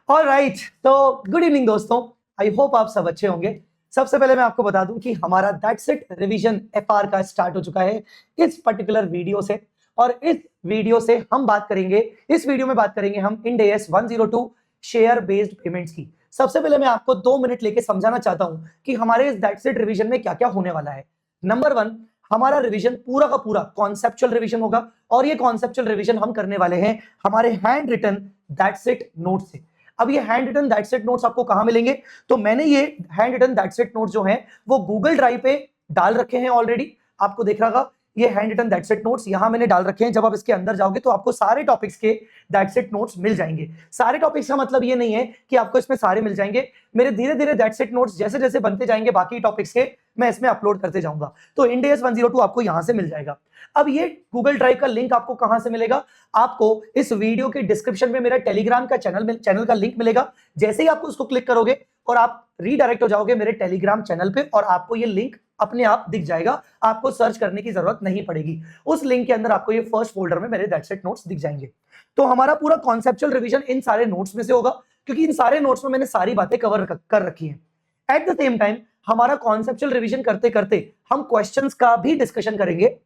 Alright, तो good evening दोस्तों। I hope आप सब अच्छे होंगे। सबसे पहले मैं आपको बता दूं कि हमारा दैट्स इट रिवीजन एफआर का स्टार्ट हो चुका है इस पर्टिकुलर वीडियो से। और इस वीडियो से हम बात करेंगे, इस वीडियो में बात करेंगे हम Ind AS 102 share based payments की। सबसे पहले मैं आपको 2 मिनट लेके समझाना चाहता हूं कि हमारे इस दैट्स इट रिवीजन में क्या क्या होने वाला है। नंबर 1, हमारा रिवीजन पूरा का पूरा कॉन्सेप्चुअल रिवीजन होगा और ये कॉन्सेप्चुअल रिवीजन हम करने वाले हैं हमारे hand written that's it note से। अब ये hand written that's it notes आपको कहां मिलेंगे? तो मैंने ये hand written that's it notes जो हैं वो गूगल ड्राइव पे डाल रखे हैं ऑलरेडी। आपको देख रहा होगा ये hand written that's it notes यहां मैंने डाल रखे हैं। जब आप इसके अंदर जाओगे तो आपको सारे टॉपिक्स के दैट्स इट नोट्स मिल जाएंगे। सारे टॉपिक्स का मतलब ये नहीं है कि आपको इसमें सारे मिल जाएंगे। मेरे धीरे धीरे दैट्स इट नोट्स जैसे जैसे बनते जाएंगे बाकी टॉपिक्स के मैं इसमें अपलोड करते जाऊंगा। तो इंड एएस 102 आपको यहां से मिल जाएगा। अब ये गूगल ड्राइव का लिंक आपको कहां से मिलेगा? आपको इस वीडियो के डिस्क्रिप्शन में मेरा टेलीग्राम का चैनल का लिंक मिलेगा। जैसे ही आप उसको क्लिक करोगे और आप रीडायरेक्ट हो जाओगे मेरे टेलीग्राम चैनल पे और आपको ये लिंक अपने आप दिख जाएगा। आपको सर्च करने की जरूरत नहीं पड़ेगी। उस लिंक के अंदर आपको ये फर्स्ट फोल्डर में मेरे दैट्स इट नोट्स दिख जाएंगे। तो हमारा पूरा कॉन्सेप्चुअल रिवीजन इन सारे नोट्स में से होगा क्योंकि इन सारे नोट्स में मैंने सारी बातें कवर कर रखी हैं। एट द सेम टाइम हमारा कॉन्सेप्चुअल रिवीजन करते करते हम क्वेश्चंस का भी डिस्कशन करेंगे।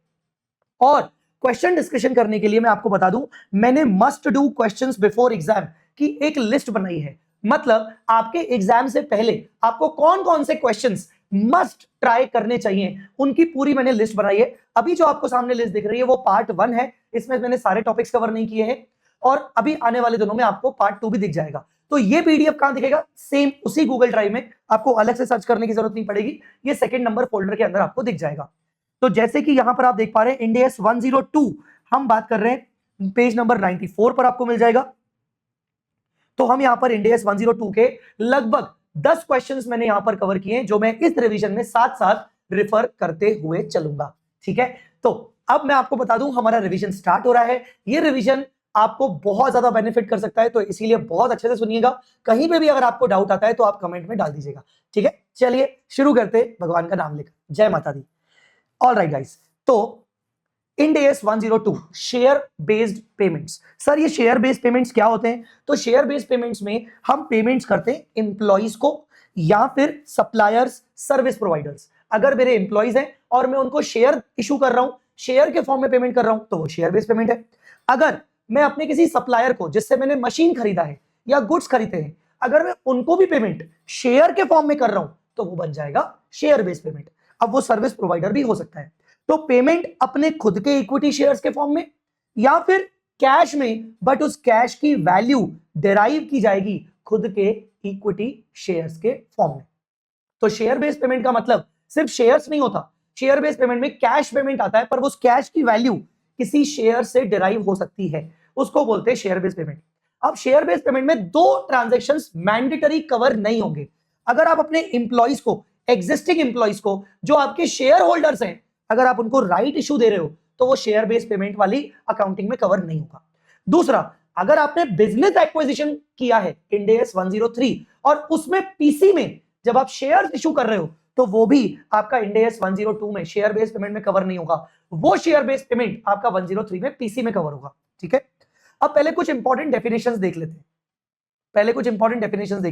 और क्वेश्चन डिस्कशन करने के लिए मैं आपको बता दूं मैंने must do questions before exam की एक लिस्ट बनाई है। मतलब आपके एग्जाम से पहले आपको कौन कौन से क्वेश्चंस मस्ट ट्राई करने चाहिए उनकी पूरी मैंने लिस्ट बनाई है। अभी जो आपको सामने लिस्ट दिख रही है वो पार्ट 1 है। इसमें मैंने सारे टॉपिक्स कवर नहीं किए हैं और अभी आने वाले दिनों में आपको पार्ट 2 भी दिख जाएगा। तो ये पीडीएफ कहां दिखेगा? सेम उसी गूगल ड्राइव में। आपको अलग से सर्च करने की जरूरत नहीं पड़ेगी। ये सेकंड नंबर फोल्डर के अंदर आपको दिख जाएगा। तो जैसे कि यहां पर आप देख पा रहे हैं इंड एएस 102 हम बात कर रहे हैं पेज नंबर 94 पर आपको मिल जाएगा। तो हम यहां पर इंड एएस 102 के लगभग 10 क्वेश्चंस मैंने यहां पर कवर किए हैं जो मैं इस रिवीजन में साथ साथ रेफर करते हुए चलूंगा। ठीक है, तो अब मैं आपको बता दूं हमारा रिवीजन स्टार्ट हो रहा है। ये रिवीजन आपको बहुत ज्यादा बेनिफिट कर सकता है तो इसीलिए बहुत अच्छे से सुनिएगा। कहीं पे भी अगर आपको डाउट आता है तो आप कमेंट में डाल दीजिएगा। ठीक है, चलिए शुरू करते भगवान का नाम लेकर। जय माता दी। ऑल राइट गाइस, तो Ind AS 102 share based payments. Sir ये शेयर बेस्ड पेमेंट्स क्या होते हैं? तो शेयर बेस्ड पेमेंट्स में हम पेमेंट्स करते हैं एम्प्लॉइज को या फिर सप्लायर्स, सर्विस प्रोवाइडर्स। अगर मेरे एम्प्लॉइज हैं और मैं उनको शेयर इशू कर रहा हूं, शेयर के फॉर्म में पेमेंट कर रहा हूं तो वो शेयर बेस्ड पेमेंट है। अगर मैं अपने किसी सप्लायर को जिससे मैंने मशीन खरीदा है या गुड्स खरीदे हैं, अगर मैं उनको भी पेमेंट शेयर के फॉर्म में कर रहा हूं तो वो बन जाएगा शेयर बेस्ड पेमेंट। अब वो सर्विस प्रोवाइडर भी हो सकता है। तो पेमेंट अपने खुद के इक्विटी शेयर्स के फॉर्म में या फिर कैश में, बट उस कैश की वैल्यू डिराइव की जाएगी खुद के इक्विटी शेयर्स के फॉर्म में। तो शेयर बेस्ड पेमेंट का मतलब सिर्फ शेयर्स नहीं होता। शेयर बेस्ड पेमेंट में कैश पेमेंट आता है पर उस कैश की वैल्यू किसी शेयर से डिराइव हो सकती है, उसको बोलते हैं शेयर बेस्ड पेमेंट। अब शेयर बेस्ड पेमेंट में 2 ट्रांजैक्शंस मैंडेटरी कवर नहीं होंगे। अगर आप अपने एम्प्लॉइज को, एग्जिस्टिंग एम्प्लॉइज को जो आपके शेयर होल्डर्स हैं, अगर आप उनको राइट इशू दे रहे हो तो वो शेयर बेस्ड पेमेंट वाली अकाउंटिंग में कवर नहीं होगा। दूसरा, अगर आपने बिजनेस एक्विजिशन किया है इंड एएस 103 और उसमें पीसी में जब आप शेयर इशू कर रहे हो तो वो भी आपका इंड एएस 102 में शेयर बेस्ड पेमेंट में कवर नहीं होगा। वो शेयर बेस्ड पेमेंट आपका 103 में पीसी में कवर होगा। ठीक है, अब पहले कुछ इंपॉर्टेंट डेफिनेशंस देख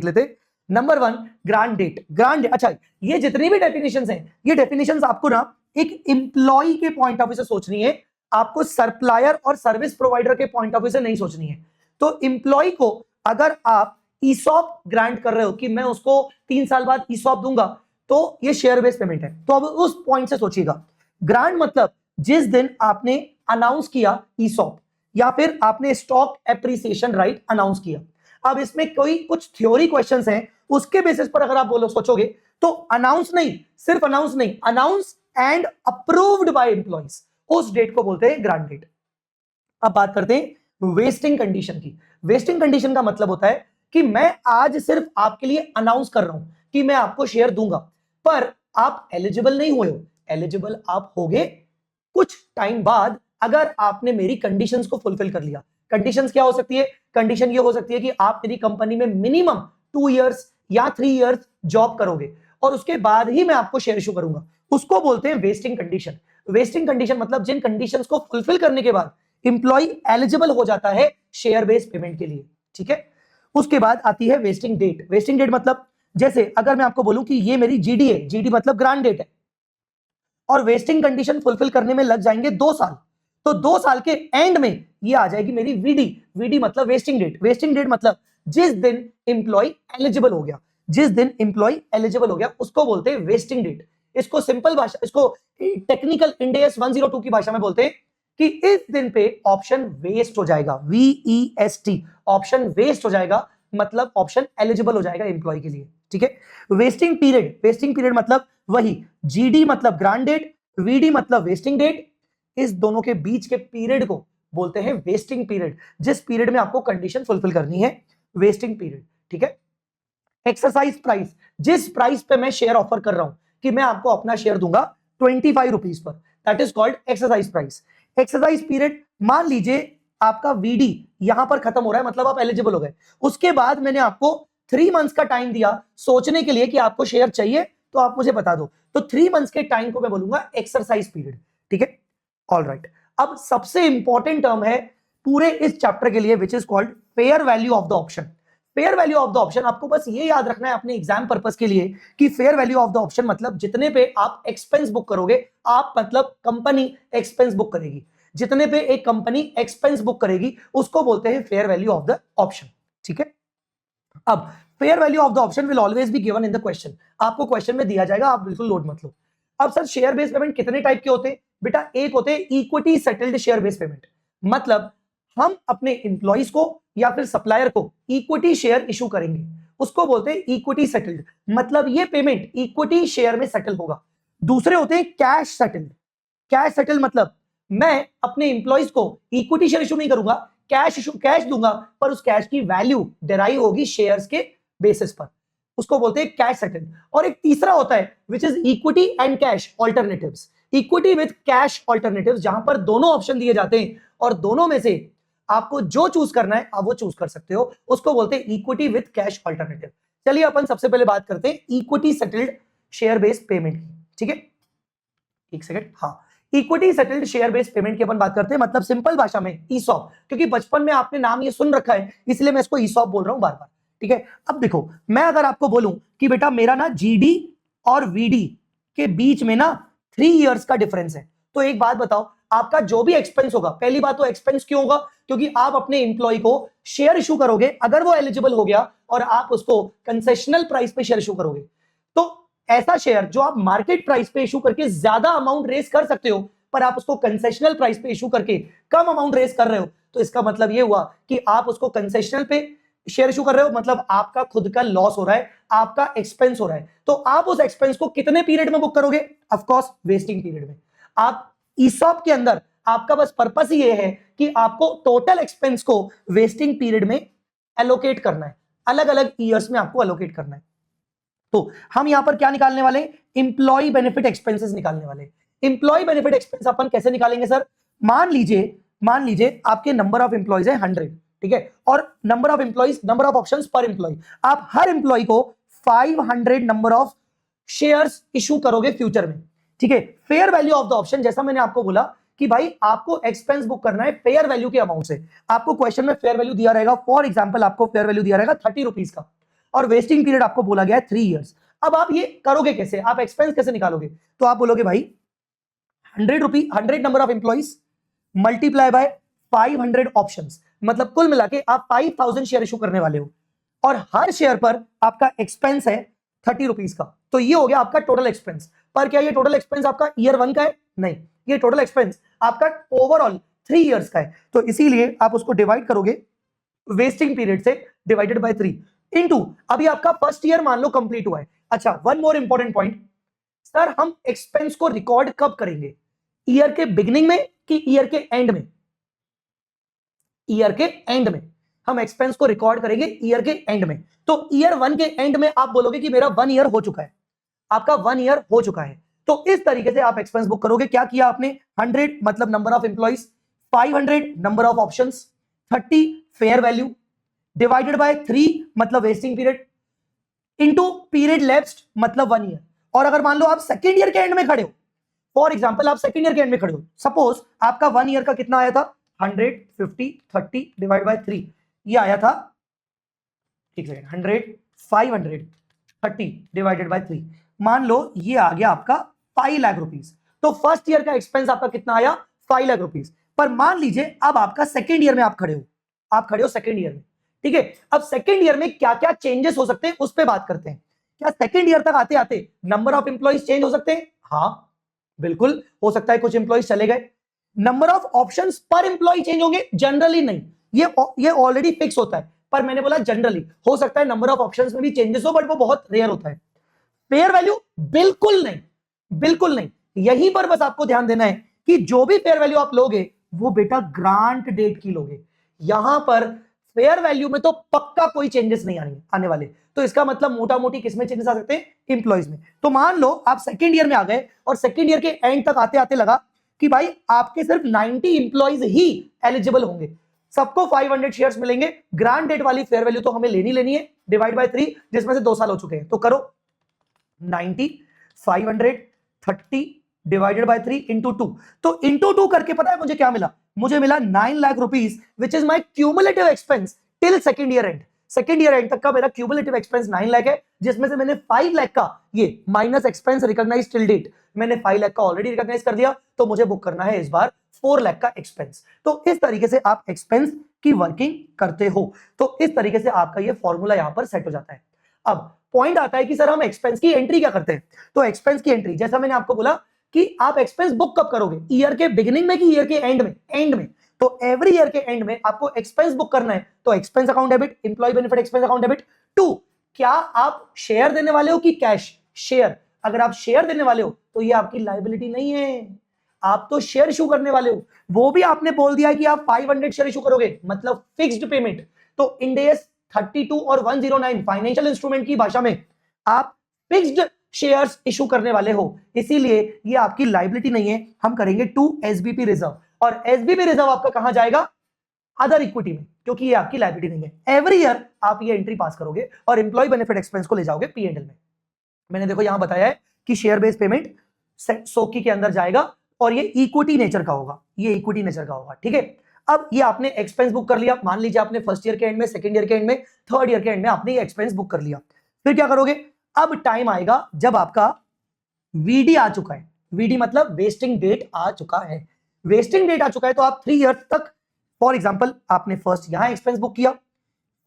लेते हैं। Number 1, grant date. अच्छा, ये जितनी भी डेफिनेशंस हैं, ये डेफिनेशंस आपको ना एक एम्प्लॉय के पॉइंट ऑफ व्यू से सोचनी है। आपको सप्लायर और सर्विस प्रोवाइडर के पॉइंट ऑफ व्यू से नहीं सोचनी है। तो एम्प्लॉय को अगर आप ईसॉप ग्रांट कर रहे हो कि मैं उसको 3 साल बाद ईसॉप दूंगा तो ये शेयर बेस्ड पेमेंट है। तो अब उस पॉइंट से सोचिएगा। ग्रांट मतलब जिस दिन आपने अनाउंस किया ईसॉप या फिर आपने स्टॉक एप्रिसिएशन राइट अनाउंस किया। अब इसमें कोई कुछ थ्योरी क्वेश्चंस हैं, उसके बेसिस पर अगर आप बोलो सोचोगे तो अनाउंस नहीं, announce and approved by employees, उस डेट को बोलते हैं ग्रांट डेट। अब बात करते हैं वेस्टिंग कंडीशन की। वेस्टिंग कंडीशन का मतलब होता है कि मैं आज सिर्फ आपके लिए अनाउंस कर रहा हूं कि मैं आपको शेयर दूंगा, पर आप एलिजिबल नहीं हुए हो। एलिजिबल आप होगे कुछ टाइम बाद अगर आपने मेरी कंडीशंस को फुलफिल कर लिया। कंडीशंस क्या हो सकती है? कंडीशन ये हो सकती है कि आप मेरी कंपनी में मिनिमम 2 इयर्स या 3 इयर्स जॉब करोगे और उसके बाद ही मैं आपको शेयर इशू करूंगा। उसको बोलते हैं वेस्टिंग कंडीशन। वेस्टिंग कंडीशन मतलब जिन कंडीशंस को फुलफिल करने के बाद एम्प्लॉय एलिजिबल हो जाता है शेयर बेस्ड पेमेंट के लिए। ठीक है, उसके बाद आती है वेस्टिंग डेट। वेस्टिंग डेट मतलब जैसे अगर मैं आपको बोलूं कि ये मेरी जीडी है, जीडी मतलब ग्रांट डेट है, और वेस्टिंग कंडीशन फुलफिल करने में लग जाएंगे 2 साल, तो 2 साल के एंड में ये आ जाएगी मेरी वीडी। वीडी मतलब वेस्टिंग डेट। वेस्टिंग डेट मतलब जिस दिन एम्प्लॉय एलिजिबल हो गया, जिस दिन एम्प्लॉय एलिजिबल हो गया उसको बोलते हैं वेस्टिंग डेट। इसको सिंपल भाषा, इसको टेक्निकल इंड AS 102 की भाषा में बोलते हैं कि इस दिन पे ऑप्शन वेस्ट हो जाएगा, VEST, ऑप्शन वेस्ट हो जाएगा, मतलब ऑप्शन एलिजिबल हो जाएगा एम्प्लॉय के लिए, ठीक है। वेस्टिंग पीरियड, वेस्टिंग पीरियड मतलब वही GD मतलब ग्रांट डेट, VD मतलब वेस्टिंग डेट, इस दोनों के बीच के पीरियड को बोलते हैं वेस्टिंग पीरियड। जिस पीरियड में आपको कंडीशन फुलफिल करनी है, वेस्टिंग पीरियड, ठीक है। एक्सरसाइज प्राइस, जिस प्राइस पे मैं शेयर ऑफर कर रहा हूं कि मैं आपको अपना शेयर दूंगा 25 rupees per, that is called exercise price. Exercise period, मान लीजिए आपका VD यहां पर खत्म हो रहा है, मतलब आप एलिजिबल हो गए, उसके बाद मैंने आपको 3 मंथ्स का टाइम दिया सोचने के लिए कि आपको शेयर चाहिए तो आप मुझे बता दो, तो 3 मंथ्स के टाइम को मैं बोलूंगा एक्सरसाइज पीरियड, ठीक है। ऑल राइट, अब सबसे इंपॉर्टेंट टर्म है पूरे इस चैप्टर के लिए which is called fair value of the option. Fair value of the option आपको बस ये याद रखना है अपने एग्जाम पर्पस के लिए कि fair value of the option मतलब जितने पे आप एक्सपेंस बुक करोगे, आप मतलब कंपनी एक्सपेंस बुक करेगी, जितने पे एक कंपनी एक्सपेंस बुक करेगी उसको बोलते हैं fair value of the option, ठीक है। अब fair value of the option will always be given in the question, आपको क्वेश्चन में दिया जाएगा, आप बिल्कुल लोड मत लो। अब सर शेयर बेस्ड पेमेंट कितने टाइप के होते हैं? बेटा एक होते हैं equity settled share based payment, मतलब हम अपने इंप्लॉइज को या फिर सप्लायर को इक्विटी शेयर इशू करेंगे, उसको बोलते हैं इक्विटी सेटल्ड, मतलब ये पेमेंट इक्विटी शेयर में सेटल होगा। दूसरे होते हैं कैश सेटल्ड। कैश सेटल मतलब मैं अपने इंप्लॉइज को इक्विटी शेयर इशू नहीं करूंगा, कैश दूंगा, पर उस कैश की वैल्यू डेराइव होगी शेयर्स के बेसिस पर, उसको बोलते हैं कैश सेटल्ड। और एक तीसरा होता है which is equity and cash alternatives, equity with cash alternatives, जहां पर दोनों ऑप्शन दिए जाते हैं और दोनों में से आपको जो चूज करना है आप वो चूज कर सकते हो, उसको बोलते हैं इक्विटी विद कैश ऑल्टरनेटिव। चलिए अपन सबसे पहले बात करते हैं equity settled share based payment की, ठीक है। एक सेकंड, हाँ, equity settled share based payment की अपन बात करते हैं, मतलब सिंपल भाषा में ईसॉप, क्योंकि बचपन में आपने नाम ये सुन रखा है इसलिए मैं इसको ईसॉप बोल रहा हूं बार बार, ठीक है। अब देखो मैं अगर आपको बोलूं कि बेटा मेरा ना GD और VD के बीच में ना 3 इयर्स का डिफरेंस है, तो एक बात बताओ, आपका जो भी एक्सपेंस होगा, पहली बात तो एक्सपेंस क्यों होगा, क्योंकि आप अपने इंप्लॉय को शेयर इशू करोगे, अगर वो एलिजिबल हो गया और आप उसको कंसेशनल प्राइस पे शेयर इशू करोगे, तो ऐसा शेयर जो आप मार्केट प्राइस पे इशू करके ज्यादा अमाउंट रेस कर सकते हो, पर आप उसको कंसेशनल प्राइस पे इशू करके कम अमाउंट रेस कर रहे हो, तो इसका मतलब ये हुआ कि आप उसको कंसेशनल पे शेयर इशू कर रहे हो, मतलब आपका खुद का लॉस हो रहा है, आपका एक्सपेंस हो रहा है, तो आप उस एक्सपेंस को कितने पीरियड में बुक करोगे? ऑफ कोर्स वेस्टिंग पीरियड में। आप ईसॉप के अंदर आपका बस पर्पस ही ये है कि आपको टोटल एक्सपेंस को वेस्टिंग पीरियड में एलोकेट करना है, अलग अलग ईयर्स में आपको एलोकेट करना है। तो हम यहां पर क्या निकालने वाले? इंप्लॉय बेनिफिट एक्सपेंसेस निकालने वाले। इंप्लॉय बेनिफिट एक्सपेंस अपन कैसे निकालेंगे सर? मान लीजिए आपके नंबर ऑफ एम्प्लॉयज है 100, ठीक है, और number of employees, number of options पर एम्प्लॉय, आप हर एम्प्लॉय को 500 नंबर ऑफ शेयर्स इशू करोगे फ्यूचर में, ठीक है। Fair value of the option, जैसा मैंने आपको बोला कि भाई आपको एक्सपेंस बुक करना है फेयर वैल्यू के अमाउंट से, आपको क्वेश्चन में फेयर वैल्यू दिया रहेगा, फॉर एग्जांपल आपको फेयर वैल्यू दिया रहेगा 30 रुपीज का, और वेस्टिंग पीरियड आपको बोला गया है 3 इयर्स। अब आप ये करोगे कैसे? आप एक्सपेंस कैसे निकालोगे? तो आप बोलोगे भाई 100 number of employees multiply by 500 options, मतलब कुल मिला के आप 5000 शेयर इशू करने वाले हो, और हर शेयर पर आपका एक्सपेंस है 30 रुपीज का, तो ये हो गया आपका टोटल एक्सपेंस। पर क्या ये टोटल एक्सपेंस आपका ईयर 1 का है? नहीं, ये टोटल एक्सपेंस आपका ओवरऑल 3 इयर्स का है, तो इसीलिए आप उसको डिवाइड करोगे वेस्टिंग पीरियड से, डिवाइडेड बाय 3 इनटू, अभी आपका फर्स्ट ईयर मान लो कंप्लीट हुआ है। अच्छा, one more important point, sir हम एक्सपेंस को रिकॉर्ड कब करेंगे? ईयर के बिगिनिंग में कि ईयर के एंड में? ईयर के एंड में हम एक्सपेंस को रिकॉर्ड करेंगे, ईयर के एंड में। तो ईयर 1 के एंड में आप बोलोगे कि मेरा 1 ईयर हो चुका है, आपका 1 ईयर हो चुका है, तो इस तरीके से आप एक्सपेंस बुक करोगे। क्या किया आपने? 100 मतलब number of employees, 500 number of options, 30 fair value, divided by 3 मतलब vesting period, into period lapsed मतलब 1 ईयर। और अगर मान लो आप सेकेंड ईयर के एंड में खड़े हो, फॉर एग्जांपल आप सेकेंड ईयर के एंड में खड़े हो, सपोज आपका 1 ईयर का कितना आया था? 100, 50, 30 डिवाइड बाय 3, ये आया था एक सेकेंड, 100, 500, 30 डिवाइडेड बाय 3, मान लो ये आ गया आपका 5 लाख रुपीस। तो फर्स्ट ईयर का एक्सपेंस आपका कितना आया? 5 लाख रुपीस। पर मान लीजिए अब आपका सेकेंड ईयर में आप खड़े हो सेकेंड ईयर में, ठीक है। अब सेकेंड ईयर में क्या क्या चेंजेस हो सकते हैं उस पर बात करते हैं। क्या सेकेंड ईयर तक आते आते नंबर ऑफ एम्प्लॉइज चेंज हो सकते हैं? हाँ बिल्कुल हो सकता है, कुछ एम्प्लॉइज चले गए। नंबर ऑफ ऑप्शंस पर एम्प्लॉय चेंज होंगे? जनरली नहीं, ये ऑलरेडी फिक्स होता है। पर मैंने बोला जनरली हो सकता है नंबर ऑफ ऑप्शंस में भी चेंजेस हो, बट वो बहुत रेयर होता है। फेयर वैल्यू बिल्कुल नहीं, बिल्कुल नहीं। यहीं पर बस आपको ध्यान देना है कि जो भी फेयर वैल्यू आप लोगे वो बेटा ग्रांट डेट की लोगे। यहां पर फेयर वैल्यू में तो पक्का कोई चेंजेस नहीं आने वाले। तो इसका मतलब मोटा मोटी किसमें चेंजेस आ सकते हैं? एम्प्लॉइज में। तो मान लो आप सेकेंड ईयर में आ गए और सेकेंड ईयर के एंड तक आते आते लगा कि भाई आपके सिर्फ 90 एम्प्लॉइज ही एलिजिबल होंगे, सबको 500 शेयर्स मिलेंगे। ग्रांट डेट वाली फेयर वैल्यू तो हमें लेनी है, डिवाइड बाय 3, जिसमें से 2 साल हो चुके हैं। तो करो 90, 500, 30 डिवाइडेड बाय 3 इंटू 2। तो इंटू 2 करके पता है मुझे क्या मिला? मुझे मिला 9 lakh rupees, which is my cumulative expense till second year and. Second year and तक का मेरा क्यूमुलेटिव एक्सपेंस 9 लाख है, जिसमें से मैंने 5 लाख का ये minus expense recognise till date, मैंने 5 लाख का ऑलरेडी रिकॉग्नाइज कर दिया। तो मुझे बुक करना है इस बार 4 लाख का एक्सपेंस। तो इस तरीके से आप एक्सपेंस की वर्किंग करते हो। तो इस तरीके से आपका ये फॉर्मूला यहां पर सेट हो जाता है। अब पॉइंट आता है कि सर हम एक्सपेंस की एंट्री क्या करते हैं? तो एक्सपेंस की एंट्री, जैसा मैंने आपको बोला कि आप एक्सपेंस बुक कब करोगे? ईयर के बिगिनिंग में कि ईयर के एंड में? एंड में। तो एवरी ईयर के एंड में आपको एक्सपेंस बुक करना है। तो expense account debit, employ benefit expense account debit. 2, क्या आप शेयर देने वाले हो कि कैश? शेयर। अगर आप शेयर देने वाले हो तो ये आपकी लायबिलिटी नहीं है, आप तो शेयर इशू करने वाले हो। वो भी आपने बोल दिया है कि आप 500 शेयर इशू करोगे, मतलब फिक्स्ड पेमेंट। तो इंड AS 32 और 109 फाइनेंशियल इंस्ट्रूमेंट की भाषा में आप फिक्स्ड शेयर्स इशू करने वाले हो, इसीलिए ये आपकी लायबिलिटी नहीं है। हम करेंगे टू SBP रिजर्व, और SBP रिजर्व आपका कहां जाएगा? अदर इक्विटी में, क्योंकि ये आपकी लायबिलिटी नहीं है। एवरी ईयर आप ये एंट्री पास करोगे और एम्प्लॉय बेनिफिट एक्सपेंस को ले जाओगे P&L में। मैंने देखो यहां बताया है कि शेयर बेस्ड पेमेंट सोकी के अंदर जाएगा और ये इक्विटी नेचर का होगा, ये इक्विटी नेचर का होगा, ठीक है। अब ये आपने एक्सपेंस बुक कर लिया, मान लीजिए आपने फर्स्ट ईयर के एंड में, सेकंड ईयर के एंड में, थर्ड ईयर के एंड में आपने ये एक्सपेंस बुक कर लिया। फिर क्या करोगे? अब टाइम आएगा जब आपका VD आ चुका है। VD मतलब वेस्टिंग डेट आ चुका है। वेस्टिंग डेट आ चुका है तो आप 3 ईयर तक, फॉर एग्जांपल आपने फर्स्ट यहां एक्सपेंस बुक किया,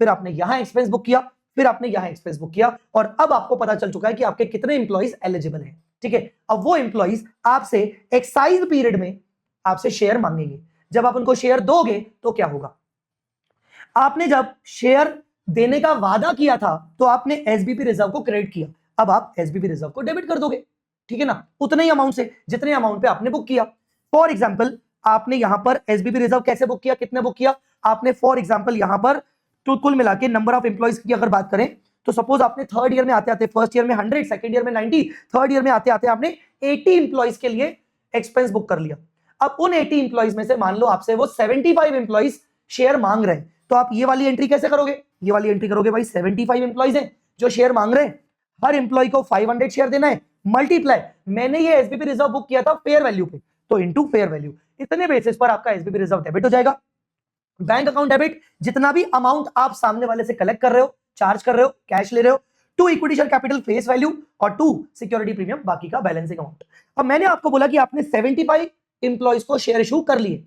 फिर आपने यहां एक्सपेंस बुक किया, फिर आपने यहां एक्सपेंस बुक किया, और अब आपको पता चल चुका है कि आपके कितने एम्प्लॉइज एलिजिबल हैं, ठीक है। अब वो एम्प्लॉइज आपसे एक्साइज पीरियड में आपसे शेयर मांगेंगे। जब आप उनको शेयर दोगे तो क्या होगा? आपने जब शेयर देने का वादा किया था तो आपने SBP रिजर्व को क्रेडिट किया, अब आप SBP रिजर्व को डेबिट कर दोगे, ठीक है ना, उतने ही अमाउंट से जितने अमाउंट पे आपने बुक किया। फॉर एग्जांपल आपने यहां पर SBP रिजर्व कैसे बुक किया, कितने बुक किया आपने? फॉर एग्जांपल यहां पर तो कुल मिला के नंबर ऑफ एम्प्लॉइज की अगर बात करें तो सपोज आपने थर्ड ईयर में आते आते, फर्स्ट ईयर में 100, सेकंड ईयर में 90, थर्ड ईयर में आते आते आपने 80 एम्प्लॉइज के लिए एक्सपेंस बुक कर लिया। अब उन 80 एम्प्लॉइज में से मान लो आपसे वो 75 एम्प्लॉइज शेयर मांग रहे हैं, तो आप ये वाली एंट्री कैसे करोगे? ये वाली एंट्री करोगे, भाई 75 एम्प्लॉइज हैं जो शेयर मांग रहे हैं, हर एम्प्लॉय को 500 शेयर देना है, मल्टीप्लाई, मैंने ये SBP रिजर्व बुक किया था फेयर वैल्यू पे, तो इनटू फेयर वैल्यू, इतने बेसिस पर आपका SBP रिजर्व डेबिट हो जाएगा। बैंक अकाउंट डेबिट, जितना भी अमाउंट आप सामने वाले से कलेक्ट कर रहे हो, चार्ज कर रहे हो, कैश ले रहे हो। 2 equity share capital face value, और 2 सिक्योरिटी प्रीमियम, बाकी का बैलेंसिंग अमाउंट। अब मैंने आपको बोला कि आपने 75 एम्प्लॉइज को शेयर इशू कर लिए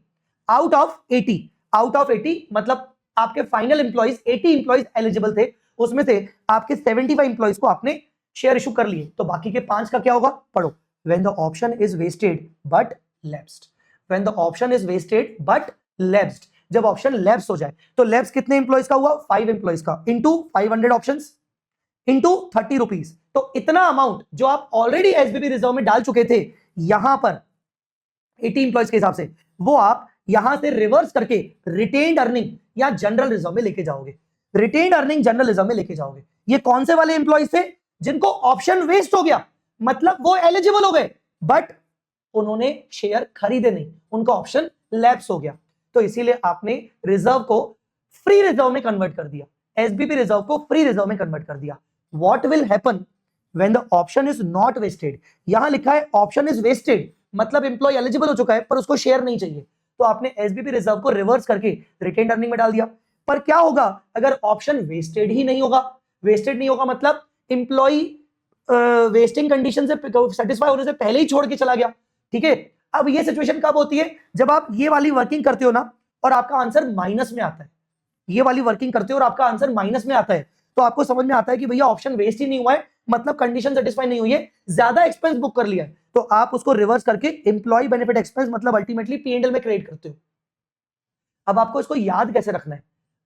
आउट ऑफ 80, आउट ऑफ 80 मतलब आपके फाइनल एम्प्लॉइज 80 एम्प्लॉइज एलिजिबल थे, उसमें से आपके 75 एम्प्लॉइज को आपने शेयर इशू कर लिए, तो बाकी के 5 का क्या होगा? पढ़ो, when the option is vested but lapsed, when the option is vested but lapsed, जब ऑप्शन लैप्स हो जाए, तो लैप्स कितने एम्प्लॉइज का हुआ? 5 एम्प्लॉइज का, इंटू 500 ऑप्शंस इंटू 30 रुपीज, तो इतना अमाउंट जो आप ऑलरेडी SBP रिजर्व में डाल चुके थे यहां पर 80 एम्प्लॉइज के हिसाब से, वो आप यहां से रिवर्स करके रिटेन्ड अर्निंग या जनरल रिजर्व में लेके जाओगे। रिटेन्ड अर्निंग जनरल रिजर्व में लेके जाओगे। ये कौन से वाले एम्प्लॉइज थे? जिनको ऑप्शन वेस्ट हो गया, मतलब वो एलिजिबल हो गए बट उन्होंने शेयर खरीदे नहीं, उनका ऑप्शन लैप्स हो गया, तो इसीलिए आपने रिजर्व को फ्री रिजर्व में कन्वर्ट कर दिया, SBP रिजर्व को फ्री रिजर्व में कन्वर्ट कर दिया। What will happen when the option is not vested? यहां लिखा है ऑप्शन इज वेस्टेड, मतलब एम्प्लॉय एलिजिबल हो चुका है पर उसको शेयर नहीं चाहिए, तो आपने SBP रिजर्व को रिवर्स करके रिटेन्ड अर्निंग में डाल दिया। पर क्या होगा अगर ऑप्शन वेस्टेड ही नहीं होगा? वेस्टेड नहीं होगा मतलब इंप्लॉई वेस्टिंग कंडीशन से सेटिस्फाई होने से पहले ही छोड़ के चला गया। ठीक है, अब ये सिचुएशन कब होती है? जब आप ये वाली वर्किंग करते हो ना और आपका आंसर माइनस में आता है। ये वाली वर्किंग करते हो और आपका आंसर माइनस में आता है, तो आपको समझ में आता है कि भैया ऑप्शन वेस्ट ही नहीं हुआ है, मतलब कंडीशन सेटिस्फाई नहीं हुई है, ज्यादा एक्सपेंस बुक कर लिया है, तो आप उसको रिवर्स करके एम्प्लॉय बेनिफिट एक्सपेंस मतलब अल्टीमेटली पीएनएल में क्रिएट करते हो। अब आपको इसको याद कैसे रखना है?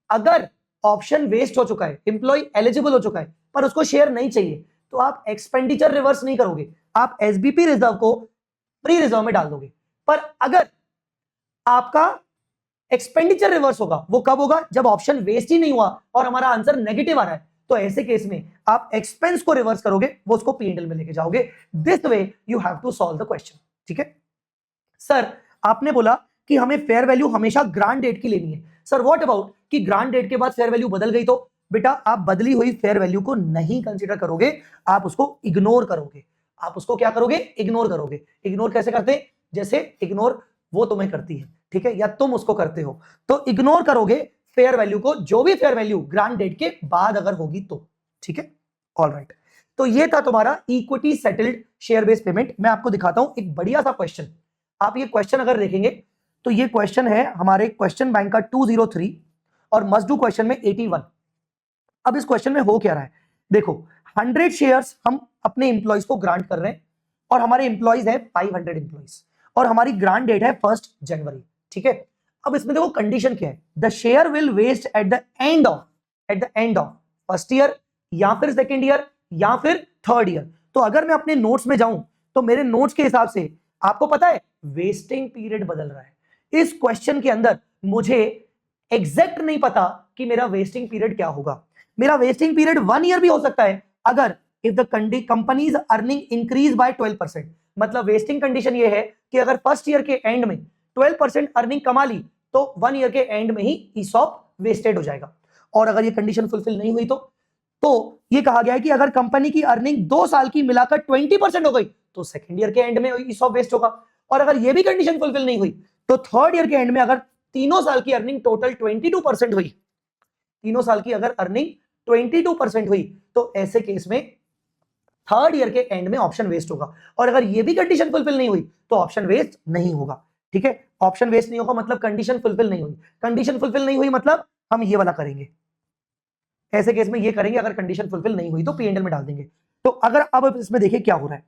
अगर ऑप्शन वेस्ट हो चुका है, एम्प्लॉय एलिजिबल हो चुका है पर उसको शेयर नहीं चाहिए, तो आप एक्सपेंडिचर रिवर्स नहीं करोगे, आप एसबीपी रिजर्व को प्री रिजर्व में डाल दोगे। पर अगर आपका एक्सपेंडिचर रिवर्स होगा, वो कब होगा? जब ऑप्शन वेस्ट ही नहीं हुआ और हमारा आंसर नेगेटिव आ रहा है, तो ऐसे केस में आप एक्सपेंस को रिवर्स करोगे, वो उसको पीएनएल में लेके जाओगे। This way you have to solve the question. ठीक है सर, आपने बोला कि हमें फेयर वैल्यू हमेशा ग्रांट डेट की लेनी है। सर व्हाट अबाउट कि ग्रांट डेट के बाद फेयर वैल्यू बदल गई? तो बेटा आप बदली हुई फेयर वैल्यू को नहीं कंसीडर करोगे, आप उसको इग्नोर करोगे। आप उसको क्या करोगे? इग्नोर करोगे। इग्नोर कैसे करते हैं? जैसे इग्नोर वो तुम्हें करती है, ठीक है, या तुम उसको करते हो, तो इग्नोर करोगे फेयर वैल्यू को, जो भी फेयर वैल्यू ग्रांट डेट के बाद अगर होगी तो। ठीक है, ऑलराइट। तो ये था तुम्हारा equity settled share based payment. मैं आपको दिखाता हूं एक बढ़िया सा क्वेश्चन। आप ये क्वेश्चन अगर देखेंगे तो ये क्वेश्चन है हमारे क्वेश्चन बैंक का 203 और मस्ट डू क्वेश्चन में 81। अब इस क्वेश्चन में हो क्या रहा है? देखो 100 शेयर्स हम अपने इंप्लॉइज को ग्रांट कर रहे हैं और हमारे इंप्लॉइज है 500 इंप्लॉइज और हमारी ग्रांट डेट है 1 जनवरी। ठीक है, अब इसमें देखो कंडीशन क्या है? The share will vest at the end of first year या फिर सेकेंड ईयर या फिर थर्ड ईयर। तो अगर मैं अपने नोट्स में जाऊं तो मेरे नोट्स के हिसाब से आपको पता है वेस्टिंग पीरियड बदल रहा है। इस क्वेश्चन के अंदर मुझे एग्जैक्ट नहीं पता कि मेरा वेस्टिंग पीरियड क्या होगा। मेरा वेस्टिंग पीरियड 1 ईयर भी हो सकता है अगर if the companies earning increase by 12%। मतलब वेस्टिंग कंडीशन ये है कि अगर फर्स्ट ईयर के एंड में 12% अर्निंग कमा ली तो 1 ईयर के एंड में ही ईसॉप वेस्टेड हो जाएगा। और अगर ये कंडीशन फुलफिल नहीं हुई तो ये कहा गया है कि अगर कंपनी की अर्निंग 2 साल की मिलाकर 20% हो गई तो सेकंड ईयर के एंड में ईसॉप वेस्ट होगा। और अगर ये भी कंडीशन फुलफिल नहीं हुई तो थर्ड ईयर के एंड में अगर तीनों साल की अर्निंग टोटल 22% हुई, तीनों साल की अगर अर्निंग 22% हुई, तो ऐसे केस में थर्ड ईयर के एंड में ऑप्शन वेस्ट होगा। और अगर ये भी कंडीशन फुलफिल नहीं हुई तो ऑप्शन वेस्ट नहीं होगा। ठीक है, ऑप्शन वेस्ट नहीं होगा मतलब कंडीशन फुलफिल नहीं हुई। कंडीशन फुलफिल नहीं हुई मतलब हम ये वाला करेंगे, ऐसे केस में ये करेंगे। अगर कंडीशन फुलफिल नहीं हुई तो पीएनएल में डाल देंगे। तो अगर अब इसमें देखिए क्या हो रहा है,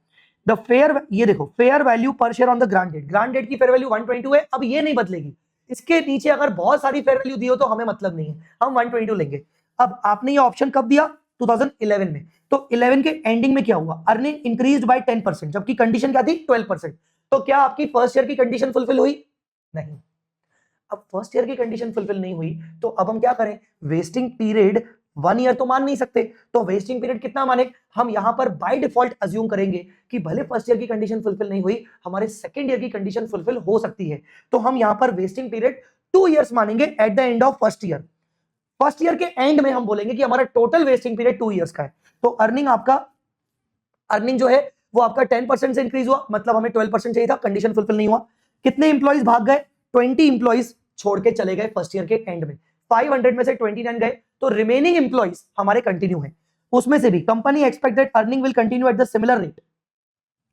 द फेयर, ये देखो फेयर वैल्यू पर share on the grant date की फेयर वैल्यू 122 है। अब ये नहीं बदलेगी, इसके नीचे अगर बहुत सारी फेयर वैल्यू दी हो तो हमें मतलब नहीं है, हम 122 लेंगे। अब आपने ये ऑप्शन कब दिया? 2011 में। तो 11 के एंडिंग में क्या हुआ? अर्निंग इंक्रीज्ड बाय 10%, जबकि कंडीशन क्या थी? 12%। तो क्या आपकी फर्स्ट ईयर की कंडीशन फुलफिल हुई? नहीं। अब फर्स्ट ईयर की कंडीशन फुलफिल नहीं हुई तो अब हम क्या करें? वेस्टिंग पीरियड 1 ईयर तो मान नहीं सकते, तो वेस्टिंग पीरियड कितना माने? हम यहां पर बाय डिफॉल्ट अज्यूम करेंगे कि भले फर्स्ट ईयर की कंडीशन फुलफिल नहीं हुई, हमारे सेकंड ईयर की कंडीशन फुलफिल हो सकती है। तो हम यहां पर वेस्टिंग पीरियड 2 इयर्स मानेंगे eight the end of first year. First year के एंड में हम बोलेंगे कि हमारा टोटल वेस्टिंग पीरियड 2 इयर्स का है। तो अर्निंग जो है वो आपका 10% से इंक्रीज हुआ, मतलब हमें 12% चाहिए था, कंडीशन फुलफिल नहीं हुआ। कितने इंप्लॉइज भाग गए? 20 इंप्लॉइज छोड़ के चले गए फर्स्ट ईयर के एंड में। 500 में से 29 गए, तो रिमेनिंग इंप्लॉइज हमारे कंटिन्यू है। उसमें से भी company expect that earning will continue at the similar rate,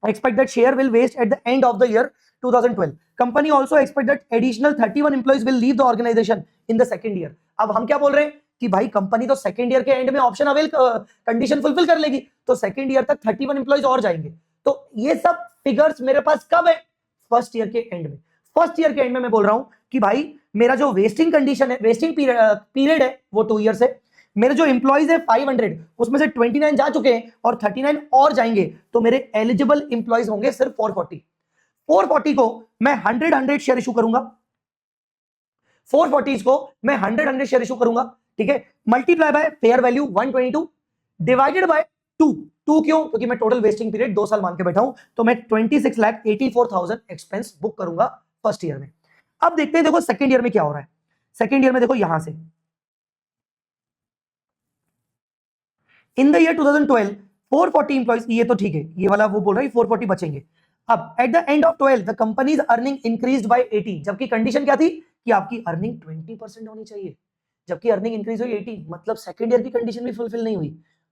expect that share will waste at the end of the year 2012. Company also expect that additional 31 employees will leave the organization in the second year. अब हम क्या बोल रहे हैं कि भाई company तो second year के एंड में ऑप्शन अवेल कंडीशन फुलफिल कर लेगी, तो सेकंड ईयर तक 31 एम्प्लॉइज और जाएंगे। तो ये सब फिगर्स मेरे पास कब है? फर्स्ट ईयर के एंड में। फर्स्ट ईयर के एंड में मैं बोल रहा हूं कि भाई मेरा जो वेस्टिंग कंडीशन है, वेस्टिंग पीरियड है वो 2 ईयर है। मेरे जो इंप्लॉइज है 500, उसमें से 29 जा चुके हैं और 39 और जाएंगे, तो मेरे एलिजिबल इंप्लॉइज होंगे सिर्फ 440। 440 को मैं 100 शेयर इशू करूंगा, 440 को मैं 100 शेयर इशू करूंगा। ठीक है, multiply by fair value 122 divided by 2। क्यों? क्योंकि मैं टोटल वेस्टिंग पीरियड 2 साल मान के बैठा हूं, तो मैं 26,84,000 एक्सपेंस बुक करूंगा फर्स्ट ईयर में। अब देखते हैं, देखो सेकेंड ईयर में क्या हो रहा है। सेकेंड ईयर में देखो यहां से इन द ईयर 2012 440 इंप्लॉइज, ये तो ठीक है, ये वाला वो बोल रहा है 440 बचेंगे। अब eight the end of 12 the companies earning increased by 80, जबकि कंडीशन क्या थी कि आपकी अर्निंग 20% होनी चाहिए, जबकि अर्निंग इंक्रीज हुई 80, मतलब सेकंड ईयर की कंडीशन भी फुलफिल नहीं हुई,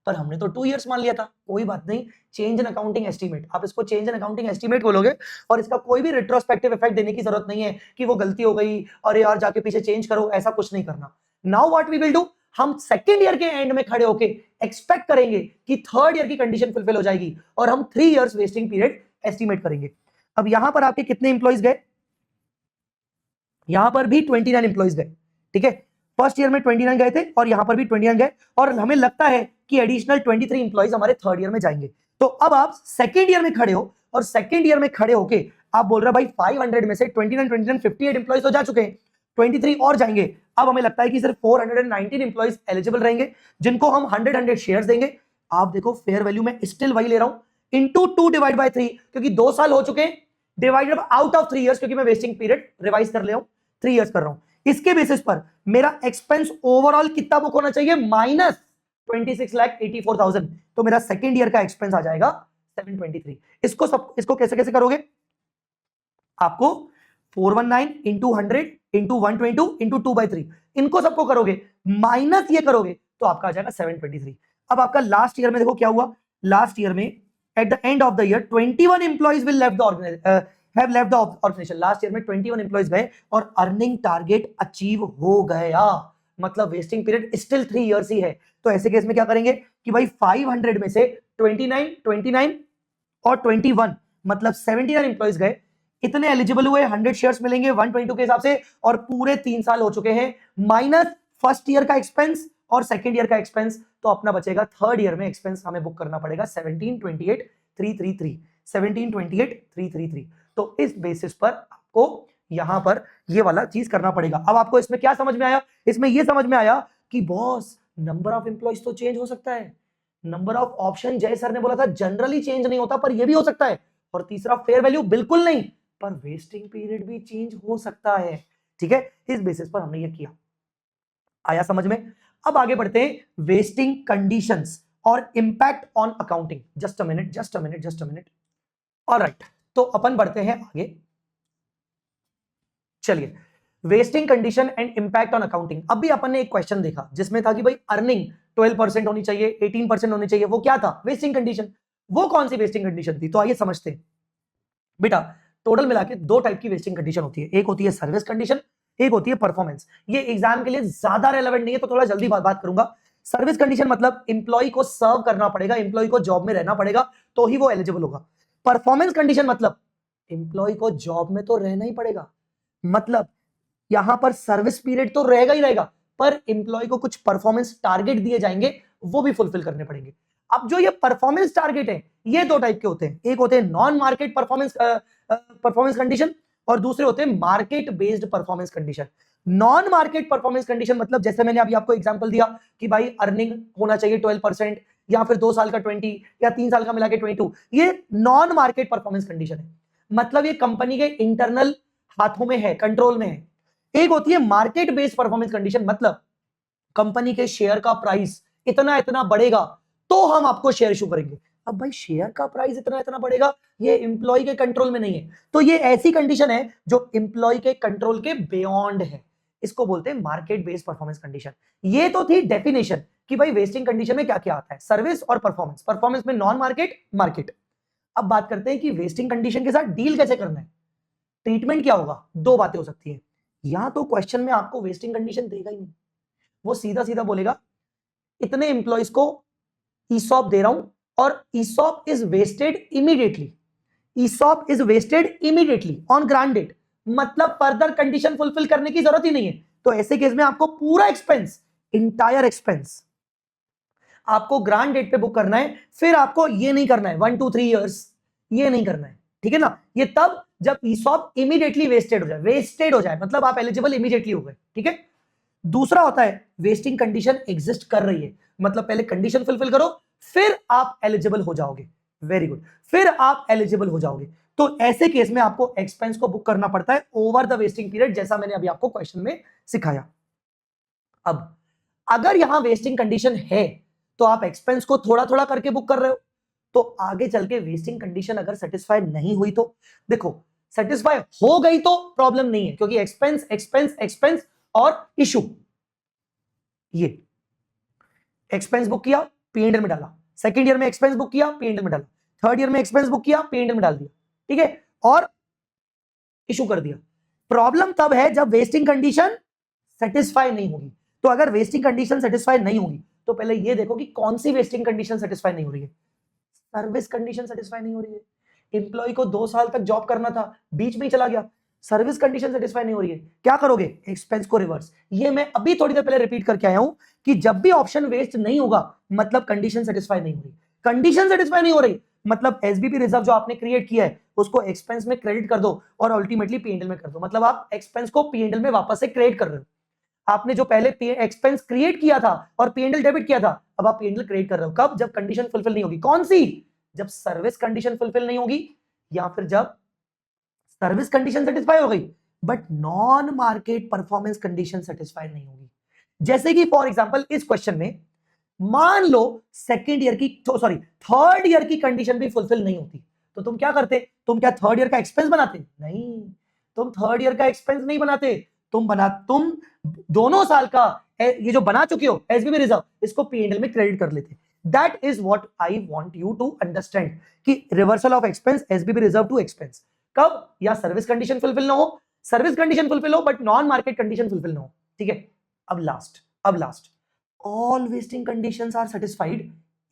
पर हमने तो 2 इयर्स मान लिया था। कोई बात नहीं, चेंज इन अकाउंटिंग एस्टीमेट, आप इसको चेंज इन अकाउंटिंग एस्टीमेट बोलोगे और इसका कोई भी रिट्रोस्पेक्टिव इफेक्ट देने की जरूरत नहीं है कि वो गलती हो गई और यार जाके पीछे चेंज करो, ऐसा कुछ नहीं करना। Now what we will do, हम सेकंड ईयर के एंड में खड़े होके एक्सपेक्ट करेंगे कि थर्ड ईयर की कंडीशन फुलफिल हो जाएगी और हम 3 इयर्स वेस्टिंग पीरियड एस्टीमेट करेंगे। अब यहां पर आपके कितने इंप्लॉइज गए, यहां पर भी 29 इंप्लॉइज गए, ठीक है। फर्स्ट ईयर में 29 गए थे और यहां पर भी 29 गए और हमें लगता है कि एडिशनल 23 इंप्लॉइज हमारे थर्ड ईयर में जाएंगे। तो अब आप सेकंड ईयर में खड़े हो और सेकंड ईयर में खड़े होके आप बोल रहे हो भाई 500 में से 29 58 इंप्लॉइज तो जा चुके हैं, 23 और जाएंगे। अब हमें लगता है कि सिर्फ 419 इंप्लॉइज एलिजिबल रहेंगे जिनको हम 100 शेयर्स देंगे। आप देखो फेयर वैल्यू में स्टिल वही ले रहा हूं, इंटू 2 डिवाइड बाय 3, क्योंकि 2 साल हो चुके हैं, डिवाइडेड आउट ऑफ 3 इयर्स, क्योंकि मैं वेस्टिंग पीरियड रिवाइज कर ले रहा हूं, 3 इयर्स कर रहा हूं। इसके बेसिस पर मेरा एक्सपेंस ओवरऑल कितना बुक होना चाहिए, माइनस 26,84,000, तो मेरा सेकेंड ईयर का एक्सपेंस आ जाएगा 723। इसको कैसे कैसे करोगे, आपको 419 इंटू 100 इंटू 122 इंटू 2/3, इनको सबको करोगे, माइनस ये करोगे तो आपका आ जाएगा 723। अब आपका लास्ट ईयर में देखो क्या हुआ, लास्ट ईयर में at the end of the year 21 employees will left the organisation, have left the organisation. Last year में 21 एम्प्लॉइज गए और अर्निंग टारगेट अचीव हो गया, मतलब वेस्टिंग पीरियड स्टिल 3 इयर्स ही है। तो ऐसे केस में क्या करेंगे कि भाई 500 में से 29 और 21 मतलब 79 एम्प्लॉइज गए, इतने एलिजिबल हुए, 100 शेयर्स मिलेंगे 122 के हिसाब से और पूरे 3 साल हो चुके हैं, माइनस फर्स्ट ईयर का एक्सपेंस और सेकंड ईयर का एक्सपेंस, तो अपना बचेगा थर्ड ईयर में एक्सपेंस हमें बुक करना पड़ेगा 1728,333। तो इस बेसिस पर आपको यहां पर ये वाला चीज करना पड़ेगा। अब आपको इसमें क्या समझ में आया, इसमें ये समझ में आया कि बॉस नंबर ऑफ एम्प्लॉइज तो चेंज हो सकता है, नंबर ऑफ ऑप्शन जय सर ने बोला था जनरली चेंज नहीं होता पर ये भी हो सकता है, और तीसरा फेयर वैल्यू बिल्कुल नहीं, पर वेस्टिंग पीरियड भी चेंज हो सकता है, ठीक है। इस बेसिस पर हमने ये किया, आया समझ में। अब आगे बढ़ते हैं वेस्टिंग कंडीशंस और impact on accounting. Just a minute. Alright, तो अपन बढ़ते हैं आगे, चलिए wasting condition and impact on accounting. अब भी अपन ने एक क्वेश्चन देखा जिसमें था कि भाई अर्निंग 12% होनी चाहिए, 18% होनी चाहिए, वो क्या था, वेस्टिंग कंडीशन। वो कौन सी वेस्टिंग कंडीशन थी, तो आइए समझते हैं। बेटा टोटल मिला के 2 टाइप की वेस्टिंग कंडीशन होती है, एक होती है सर्विस कंडीशन, एक होती है परफॉर्मेंस। ये एग्जाम के लिए ज्यादा रेलेवेंट नहीं है तो थोड़ा जल्दी बात करूंगा। सर्विस कंडीशन मतलब इंप्लॉय को सर्व करना पड़ेगा, इंप्लॉय को जॉब में रहना पड़ेगा तो ही वो एलिजिबल होगा। परफॉर्मेंस कंडीशन मतलब इंप्लॉय को जॉब में तो रहना ही पड़ेगा, मतलब यहां पर सर्विस पीरियड तो रहेगा ही रहेगा, पर इंप्लॉय को कुछ परफॉर्मेंस टारगेट दिए जाएंगे, वो भी फुलफिल करने पड़ेंगे। अब जो ये परफॉर्मेंस टारगेट है ये 2 टाइप के होते हैं, एक होते हैं नॉन मार्केट परफॉर्मेंस कंडीशन और दूसरे होते हैं market based performance condition. Non market performance condition मतलब जैसे मैंने अभी आपको एग्जांपल दिया कि भाई अर्निंग होना चाहिए 12% या फिर 2 साल का 20 या 3 साल का मिला के 22, ये नॉन मार्केट परफॉर्मेंस कंडीशन है, मतलब ये कंपनी के इंटरनल हाथों में है, कंट्रोल में है। एक होती है मार्केट बेस्ड परफॉर्मेंस कंडीशन, मतलब कंपनी के शेयर का प्राइस इतना इतना बढ़ेगा तो हम आपको शेयर इशू करेंगे। अब भाई शेयर का प्राइस इतना इतना बढ़ेगा, ये इंप्लॉय के कंट्रोल में नहीं है, तो ये ऐसी कंडीशन है जो इंप्लॉय के कंट्रोल के बियॉन्ड है, इसको बोलते हैं मार्केट बेस्ड परफॉर्मेंस कंडीशन। ये तो थी डेफिनेशन कि भाई वेस्टिंग कंडीशन में क्या क्या आता है, सर्विस और परफॉर्मेंस, परफॉर्मेंस में नॉन मार्केट, मार्केट। अब बात करते हैं कि वेस्टिंग कंडीशन के साथ डील कैसे करना है, ट्रीटमेंट क्या होगा। 2 बातें हो सकती है, या तो क्वेश्चन में आपको वेस्टिंग कंडीशन देगा ही नहीं, वो सीधा सीधा बोलेगा इतने एम्प्लॉइज को ईसॉप दे रहा हूं और ESOP is vested immediately, ESOP is vested immediately on grant date, मतलब फर्दर कंडीशन फुलफिल करने की जरूरत ही नहीं है। तो ऐसे केस में आपको पूरा एक्सपेंस, इंटायर एक्सपेंस आपको ग्रांट डेट पे बुक करना है, फिर आपको ये नहीं करना है 1 2 3 इयर्स, ये नहीं करना है, ठीक है ना। ये तब जब ईसॉप इमीडिएटली वेस्टेड हो जाए मतलब आप एलिजिबल इमीडिएटली हो गए, ठीक है। दूसरा होता है वेस्टिंग कंडीशन एग्जिस्ट कर रही है, मतलब पहले कंडीशन फुलफिल करो फिर आप एलिजिबल हो जाओगे, वेरी गुड, फिर आप एलिजिबल हो जाओगे। तो ऐसे केस में आपको एक्सपेंस को बुक करना पड़ता है ओवर द वेस्टिंग पीरियड, जैसा मैंने अभी आपको क्वेश्चन में सिखाया। अब अगर यहां वेस्टिंग कंडीशन है तो आप एक्सपेंस को थोड़ा थोड़ा करके बुक कर रहे हो, तो आगे चल के वेस्टिंग कंडीशन अगर सेटिस्फाई नहीं हुई तो देखो, सेटिस्फाई हो गई तो प्रॉब्लम नहीं है क्योंकि एक्सपेंस एक्सपेंस एक्सपेंस और इशू, ये एक्सपेंस बुक किया, P&L में डाला, सेकंड ईयर में एक्सपेंस बुक किया, P&L में डाला, थर्ड ईयर में एक्सपेंस बुक किया, P&L में डाल दिया, ठीक है, और इशू कर दिया। प्रॉब्लम तब है जब वेस्टिंग कंडीशन सेटिस्फाई नहीं होगी। तो अगर वेस्टिंग कंडीशन सेटिस्फाई नहीं होगी तो पहले ये देखो कि कौन सी वेस्टिंग कंडीशन सेटिस्फाई नहीं हो रही है। सर्विस कंडीशन सेटिस्फाई नहीं हो रही है, एम्प्लॉय को 2 साल तक जॉब करना था, बीच में ही चला गया, सर्विस कंडीशन सेटिस्फाई नहीं हो रही है, क्या करोगे? एक्सपेंस को रिवर्स। ये मैं अभी थोड़ी देर पहले रिपीट करके आया हूं कि जब भी ऑप्शन वेस्ट नहीं होगा मतलब कंडीशन सेटिस्फाई नहीं हो रही। कंडीशन सेटिस्फाई नहीं हो रही मतलब एसबीपी रिजर्व जो आपने क्रिएट किया है उसको एक्सपेंस में क्रेडिट कर दो और अल्टीमेटली P&L में कर दो। मतलब आप एक्सपेंस को P&L में वापस से क्रेडिट कर रहे हो। आपने जो पहले एक्सपेंस क्रिएट किया था और P&L डेबिट किया था, अब आप P&L क्रिएट कर रहे हो। कब? जब कंडीशन फुलफिल नहीं होगी। कौन सी? जब सर्विस कंडीशन फुलफिल नहीं होगी या फिर जब सर्विस कंडीशन सेटिस्फाई हो गई but non market performance condition satisfy नहीं होगी। जैसे कि फॉर एग्जांपल इस क्वेश्चन में मान लो सेकंड ईयर की सॉरी थर्ड ईयर की कंडीशन भी फुलफिल नहीं होती तो तुम क्या करते? तुम क्या थर्ड ईयर का एक्सपेंस बनाते? नहीं, तुम थर्ड ईयर का एक्सपेंस नहीं बनाते। तुम दोनों साल का ये जो बना चुके हो एसबीपी रिजर्व इसको P&L में क्रेडिट कर लेते। That is what I want you to understand कि reversal of expense SBP reserve to expense कब? या सर्विस कंडीशन फुलफिल ना हो, सर्विस कंडीशन फुलफिल हो but non market condition fulfil ना हो। ठीक है, अब last all wasting conditions are satisfied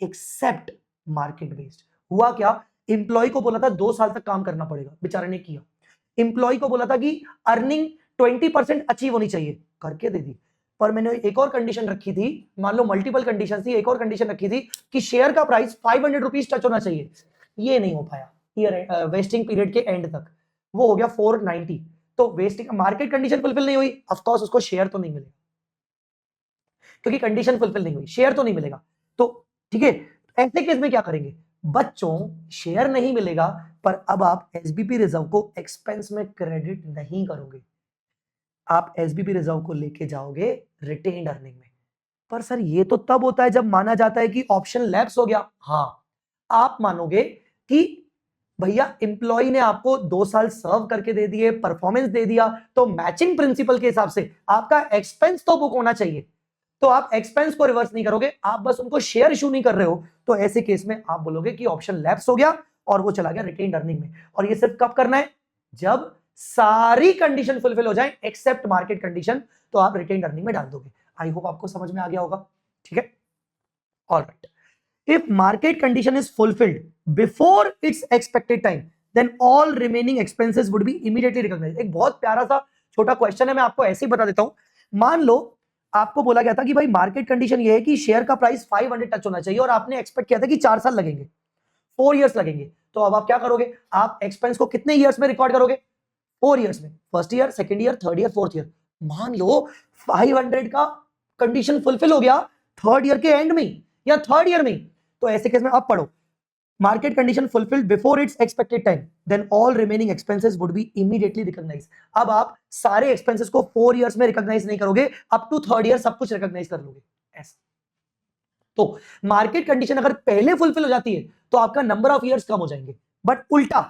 except market based। हुआ क्या? एम्प्लॉय को बोला था 2 साल तक काम करना पड़ेगा, बेचारे ने किया। एम्प्लॉय को बोला था कि अर्निंग 20% अचीव होनी चाहिए, करके दे दी। पर मैंने एक और कंडीशन रखी थी, मान लो मल्टीपल कंडीशन थी, एक और कंडीशन रखी थी कि शेयर का प्राइस 500 रुपीज टच होना चाहिए। ये नहीं हो पाया ईयर वेस्टिंग पीरियड के एंड तक, वो हो गया 490। तो वेस्टिंग मार्केट कंडीशन फुलफिल नहीं हुई, ऑफ कोर्स उसको शेयर तो नहीं मिलेगा क्योंकि कंडीशन फुलफिल नहीं हुई, शेयर तो नहीं मिलेगा। तो ठीक है, ऐसे केस में क्या करेंगे? बच्चों शेयर नहीं मिलेगा पर अब आप एसबीपी रिजर्व को एक्सपेंस में क्रेडिट नहीं करोगे, आप एसबीपी रिजर्व को लेके जाओगे रिटेन्ड अर्निंग में। पर सर ये तो तब होता है जब माना जाता है कि ऑप्शन लैप्स हो गया। हाँ, आप मानोगे कि भैया एम्प्लॉय ने आपको 2 साल सर्व करके दे दिए, परफॉर्मेंस दे दिया, तो मैचिंग प्रिंसिपल के हिसाब से आपका एक्सपेंस तो बुक होना चाहिए। तो आप एक्सपेंस को रिवर्स नहीं करोगे, आप बस उनको शेयर इशू नहीं कर रहे हो। तो ऐसे केस में आप बोलोगे कि ऑप्शन लैप्स हो गया और वो चला गया रिटेन्ड अर्निंग में। और ये सिर्फ कब करना है? जब सारी कंडीशन फुलफिल हो जाए एक्सेप्ट मार्केट कंडीशन, तो आप रिटेन्ड अर्निंग में डाल दोगे। आई होप आपको समझ में आ गया होगा। ठीक है, alright. If market condition is fulfilled before its expected time, then all remaining expenses would be immediately recognized। एक बहुत प्यारा सा छोटा क्वेश्चन है, मैं आपको ऐसे ही बता देता हूं। मान लो आपको बोला गया था कि भाई मार्केट कंडीशन ये है कि शेयर का प्राइस 500 टच होना चाहिए और आपने एक्सपेक्ट किया था कि 4 साल लगेंगे, 4 इयर्स लगेंगे। तो अब आप क्या करोगे? आप एक्सपेंस को कितने ईयर्स में रिकॉर्ड करोगे? 4 इयर्स में, first year, second year, third year, fourth year. मान लो 500 का कंडीशन फुलफिल हो गया थर्ड ईयर के एंड में या थर्ड ईयर में, तो ऐसे केस में अब पढ़ो, market condition fulfilled before its expected time, then all remaining expenses would be immediately recognised. अब आप सारे एक्सपेंसेस को 4 इयर्स में रिकॉग्नाइज नहीं करोगे, अप टू थर्ड ईयर सब कुछ रिकॉग्नाइज कर लोगे। ऐसा तो मार्केट कंडीशन अगर पहले फुलफिल हो जाती है तो आपका नंबर ऑफ इयर्स कम हो जाएंगे, बट उल्टा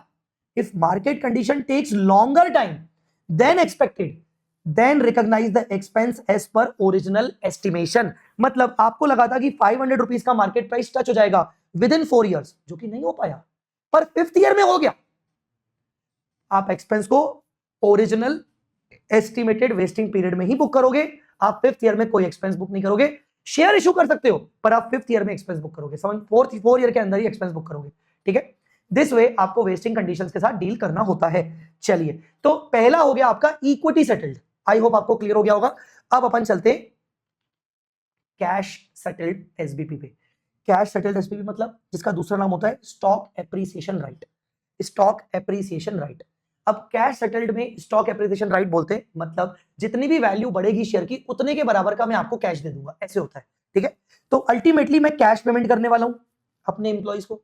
if market condition takes longer time than expected then recognise the expense as per original estimation. मतलब आपको लगा था कि 500 रुपीज का मार्केट प्राइस टच हो जाएगा विद इन 4 इयर्स, जो कि नहीं हो पाया, पर 5th ईयर में हो गया। आप एक्सपेंस को ओरिजिनल एस्टिमेटेड वेस्टिंग पीरियड में ही बुक करोगे, आप 5th ईयर में कोई एक्सपेंस बुक नहीं करोगे। शेयर इशू कर सकते हो पर आप 5th ईयर में एक्सपेंस बुक करोगे, समझ, 4 ईयर के अंदर ही एक्सपेंस बुक करोगे। ठीक है, दिस वे आपको वेस्टिंग कंडीशंस के साथ डील करना होता है। चलिए, तो पहला हो गया आपका इक्विटी सेटल्ड, आई होप आपको क्लियर हो गया होगा। अब अपन चलते कैश सेटल्ड एसबीपी पे। कैश सेटल्ड एसबीपी मतलब जिसका दूसरा नाम होता है stock appreciation right, stock appreciation right. अब कैश सेटल्ड में स्टॉक एप्रिसिएशन राइट बोलते हैं, मतलब जितनी भी वैल्यू बढ़ेगी शेयर की उतने के बराबर का मैं आपको कैश दे दूंगा, ऐसे होता है। ठीक है, तो अल्टीमेटली मैं कैश पेमेंट करने वाला हूं अपने एम्प्लॉइज को,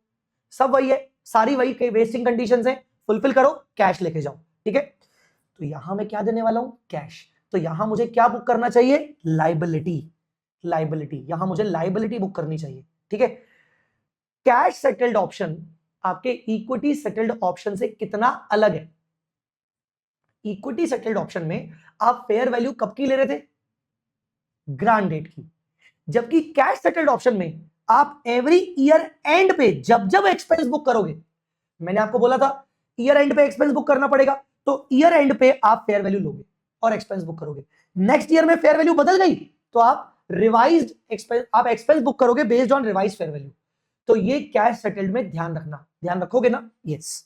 सब वही है, सारी वही वेस्टिंग कंडीशंस है, फुलफिल करो, कैश लेके जाओ। ठीक है, तो यहां मैं क्या देने वाला हूं? कैश। तो यहां मुझे क्या बुक करना चाहिए? लाइबिलिटी, लाइबिलिटी, यहां मुझे लाइबिलिटी बुक करनी चाहिए। ठीक है, कैश सेटल्ड ऑप्शन आपके इक्विटी सेटल्ड ऑप्शन से कितना अलग है? इक्विटी सेटल्ड ऑप्शन में आप फेयर वैल्यू कब की ले रहे थे? ग्रांट डेट की, जबकि कैश सेटल्ड ऑप्शन में आप एवरी ईयर एंड पे जब जब एक्सपेंस बुक करोगे, मैंने आपको बोला था ईयर एंड पे एक्सपेंस बुक करना पड़ेगा, तो ईयर एंड पे आप फेयर वैल्यू लोगे और एक्सपेंस बुक करोगे। नेक्स्ट ईयर में फेयर वैल्यू बदल गई तो आप रिवाइज्ड एक्सपेंस, आप एक्सपेंस बुक करोगे based on revised fair value. तो ये कैश सेटल्ड में ध्यान रखना, ध्यान रखोगे ना? यस।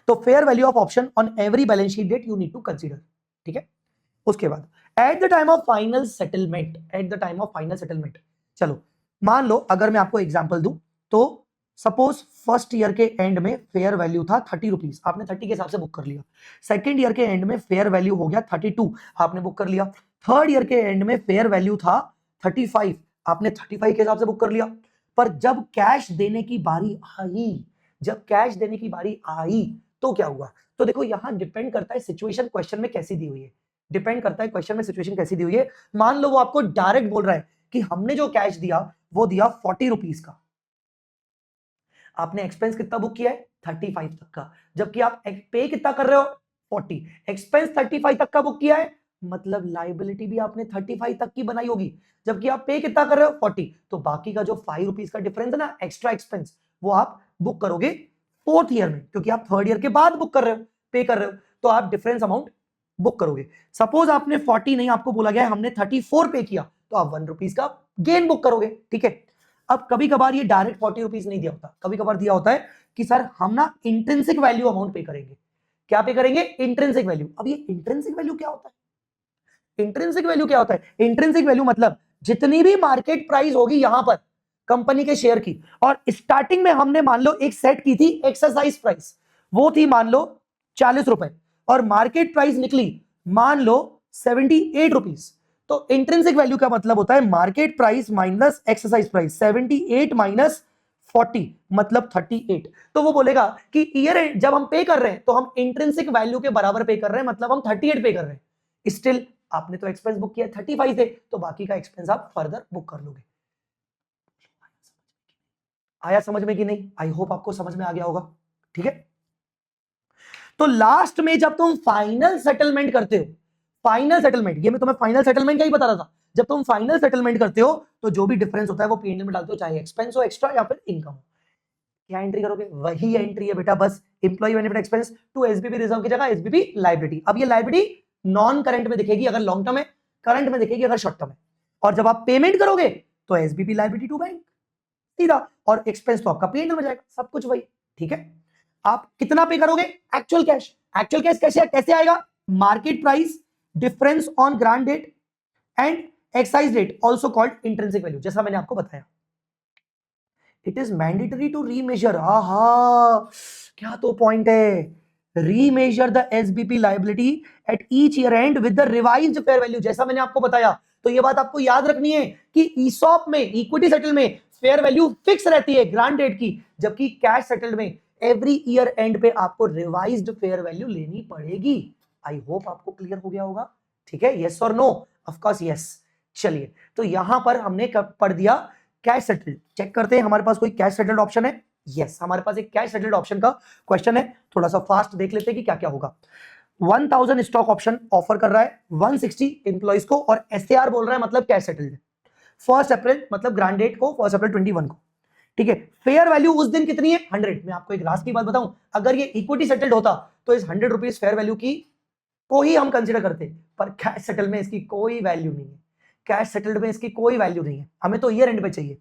तो fair value of option on every balance sheet date you need to consider, ठीक है। उसके बाद at the time of final settlement, at the time of final settlement, चलो मान लो अगर मैं आपको एग्जांपल दूं, तो सपोज फर्स्ट ईयर के एंड में फेयर वैल्यू था 30 रुपीज, आपने 30 के हिसाब से बुक कर लिया। सेकंड ईयर के एंड में फेयर वैल्यू हो गया 32, आपने बुक कर लिया। थर्ड ईयर के एंड में फेयर वैल्यू था 35, आपने 35 के हिसाब से बुक कर लिया। पर जब कैश देने की बारी आई, जब कैश देने की बारी आई तो क्या हुआ? तो देखो यहां डिपेंड करता है सिचुएशन क्वेश्चन में कैसी दी हुई है, डिपेंड करता है क्वेश्चन में सिचुएशन कैसी दी हुई है। मान लो वो आपको डायरेक्ट बोल रहा है कि हमने जो कैश दिया वो दिया 40 रुपीज का, आपने एक्सपेंस कितना बुक किया है 35 तक का, जबकि आप पे कितना कर रहे हो 40, एक्सपेंस 35 तक का बुक किया है, मतलब लाइबिलिटी भी आपने 35 तक की बनाई होगी, जबकि आप पे कितना कर रहे हो 40, तो बाकी का जो 5 रुपीज का डिफरेंस है ना एक्स्ट्रा एक्सपेंस, वो आप बुक करोगे फोर्थ ईयर में, क्योंकि आप थर्ड ईयर के बाद बुक कर रहे हो, पे कर रहे हो, तो आप डिफरेंस अमाउंट बुक करोगे। सपोज आपने 40 नहीं, आपको बोला गया है हमने 34 पे किया, तो आप 1 रुपीज का गेन बुक करोगे, ठीक है। अब कभी कभार ये डायरेक्ट 40 रुपीज नहीं दिया होता, कभी कभार दिया होता है कि सर हम ना इंट्रिंसिक वैल्यू अमाउंट पे करेंगे। क्या पे करेंगे? Intrinsic value. अब ये इंट्रिंसिक वैल्यू क्या होता है? इंट्रिंसिक वैल्यू क्या होता है? इंट्रिंसिक वैल्यू मतलब जितनी भी मार्केट प्राइस होगी यहां पर कंपनी के शेयर की, और स्टार्टिंग में हमने मान लो एक सेट की थी एक्सरसाइज प्राइस, वो थी मान लो 40 रुपए, और मार्केट प्राइस निकली मान लो 78 रुपीज। तो इंट्रिंसिक वैल्यू का मतलब होता है market price minus exercise price, 78 minus 40 मतलब 38। तो वो बोलेगा कि ईयर एंड जब हम पे कर रहे हैं तो हम इंट्रिंसिक वैल्यू के बराबर पे कर रहे हैं, मतलब हम 38 पे कर रहे हैं। स्टिल आपने तो एक्सपेंस बुक किया 35 से, तो बाकी का एक्सपेंस आप फर्दर बुक कर लोगे। आया समझ में कि नहीं? आई होप आपको समझ में आ गया होगा, ठीक है। तो लास्ट में जब तुम फाइनल सेटलमेंट करते हो, फाइनल सेटलमेंट, ये मैं तुम्हें फाइनल सेटलमेंट का ही बता रहा था, जब तुम फाइनल सेटलमेंट करते हो तो जो भी डिफरेंस होता है वो पीएनएल में डालते हो, चाहे एक्सपेंस हो एक्स्ट्रा या फिर इनकम हो। क्या एंट्री करोगे? वही एंट्री है बेटा, बस employ benefit expense to SBP reserve की जगह एसबीपी लायबिलिटी। अब ये लायबिलिटी नॉन करंट में दिखेगी अगर लॉन्ग टर्म है, करंट में दिखेगी अगर शॉर्ट टर्म है, और जब आप पेमेंट करोगे तो एसबीपी लायबिलिटी टू बैंक सीधा, और एक्सपेंस तो आपका पीएनएल में जाएगा, सब कुछ वही, ठीक है। आप कितना पे करोगे? Actual cash. एक्चुअल कैश कैसे कैसे आएगा? Market price difference on grant date and exercise rate also called intrinsic value, जैसा मैंने आपको बताया। It is mandatory to remeasure, आहा क्या तो पॉइंट है, remeasure the SBP liability at each year end with the revised fair value, जैसा मैंने आपको बताया। तो ये बात आपको याद रखनी है कि ईसॉप में, इक्विटी सेटल में फेयर वैल्यू फिक्स रहती है ग्रांट डेट की, जबकि कैश सेटल में एवरी ईयर एंड पे आपको रिवाइज्ड फेयर वैल्यू लेनी पड़ेगी। आई होप आपको क्लियर हो गया होगा, ठीक है। यस और नो? Of course yes. चलिए, तो यहां पर हमने पढ़ दिया कैश सेटल्ड। चेक करते हैं हमारे पास कोई कैश सेटल्ड ऑप्शन है। यस, हमारे पास एक कैश सेटल्ड ऑप्शन का क्वेश्चन है, थोड़ा सा फास्ट देख लेते हैं कि क्या क्या होगा। 1000 स्टॉक ऑप्शन ऑफर कर रहा है 160 एम्प्लॉइज को, और एसएआर बोल रहा है मतलब कैश सेटल्ड, 1 अप्रैल मतलब ग्रांड डेट को 1 अप्रैल 21 को, ठीक है। फेयर वैल्यू उस दिन कितनी है? 100। मैं आपको एक राज की बात बताऊं, अगर ये इक्विटी सेटल्ड होता तो इस 100 रुपीज फेयर वैल्यू की को ही हम कंसीडर करते, पर कैश सेटल में इसकी कोई वैल्यू नहीं है, कैश सेटल्ड में इसकी कोई वैल्यू नहीं है, हमें तो ईयर एंड पे चाहिए।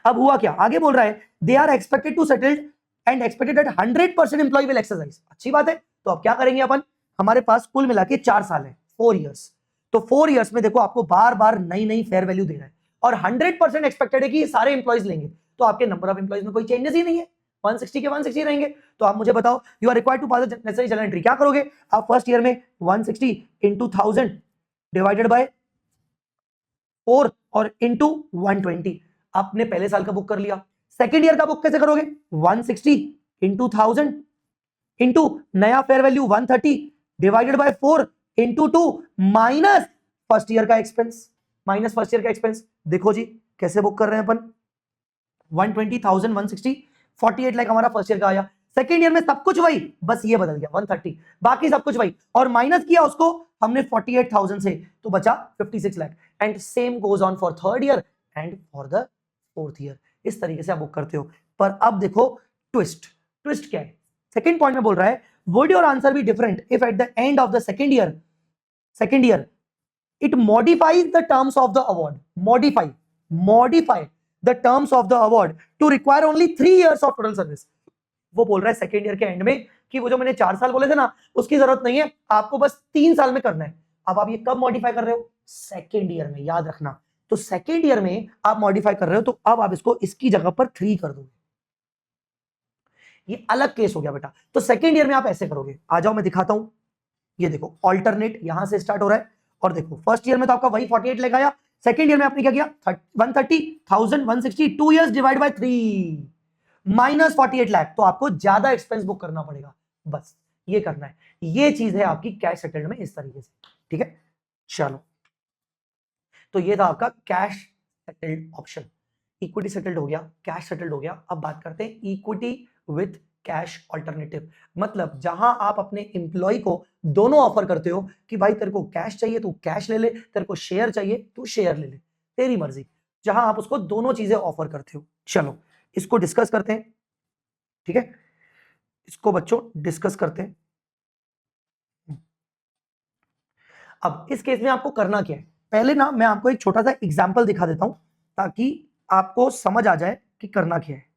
अब हुआ क्या? आगे बोल रहा है they are expected to settled and expected that 100% employ will exercise. अच्छी बात है। तो अब क्या करेंगे अपन? हमारे पास कुल मिला के 4 साल है, 4 इयर्स। तो 4 इयर्स में देखो आपको बार बार नई नई फेयर वैल्यू दे रहा है, और 100% एक्सपेक्टेड है कि सारे एम्प्लॉयज लेंगे, तो आपके नंबर ऑफ एम्प्लॉयज में कोई चेंजेस ही नहीं है, 160 के 160 रहेंगे। तो आप मुझे बताओ, you are required to pass the necessary journal entry. क्या करोगे आप? फर्स्ट ईयर में 160 इंटू 1000 डिवाइडेड बाय 4 और इंटू 120, आपने पहले साल का बुक कर लिया। सेकेंड ईयर का बुक कैसे करोगे? 160 इंटू 1000 इंटू नया fair value 130 divided by 4 into 2 minus first year का एक्सपेंस, माइनस फर्स्ट ईयर का एक्सपेंस। देखो जी कैसे बुक कर रहे हैं अपन, 120,000 160 48 लाख हमारा फर्स्ट ईयर का आया। सेकेंड ईयर में सब कुछ वही, बस ये बदल गया 130, बाकी सब कुछ वही, और माइनस किया उसको हमने 48,000 से, तो बचा 56 lakh. And same goes on for third year and for the fourth year. इस तरीके से आप बुक करते हो। पर अब देखो ट्विस्ट क्या है। सेकंड पॉइंट में बोल रहा है would your answer be different if at the end of the second year it modifies the terms of the award, modify the terms of the award to require only 3 years of total service। वो बोल रहा है second year के end में कि वो जो मैंने 4 साल बोले थे ना, उसकी जरूरत नहीं है, आपको बस 3 साल में करना है। अब आप ये कब मॉडिफाई कर रहे हो? सेकेंड ईयर में, याद रखना। तो सेकेंड ईयर में आप मॉडिफाई कर रहे हो, तो अब आप इसको इसकी जगह पर 3 कर दोगे। ये अलग केस हो गया बेटा। तो सेकेंड ईयर में आप ऐसे करोगे, आ जाओ मैं दिखाता हूं। ये देखो ऑल्टरनेट यहां से स्टार्ट हो रहा है, और देखो फर्स्ट ईयर में तो आपका वही 48 लेगा आया, सेकेंड ईयर में आपने क्या किया 130,000 160 2 years divide by 3 minus 48 lakh. तो आपको ज्यादा एक्सपेंस बुक करना पड़ेगा, बस ये करना है। ये चीज है आपकी कैश सेटल्ड में इस तरीके से, ठीक है। चलो, तो ये था आपका cash settled option. Equity settled हो गया, कैश सेटल्ड हो गया। अब बात करते हैं इक्विटी विथ कैश ऑल्टरनेटिव। मतलब जहां आप अपने एम्प्लॉय को दोनों ऑफर करते हो कि भाई तेरे को कैश चाहिए तू कैश ले ले, तेरे को शेयर चाहिए तू शेयर ले ले, तेरी मर्जी। जहां आप उसको दोनों चीजें ऑफर करते हो। चलो इसको डिस्कस करते हैं, ठीक है। इसको बच्चों डिस्कस करते हैं। अब इस केस में आपको करना क्या है, पहले ना मैं आपको एक छोटा सा एग्जाम्पल दिखा देता हूं ताकि आपको समझ आ जाए कि करना क्या है,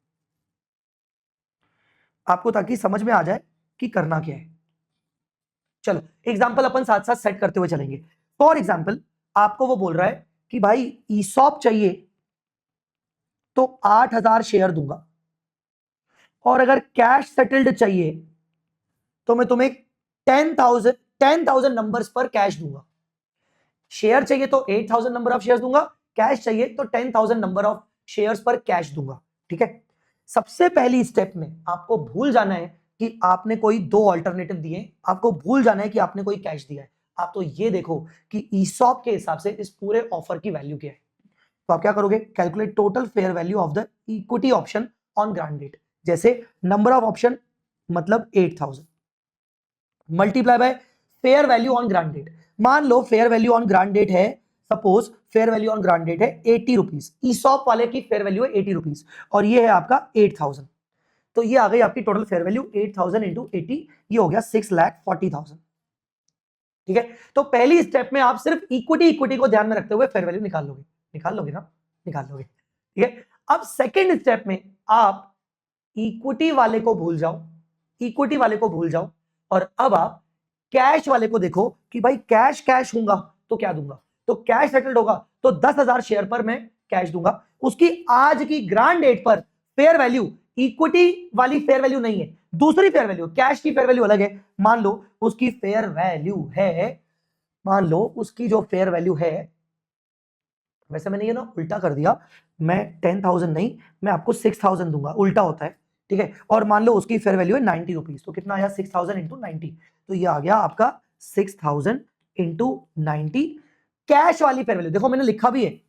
आपको ताकि समझ में आ जाए कि करना क्या है। चलो एग्जाम्पल अपन साथ साथ सेट करते हुए चलेंगे। फॉर एग्जाम्पल आपको वो बोल रहा है कि भाई ईसॉप चाहिए तो 8,000 शेयर दूंगा, और अगर कैश सेटल्ड चाहिए तो मैं तुम्हें 10,000 नंबर्स पर कैश दूंगा। शेयर चाहिए तो 8,000 नंबर ऑफ शेयर्स दूंगा, कैश चाहिए तो 10,000 नंबर ऑफ शेयर्स पर कैश दूंगा, ठीक है। सबसे पहली स्टेप में आपको भूल जाना है कि आपने कोई 2 अल्टरनेटिव दिए, आपको भूल जाना है कि आपने कोई कैश दिया है। आप तो ये देखो कि ईसॉप के हिसाब से इस पूरे ऑफर की वैल्यू क्या है। तो आप क्या करोगे, calculate total fair value of the equity option on grant date. जैसे नंबर ऑफ ऑप्शन मतलब 8,000 multiply by fair value on grant date. मान लो fair value on grant date है, suppose fair value on grant date है 80 rupees, ESOP वाले की fair value है 80 rupees, और ये है आपका 8,000। तो ये आ गई आपकी टोटल फेयर वैल्यू 8,000 इंटू 80, ये हो गया 6,40,000, ठीक है। तो पहली स्टेप में आप सिर्फ इक्विटी को ध्यान में रखते हुए फेयर वैल्यू निकाल लोगे ना, निकाल लोगे, ठीक है। अब सेकेंड स्टेप में आप इक्विटी वाले को भूल जाओ, और अब आप कैश वाले को देखो कि भाई कैश होगा तो क्या दूंगा। तो कैश सेटल्ड होगा तो 10,000 शेयर पर मैं कैश दूंगा। उसकी आज की ग्रांट डेट पर फेयर वैल्यू इक्विटी वाली फेयर वैल्यू नहीं है, दूसरी फेयर वैल्यू, कैश की फेयर वैल्यू अलग है। मान लो उसकी फेयर वैल्यू है, मान लो उसकी जो फेयर वैल्यू है, वैसे मैंने ये ना उल्टा कर दिया, मैं 10,000 नहीं, मैं आपको 6,000 दूंगा, उल्टा होता है, ठीक है। और मान लो उसकी फेयर वैल्यू है 90 रुपीज, तो कितना आया 6,000 इंटू 90, तो ये आ गया आपका 6,000 इंटू 90। कैश वाली फेयर वैल्यू देखो मैंने लिखा भी है,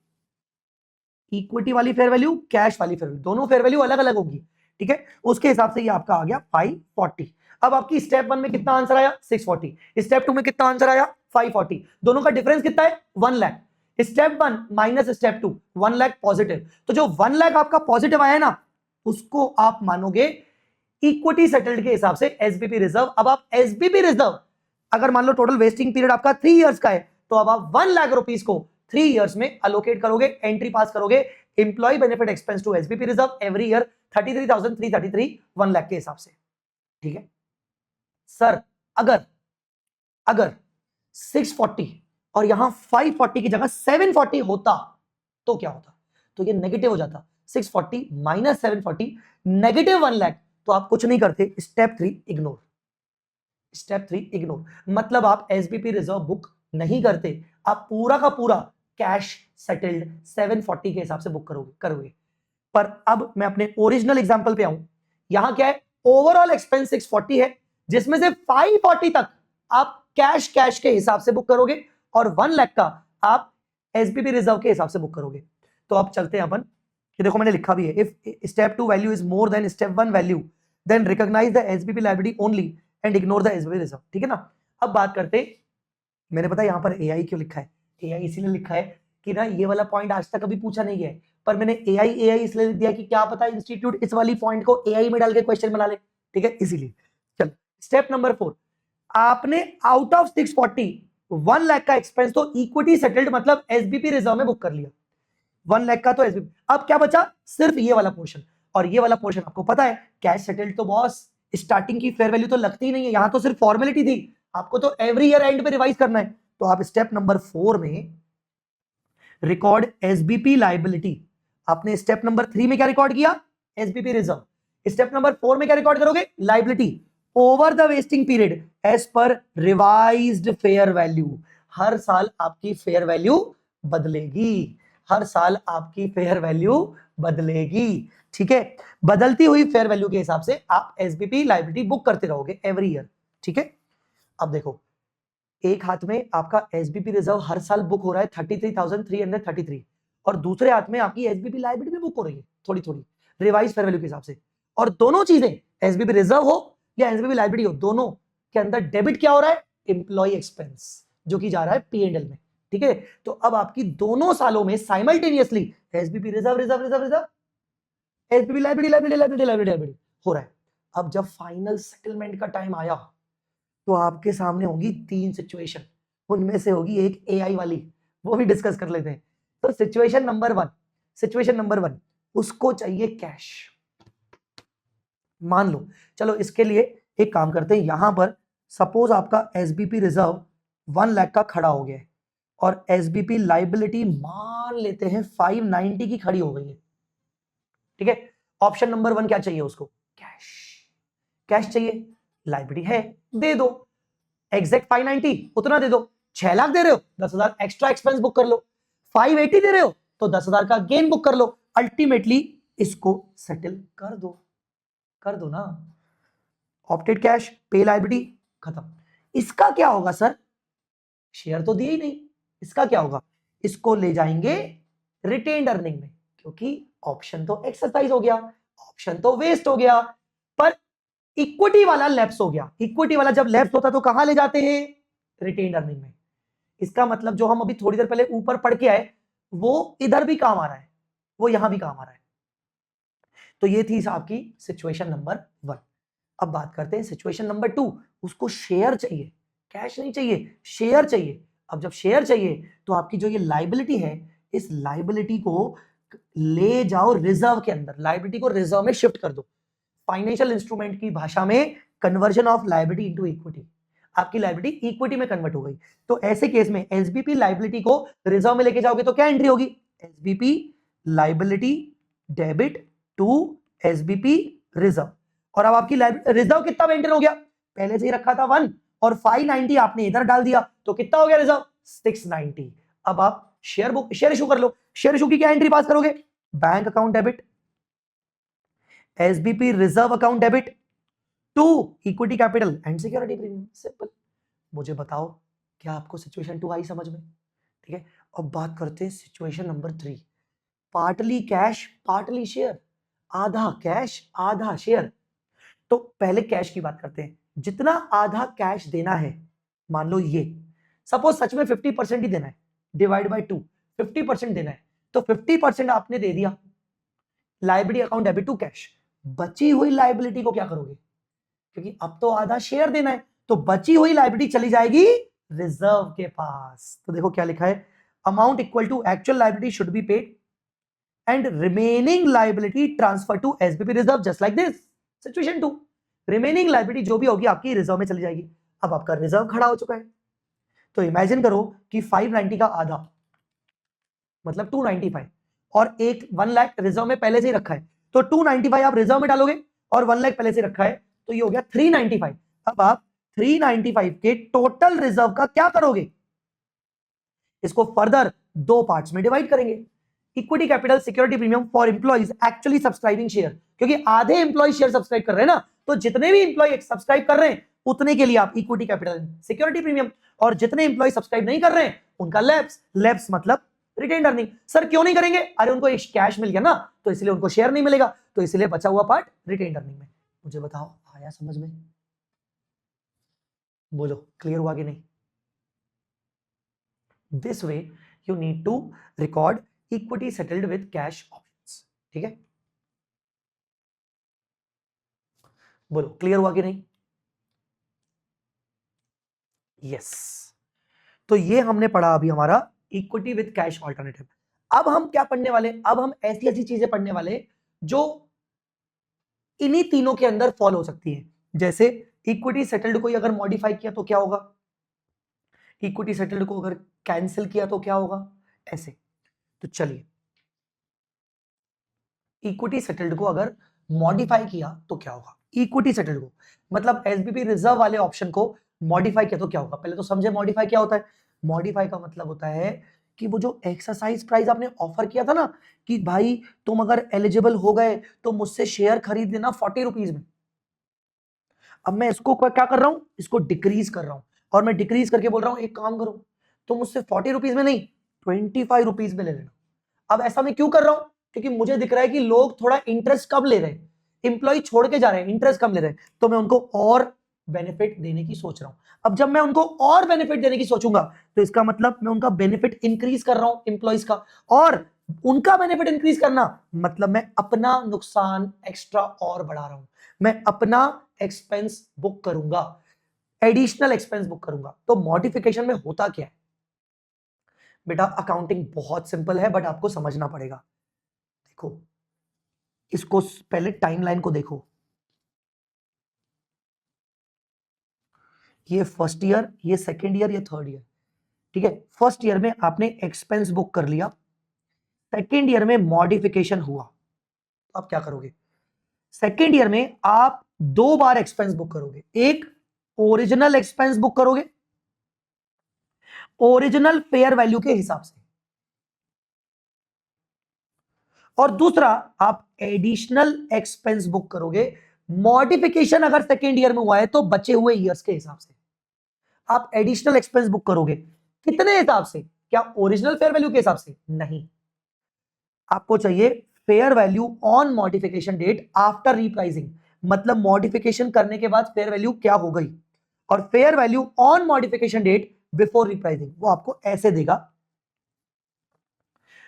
इक्विटी वाली फेयर वैल्यू, कैश वाली फेयर वैल्यू, दोनों फेयर वैल्यू अलग अलग होगी, ठीक है। उसके हिसाब से ये आपका आ गया 540। अब आपकी स्टेप 1 में कितना आंसर आया 640, स्टेप 2 में कितना आंसर आया 540, दोनों का डिफरेंस कितना है 1 lakh. Step 1 minus step 2 1 lakh positive, तो जो 1 लाख आपका पॉजिटिव आया ना, उसको आप मानोगे इक्विटी सेटल्ड के हिसाब से एसबीपी रिजर्व। अब आप एसबीपी रिजर्व, अगर मान लो टोटल वेस्टिंग पीरियड आपका 3 इयर्स का है, तो अब आप 1 लाख रुपीस को 3 इयर्स में अलोकेट करोगे, एंट्री पास करोगे, employ benefit expense to SBP reserve every year 33,333 1 lakh के हिसाब से, ठीक है। सर अगर 640 और यहां 540 की जगह 740 होता तो क्या होता, तो ये नेगेटिव हो जाता। 640 माइनस 740 नेगेटिव 1 लाख, तो आप कुछ नहीं करते, स्टेप 3 इग्नोर। मतलब आप एसबीपी रिजर्व बुक नहीं करते, आप पूरा का पूरा कैश सेटल्ड 740 के हिसाब से बुक करोगे। पर अब मैं अपने ओरिजिनल एग्जांपल पे आऊं, यहां क्या है, ओवरऑल एक्सपेंस 640 है, जिसमें से 540 तक आप कैश के हिसाब से बुक करोगे, और 1 लाख का आप एसबीपी रिजर्व के हिसाब से बुक करोगे। तो अब चलते हैं अपन, ये देखो मैंने लिखा भी है, if step 2 value is more than step 1 value then recognise the SBP liability only and ignore the SBP reserve, ठीक है ना। अब बात करते मैंने पता यहाँ पर एआई क्यों लिखा है, एआई इसीलिए लिखा है कि ना ये वाला पॉइंट आज तक कभी पूछा नहीं है, पर मैंने एआई एआई इसलिए लिख दिया कि क्या पता इंस्टीट्यूट इस वाली पॉइंट को एआई में डाल के क्वेश्चन बना ले, ठीक है, इसीलिए। चलो स्टेप नंबर 4, आपने आउट ऑफ 640 1 लाख का एक्सपेंस तो इक्विटी सेटल्ड मतलब एसबीपी रिजर्व में बुक कर लिया, 1 लाख का तो एसबीपी। अब क्या बचा, सिर्फ ये वाला पोर्शन, और ये वाला पोर्शन आपको पता है कैश सेटल्ड तो बॉस स्टार्टिंग की फेयर वैल्यू तो लगती ही नहीं है, यहां तो सिर्फ फॉर्मेलिटी थी, आपको तो एवरी ईयर एंड पे रिवाइज करना है। तो आप स्टेप नंबर 4 में रिकॉर्ड एसबीपी लायबिलिटी, आपने स्टेप नंबर 3 में क्या रिकॉर्ड किया, एसबीपी रिजर्व, स्टेप नंबर 4 में क्या रिकॉर्ड करोगे, liability over the vesting period as per revised fair value. हर साल आपकी फेयर वैल्यू बदलेगी, हर साल आपकी फेयर वैल्यू बदलेगी, ठीक है, बदलती हुई फेयर वैल्यू के हिसाब से आप एसबीपी लायबिलिटी बुक करते रहोगे एवरी ईयर, ठीक है। अब देखो एक हाथ में आपका एसबीपी रिजर्व हर साल बुक हो रहा है 33,333 और दूसरे हाथ में आपकी एसबीपी लायबिलिटी भी बुक हो रही है थोड़ी थोड़ी रिवाइज फेयर वैल्यू के हिसाब से, और दोनों चीजें एसबीपी रिजर्व हो या एसबीपी लायबिलिटी हो, दोनों के अंदर डेबिट क्या हो रहा है, एम्प्लॉय एक्सपेंस, जो कि जा रहा है पीएनएल में, ठीक है। तो अब आपकी दोनों सालों में simultaneously SBP reserve reserve reserve reserve SBP liability liability liability liability हो रहा है। अब जब फाइनल सेटलमेंट का टाइम आया तो आपके सामने होगी 3 सिचुएशन, उनमें से होगी एक एआई वाली, वो भी डिस्कस कर लेते हैं। तो सिचुएशन नंबर 1 उसको चाहिए कैश, मान लो, चलो इसके लिए एक काम करते हैं, यहां पर सपोज आपका एसबीपी रिजर्व 1 लाख का खड़ा हो गया है और एसबीपी लायबिलिटी मान लेते हैं 590 की खड़ी हो गई है, ठीक है। ऑप्शन नंबर 1 क्या चाहिए उसको, कैश, कैश चाहिए, लायबिलिटी है, दे दो, एग्जैक्ट 590 उतना दे दो, 6 लाख दे रहे हो 10,000 एक्स्ट्रा एक्सपेंस बुक कर लो, 580 दे रहे हो तो 10,000 का गेन बुक कर लो, अल्टीमेटली इसको सेटल कर दो ना, ऑप्टेड कैश, पे लायबिलिटी खत्म। इसका क्या होगा सर, शेयर तो दिए ही नहीं, इसका क्या होगा, इसको ले जाएंगे रिटेन्ड अर्निंग में, क्योंकि ऑप्शन तो एक्सरसाइज हो गया, ऑप्शन तो वेस्ट हो गया, पर इक्विटी वाला लैप्स हो गया, इक्विटी वाला जब लैप्स होता तो कहां ले जाते हैं, रिटेन्ड अर्निंग में। इसका मतलब जो हम अभी थोड़ी देर पहले ऊपर पढ़ के आए वो इधर भी काम आ रहा है, वो यहां भी काम आ रहा है। तो ये थी आपकी सिचुएशन नंबर 1। अब बात करते हैं सिचुएशन नंबर 2, उसको शेयर चाहिए, कैश नहीं चाहिए, शेयर चाहिए। अब जब शेयर चाहिए तो आपकी जो ये लायबिलिटी है, इस लायबिलिटी को ले जाओ रिजर्व के अंदर, लायबिलिटी को रिजर्व में शिफ्ट कर दो, फाइनेंशियल इंस्ट्रूमेंट की भाषा में conversion of liability into equity, आपकी लायबिलिटी इक्विटी में कन्वर्ट हो गई। तो ऐसे केस में एसबीपी लायबिलिटी को रिजर्व में लेके जाओगे तो क्या एंट्री होगी, SBP liability debit to SBP reserve, और अब आपकी रिजर्व कितना मेंटेन हो गया, पहले से ही रखा था 1 और 590 आपने इधर डाल दिया तो कितना हो गया रिजर्व, 690। अब आप शेयर इशू कर लो, शेयर इशू की क्या एंट्री पास करोगे, bank account debit, SBP reserve account debit to equity capital and security premium, simple. मुझे बताओ क्या आपको सिचुएशन 2 आई समझ में, ठीक है। अब बात करते हैं situation number 3, partly cash partly share, आधा कैश आधा शेयर। तो पहले कैश की बात करते हैं, जितना आधा कैश देना है, मान लो ये सपोज सच में 50% ही देना है, डिवाइड बाय 2 50% देना है, तो 50% आपने दे दिया liability account debit to cash, बची हुई लायबिलिटी को क्या करोगे, क्योंकि अब तो आधा शेयर देना है, तो बची हुई लायबिलिटी चली जाएगी रिजर्व के पास। तो देखो क्या लिखा है, amount equal to actual liability should be paid and remaining liability transfer to SBP reserve just like this. Situation 2, remaining liability जो भी होगी आपकी रिजर्व में चली जाएगी। अब आपका रिजर्व खड़ा हो चुका है, तो इमेजिन करो कि 590 का आधा मतलब 295 और एक 1 लाख रिजर्व में पहले से ही रखा है, तो 295 आप रिजर्व में डालोगे और 1 लाख पहले से रखा है, तो ये हो गया 395। अब आप 395 के टोटल रिजर्व का क्या करोगे, इसको फर्दर 2 पार्ट्स में डिवाइड करेंगे, equity capital security premium for employees actually subscribing share, क्योंकि आधे एम्प्लॉय शेयर सब्सक्राइब कर रहे हैं ना, तो जितने भी एम्प्लॉय सब्सक्राइब कर रहे हैं उतने के लिए आप इक्विटी कैपिटल सिक्योरिटी प्रीमियम, और जितने एम्प्लॉय सब्सक्राइब नहीं कर रहे हैं उनका लैप्स मतलब रिटेन्ड अर्निंग। सर क्यों नहीं करेंगे, अरे उनको एक कैश मिल गया ना, तो इसलिए उनको शेयर नहीं मिलेगा, तो इसलिए बचा हुआ पार्ट रिटेन्ड अर्निंग में। मुझे बताओ आया समझ में, बोलो क्लियर हुआ कि नहीं। This way you need to record equity settled with cash options. ठीक है, बोलो क्लियर हुआ कि नहीं? यस, तो ये हमने पढ़ा अभी हमारा इक्विटी विद कैश ऑल्टरनेटिव। अब हम क्या पढ़ने वाले? अब हम ऐसी ऐसी चीजें पढ़ने वाले जो इन्हीं तीनों के अंदर फॉल हो सकती है। जैसे इक्विटी सेटल्ड को अगर मॉडिफाई किया तो क्या होगा, इक्विटी सेटल्ड को अगर कैंसिल किया तो क्या होगा, ऐसे। तो चलिए, इक्विटी सेटल्ड को अगर मॉडिफाई किया तो क्या होगा, इक्विटी सेटल्ड को मतलब एसबीपी रिजर्व वाले ऑप्शन को मॉडिफाई किया तो क्या होगा। पहले तो समझे मॉडिफाई क्या होता है। मॉडिफाई का मतलब होता है कि वो जो एक्सरसाइज प्राइस आपने ऑफर किया था ना, कि भाई तुम अगर एलिजिबल हो गए तो मुझसे शेयर खरीद लेना 40 रुपीज में, अब मैं इसको क्या कर रहा हूं, इसको डिक्रीज कर रहा हूं। और मैं डिक्रीज करके बोल रहा हूं एक काम करो, तो मुझसे 40 रुपीज में नहीं 25 रुपीज में ले लेना। अब ऐसा मैं क्यों कर रहा हूं, क्योंकि मुझे दिख रहा है कि लोग थोड़ा इंटरेस्ट कम ले रहे हैं, इंप्लॉय छोड़ के जा रहे हैं, इंटरेस्ट कम ले रहे हैं, तो मैं उनको और बेनिफिट देने की सोच रहा हूं। अब जब मैं उनको और बेनिफिट देने की सोचूंगा तो इसका मतलब मैं उनका बेनिफिट इंक्रीज कर रहा हूं इंप्लॉइज का, और उनका बेनिफिट इंक्रीज करना मतलब मैं अपना नुकसान एक्स्ट्रा और बढ़ा रहा हूं, मैं अपना एक्सपेंस बुक करूंगा, एडिशनल एक्सपेंस बुक करूंगा। तो मॉडिफिकेशन में होता क्या है बेटा, अकाउंटिंग बहुत सिंपल है बट आपको समझना पड़ेगा। देखो, इसको पहले टाइमलाइन को देखो, ये फर्स्ट ईयर, ये सेकेंड ईयर, ये थर्ड ईयर। ठीक है, फर्स्ट ईयर में आपने एक्सपेंस बुक कर लिया, सेकेंड ईयर में मॉडिफिकेशन हुआ, तो आप क्या करोगे, सेकेंड ईयर में आप 2 बार एक्सपेंस बुक करोगे। एक ओरिजिनल एक्सपेंस बुक करोगे ओरिजिनल फेयर वैल्यू के हिसाब से, और दूसरा आप एडिशनल एक्सपेंस बुक करोगे मॉडिफिकेशन अगर सेकेंड ईयर में हुआ है तो बचे हुए ईयर्स के हिसाब से। आप एडिशनल एक्सपेंस बुक करोगे कितने हिसाब से, क्या ओरिजिनल फेयर वैल्यू के हिसाब से? नहीं, आपको चाहिए fair value on modification date after repricing, मतलब मॉडिफिकेशन करने के बाद फेयर वैल्यू क्या हो गई, और fair value on modification date before repricing वो आपको ऐसे देगा।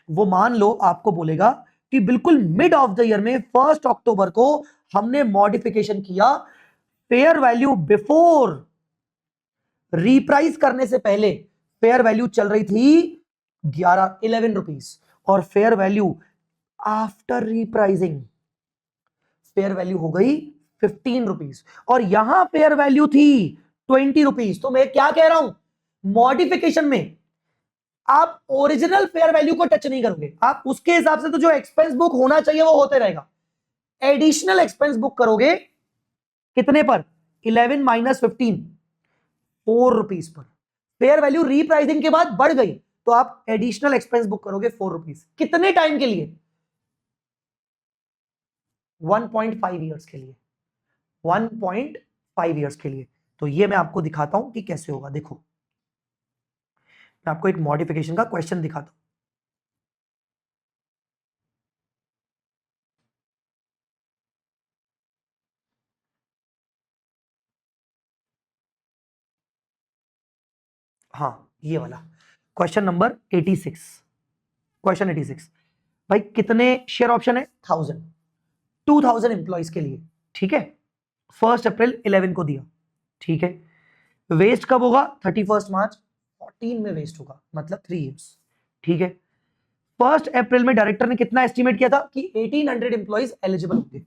वो मान लो आपको बोलेगा कि बिल्कुल मिड ऑफ द ईयर में 1 अक्टूबर को हमने मॉडिफिकेशन किया, फेयर वैल्यू बिफोर रीप्राइस करने से पहले फेयर वैल्यू चल रही थी 11 रुपीस, और fair value after repricing fair value हो गई 15 रुपीस, और यहां फेयर वैल्यू थी 20 रुपीस। तो मैं क्या कह रहा हूं, मॉडिफिकेशन में आप ओरिजिनल फेयर वैल्यू को टच नहीं करोगे, आप उसके हिसाब से तो जो एक्सपेंस बुक होना चाहिए वो होते रहेगा। एडिशनल एक्सपेंस बुक करोगे कितने पर, 11 माइनस 15, 4 रुपीस पर। फेयर वैल्यू रीप्राइसिंग के बाद बढ़ गई तो आप एडिशनल एक्सपेंस बुक करोगे 4 रुपीस। कितने टाइम के लिए, 1.5 ईयर्स के लिए, 1.5 ईयर्स के लिए। तो ये मैं आपको दिखाता हूं कि कैसे होगा। देखो, मैं आपको एक मॉडिफिकेशन का क्वेश्चन दिखाता हूं। हाँ, ये वाला क्वेश्चन नंबर 86, क्वेश्चन 86। भाई कितने शेयर ऑप्शन है, 1000, 2000 एम्प्लॉइज के लिए। ठीक है, 1 अप्रैल 11 को दिया। ठीक है, वेस्ट कब होगा, 31 मार्च 14 में वेस्ट होगा, मतलब 3 इयर्स। ठीक है, 1 अप्रैल में डायरेक्टर ने कितना एस्टिमेट किया था कि 1800 एम्प्लॉइज एलिजिबल होंगे,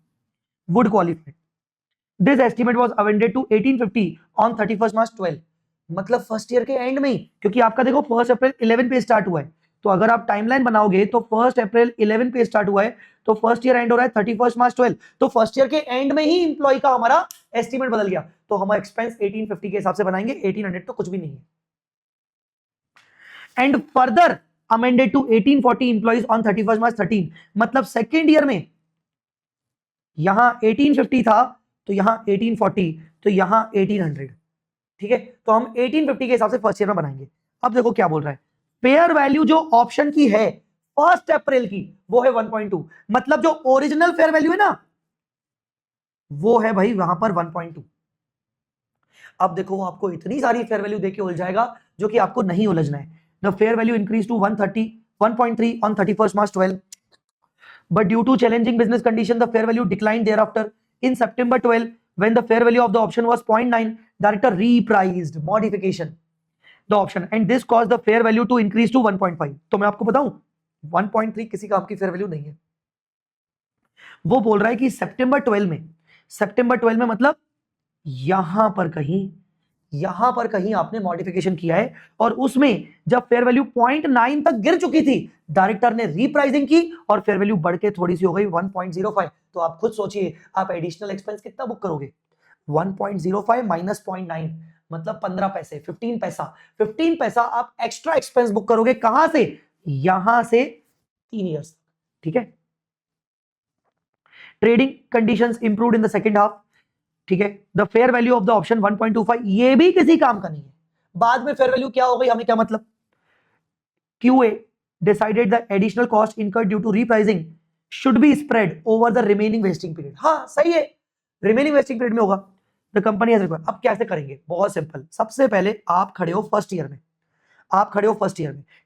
would qualify. This estimate was amended to 1850 on 31 March 12, मतलब फर्स्ट ईयर के एंड में ही, क्योंकि आपका देखो 1 अप्रैल 11 पे स्टार्ट हुआ है, तो अगर आप टाइमलाइन बनाओगे तो 1 अप्रैल 11 पे स्टार्ट हुआ है, तो फर्स्ट ईयर एंड हो रहा है 31 मार्च 12, तो फर्स्ट ईयर के एंड में ही इंप्लॉय का हमारा एस्टिमेट बदल गया, तो हम एक्सपेंस 1850 के हिसाब से बनाएंगे, 1800 तो कुछ भी नहीं है। And further amended to 1840 employees on 31 March 13, मतलब सेकेंड ईयर में यहां 1850 था तो यहां 1840, तो यहां 1800। ठीक है, तो हम 1850 के हिसाब से फर्स्ट ईयर में बनाएंगे। अब देखो क्या बोल रहा है, फेयर वैल्यू जो ऑप्शन की है 1 अप्रैल की वो है 1.2, मतलब जो ओरिजिनल फेयर वैल्यू है ना वो है भाई वहां पर 1.2। अब देखो वो आपको इतनी सारी फेयर वैल्यू देके उलझाएगा जो कि आपको नहीं उलझना है। the fair value increased to 1.3 on 31st March 12, but due to challenging business condition the fair value declined thereafter. In September 12, when the fair value of the option was 0.9, director repriced modification the option and this caused the fair value to increase to 1.5. तो मैं आपको बताऊं 1.3 किसी काम की fair value नहीं है। वो बोल रहा है कि सितंबर 12 में मतलब यहां पर कहीं आपने मॉडिफिकेशन किया है और उसमें जब फेयर वैल्यू 0.9 तक गिर चुकी थी डायरेक्टर ने रीप्राइसिंग की और फेयर वैल्यू बढ़ के थोड़ी सी हो गई 1.05। तो आप खुद सोचिए आप एडिशनल एक्सपेंस कितना बुक करोगे 1.05 माइनस 0.9 मतलब 15 पैसे 15 पैसा आप एक्स्ट्रा एक्सपेंस बुक करोगे कहां से यहां से 3 इयर्स। ठीक है, trading conditions improved in the second half. ठीक है, the fair value of the option 1.25 ये भी किसी काम का नहीं है। बाद में फेयर वैल्यू क्या हो गई हमें क्या मतलब। QA decided the additional cost incurred due to repricing should be spread over the remaining vesting period। हाँ सही है, रिमेनिंग वेस्टिंग पीरियड में होगा। The company has required. अब कैसे करेंगे, बहुत सिंपल। सबसे पहले आप खड़े हो फर्स्ट ईयर में,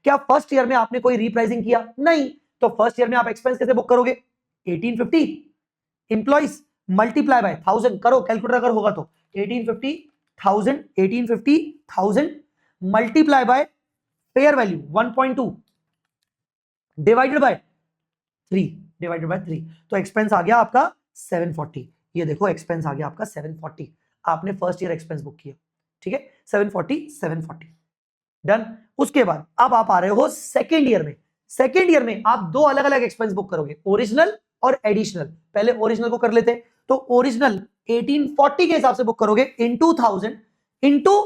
क्या फर्स्ट ईयर में आपने कोई रीप्राइसिंग किया? नहीं। तो फर्स्ट ईयर में आप एक्सपेंस कैसे बुक करोगे? 1850 एम्प्लॉइज मल्टीप्लाई बाय 1000 करो, कैलकुलेटर अगर होगा तो 1850,000 multiply by fair value 1.2 divided by 3 तो एक्सपेंस आ गया आपका 740। ये देखो एक्सपेंस आ गया आपका 740, आपने फर्स्ट ईयर एक्सपेंस बुक किया। ठीक है, 740 डन। उसके बाद अब आप आ रहे हो सेकेंड ईयर में आप दो अलग अलग एक्सपेंस बुक करोगे, ओरिजिनल और एडिशनल। पहले ओरिजिनल को कर लेते हैं, तो ओरिजिनल 1840 के हिसाब से बुक करोगे इन 2000 इंटू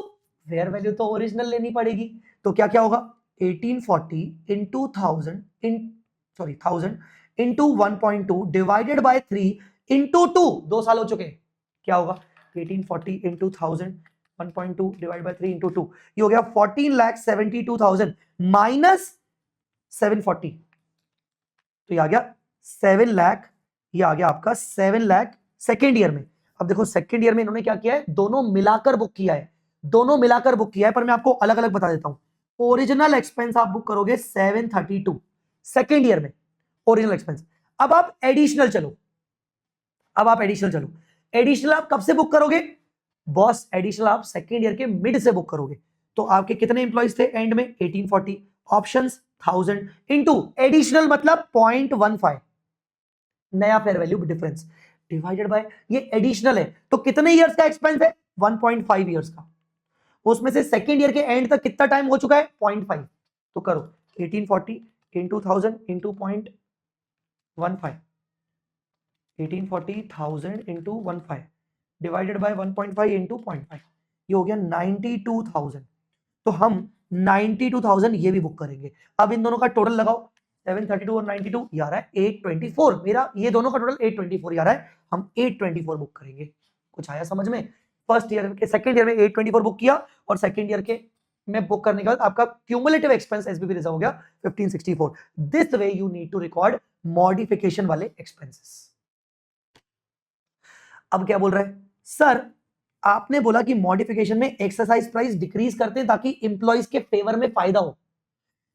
फेयर वैल्यू तो ओरिजिनल लेनी पड़ेगी। तो क्या क्या होगा 1840 into 1000 into 1.2 divided by 3 into 2 2 साल हो चुके हैं। क्या होगा 1840 इंटू 1000 1.2 डिवाइड बाय 3 इंटू 2 ये हो गया 14,72,000 माइनस 740 तो ये आ गया 7 लाख। ये आ गया आपका 7 लाख सेकेंड ईयर में। अब देखो सेकेंड ईयर में इन्होंने क्या किया है, दोनों मिलाकर बुक किया है, पर मैं आपको अलग अलग बता देता हूं। ओरिजिनल एक्सपेंस आप बुक करोगे 732 सेकेंड ईयर में ओरिजिनल एक्सपेंस। अब आप एडिशनल चलो, एडिशनल आप कब से बुक करोगे बॉस? एडिशनल आप सेकेंड ईयर के मिड से बुक करोगे। तो आपके कितने एम्प्लॉइज थे एंड में? 1840 ऑप्शंस 1000 इनटू एडिशनल मतलब 0.15 नया fair value difference divided by ये एडिशनल है तो कितने इयर्स का एक्सपेंस है? 1.5 इयर्स का। उसमें से सेकेंड ईयर के एंड तक कितना टाइम हो चुका है? 0.5। तो करो 1840 into 1000 into 0.15 1840,000 into 15 divided by 1.5 into 0.5 ये हो गया 92,000। तो हम 92,000 ये भी बुक करेंगे। अब इन दोनों का टोटल लगाओ 732 और 92 ये आ रहा है 824। मेरा ये दोनों का टोटल 824 आ रहा है, हम 824 बुक करेंगे। कुछ आया समझ में? फर्स्ट ईयर के सेकंड ईयर में 824 बुक किया और सेकंड ईयर के में बुक करने के बाद आपका क्यूमुलेटिव एक्सपेंस एसबीपी रिजर्व हो गया 1564। This way you need to record modification वाले एक्सपेंसेस। अब क्या बोल रहा है सर, आपने बोला कि मॉडिफिकेशन में एक्सरसाइज प्राइस डिक्रीज करते हैं ताकि इंप्लॉइज के फेवर में फायदा हो,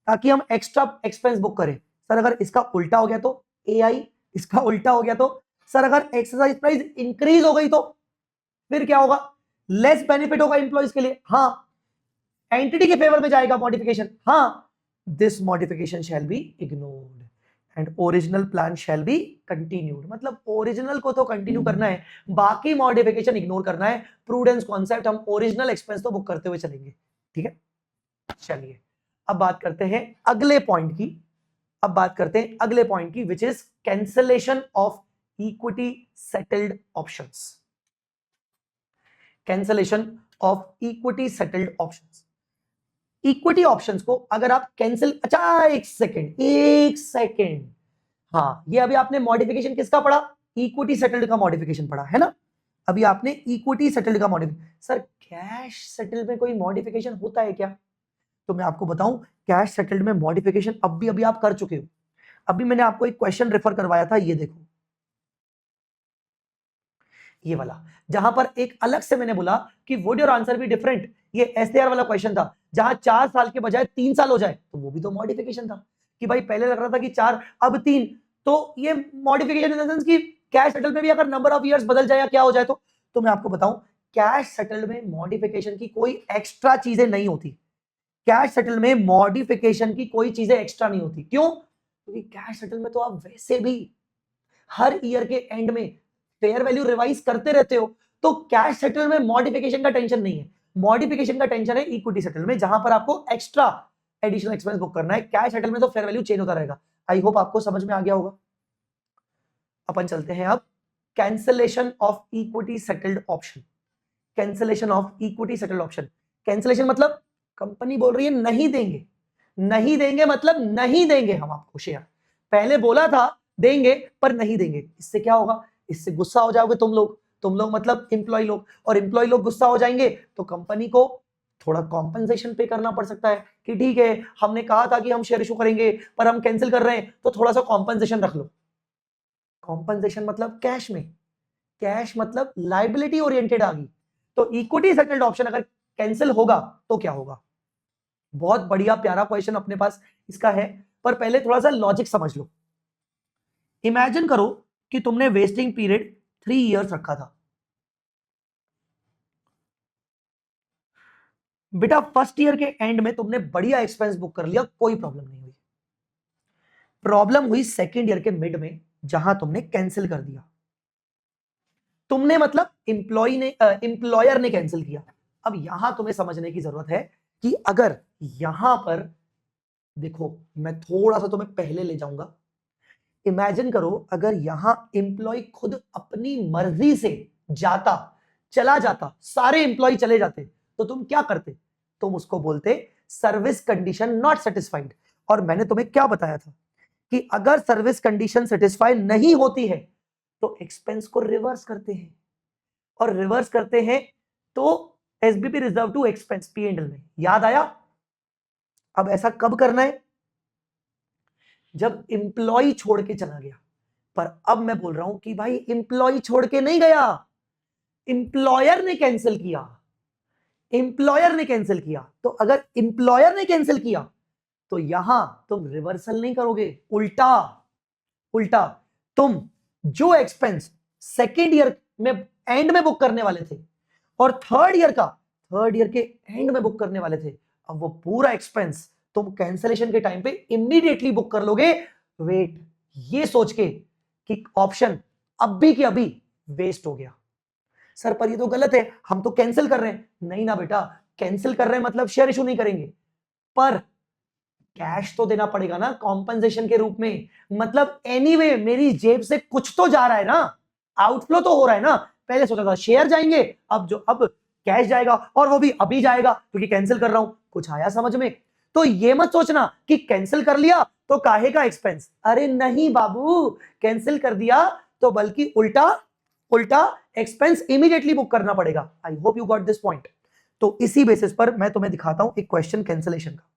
ताकि हम एक्स्ट्रा एक्सपेंस बुक करें। सर अगर इसका उल्टा हो गया तो एआई, इसका उल्टा हो गया तो सर अगर एक्सरसाइज प्राइस इंक्रीज हो गई तो फिर क्या होगा? लेस बेनिफिट होगा इंप्लॉइज के लिए। हाँ, एंटिटी के फेवर में जाएगा मॉडिफिकेशन। हाँ, this modification shall be ignored and original plan shall be continued. मतलब ओरिजिनल को तो कंटिन्यू करना है, बाकी मॉडिफिकेशन इग्नोर करना है। प्रूडेंस कॉन्सेप्ट, हम ओरिजिनल एक्सपेंस तो बुक करते हुए चलेंगे। ठीक है, चलिए अब बात करते हैं अगले पॉइंट की, which is cancellation of equity settled options. Cancellation of equity settled options. Equity options को अगर आप कैंसिल, अच्छा एक सेकेंड, हाँ ये अभी आपने मॉडिफिकेशन किसका पढ़ा? इक्विटी सेटल्ड का मॉडिफिकेशन पढ़ा है ना। अभी आपने इक्विटी सेटल्ड का मॉडिफिकेशन। सर कैश सेटल्ड में कोई मॉडिफिकेशन होता है क्या? तो मैं आपको बताऊं, कैश सेटल्ड में मॉडिफिकेशन अभी आप कर चुके हो। अभी मैंने आपको एक क्वेश्चन रेफर करवाया था, ये देखो ये वाला, जहां पर एक अलग से मैंने बोला कि would your answer be different ये एसटीआर वाला क्वेश्चन था, जहां 4 साल के बजाय 3 साल हो जाए, तो वो भी तो मॉडिफिकेशन था कि भाई पहले लग रहा था कि 4 अब 3, तो ये मॉडिफिकेशन इन द सेंस कि कैश सेटल में भी अगर नंबर ऑफ ईयर्स बदल जाए या क्या हो जाए तो मैं आपको बताऊं, कैश सेटल में मॉडिफिकेशन की कोई एक्स्ट्रा चीजें नहीं होती। कैश सेटल में मॉडिफिकेशन की कोई चीजें एक्स्ट्रा नहीं होती। क्यों? क्योंकि कैश सेटल में तो आप वैसे भी हर ईयर के एंड में फेयर वैल्यू रिवाइज करते रहते हो, तो कैश सेटल में मॉडिफिकेशन का टेंशन नहीं है। मॉडिफिकेशन का टेंशन है इक्विटी सेटल में, जहां पर आपको एक्स्ट्रा एडिशनल एक्सपेंस बुक करना है। कैश सेटल में तो फेयर वैल्यू चेंज होता रहेगा। आई होप आपको समझ में आ गया होगा। अपन चलते हैं अब cancellation of equity settled option. Cancellation of equity settled option. Cancellation मतलब कंपनी बोल रही है नहीं देंगे, नहीं देंगे मतलब नहीं देंगे हम आपको शेयर। पहले बोला था देंगे पर नहीं देंगे। इससे क्या होगा? इससे गुस्सा हो जाओगे तुम लोग मतलब एम्प्लॉय लोग, और एम्प्लॉय लोग गुस्सा हो जाएंगे तो कंपनी को थोड़ा कॉम्पनसेशन पे करना पड़ सकता है कि ठीक है हमने कहा था कि हम शेयर इशू करेंगे पर हम कैंसिल कर रहे हैं, तो थोड़ा सा कॉम्पनसेशन रख लो। कॉम्पनसेशन मतलब कैश में, कैश मतलब लाइबिलिटी ओरिएंटेड आ गई। तो इक्विटी सेटल्ड ऑप्शन अगर कैंसिल होगा तो क्या होगा? बहुत बढ़िया प्यारा क्वेश्चन अपने पास इसका है, पर पहले थोड़ा सा लॉजिक समझ लो। इमेजिन करो कि तुमने वेस्टिंग पीरियड 3 इयर्स रखा था। बेटा फर्स्ट ईयर के एंड में तुमने बढ़िया एक्सपेंस बुक कर लिया, कोई प्रॉब्लम नहीं हुई। प्रॉब्लम हुई सेकेंड ईयर के मिड में, जहां तुमने कैंसिल कर दिया। तुमने मतलब एम्प्लॉयर ने कैंसिल किया। अब यहां तुम्हें समझने की जरूरत है कि अगर यहां पर देखो, मैं थोड़ा सा तुम्हें पहले ले जाऊंगा। इमेजिन करो अगर यहां एम्प्लॉय खुद अपनी मर्जी से जाता, चला जाता, सारे एम्प्लॉय चले जाते, तो तुम क्या करते? तुम उसको बोलते सर्विस कंडीशन नॉट सेटिस्फाइड। और मैंने तुम्हें क्या बताया था कि अगर सर्विस कंडीशन सेटिस्फाई नहीं होती है तो एक्सपेंस को रिवर्स करते हैं, और रिवर्स करते हैं तो SBP reserve to expense P&L में। याद आया? अब ऐसा कब करना है? जब एम्प्लॉय छोड़ के चला गया। पर अब मैं बोल रहा हूं कि भाई एम्प्लॉय छोड़ के नहीं गया, एम्प्लॉयर ने कैंसिल किया। एम्प्लॉयर ने कैंसिल किया, तो अगर एम्प्लॉयर ने कैंसिल किया तो यहां तुम रिवर्सल नहीं करोगे, उल्टा उल्टा तुम जो एक्सपेंस सेकेंड ईयर में एंड में बुक करने वाले थे और थर्ड ईयर के एंड में बुक करने वाले थे, अब वो पूरा एक्सपेंस तुम कैंसिलेशन के टाइम पे इमीडिएटली बुक कर लोगे। वेट, ये सोच के कि ऑप्शन अभी के अभी वेस्ट हो गया। सर पर ये तो गलत है, हम तो कैंसिल कर रहे हैं। नहीं ना बेटा, कैंसिल कर रहे हैं मतलब शेयर इशू नहीं करेंगे, पर कैश तो देना पड़ेगा ना कॉम्पनसेशन के रूप में। मतलब एनीवे मेरी जेब से कुछ तो जा रहा है ना, आउटफ्लो तो हो रहा है ना। पहले सोचा था शेयर जाएंगे, अब कैश जाएगा, और वो भी अभी जाएगा क्योंकि कैंसिल कर रहा हूं। कुछ आया समझ में? तो ये मत सोचना कि कैंसिल कर लिया तो काहे का एक्सपेंस। अरे नहीं बाबू, कैंसिल कर दिया तो बल्कि उल्टा उल्टा एक्सपेंस इमीडिएटली बुक करना पड़ेगा। I hope you got this point. तो इसी बेसिस पर मैं तुम्हें दिखाता हूं एक क्वेश्चन कैंसिलेशन का।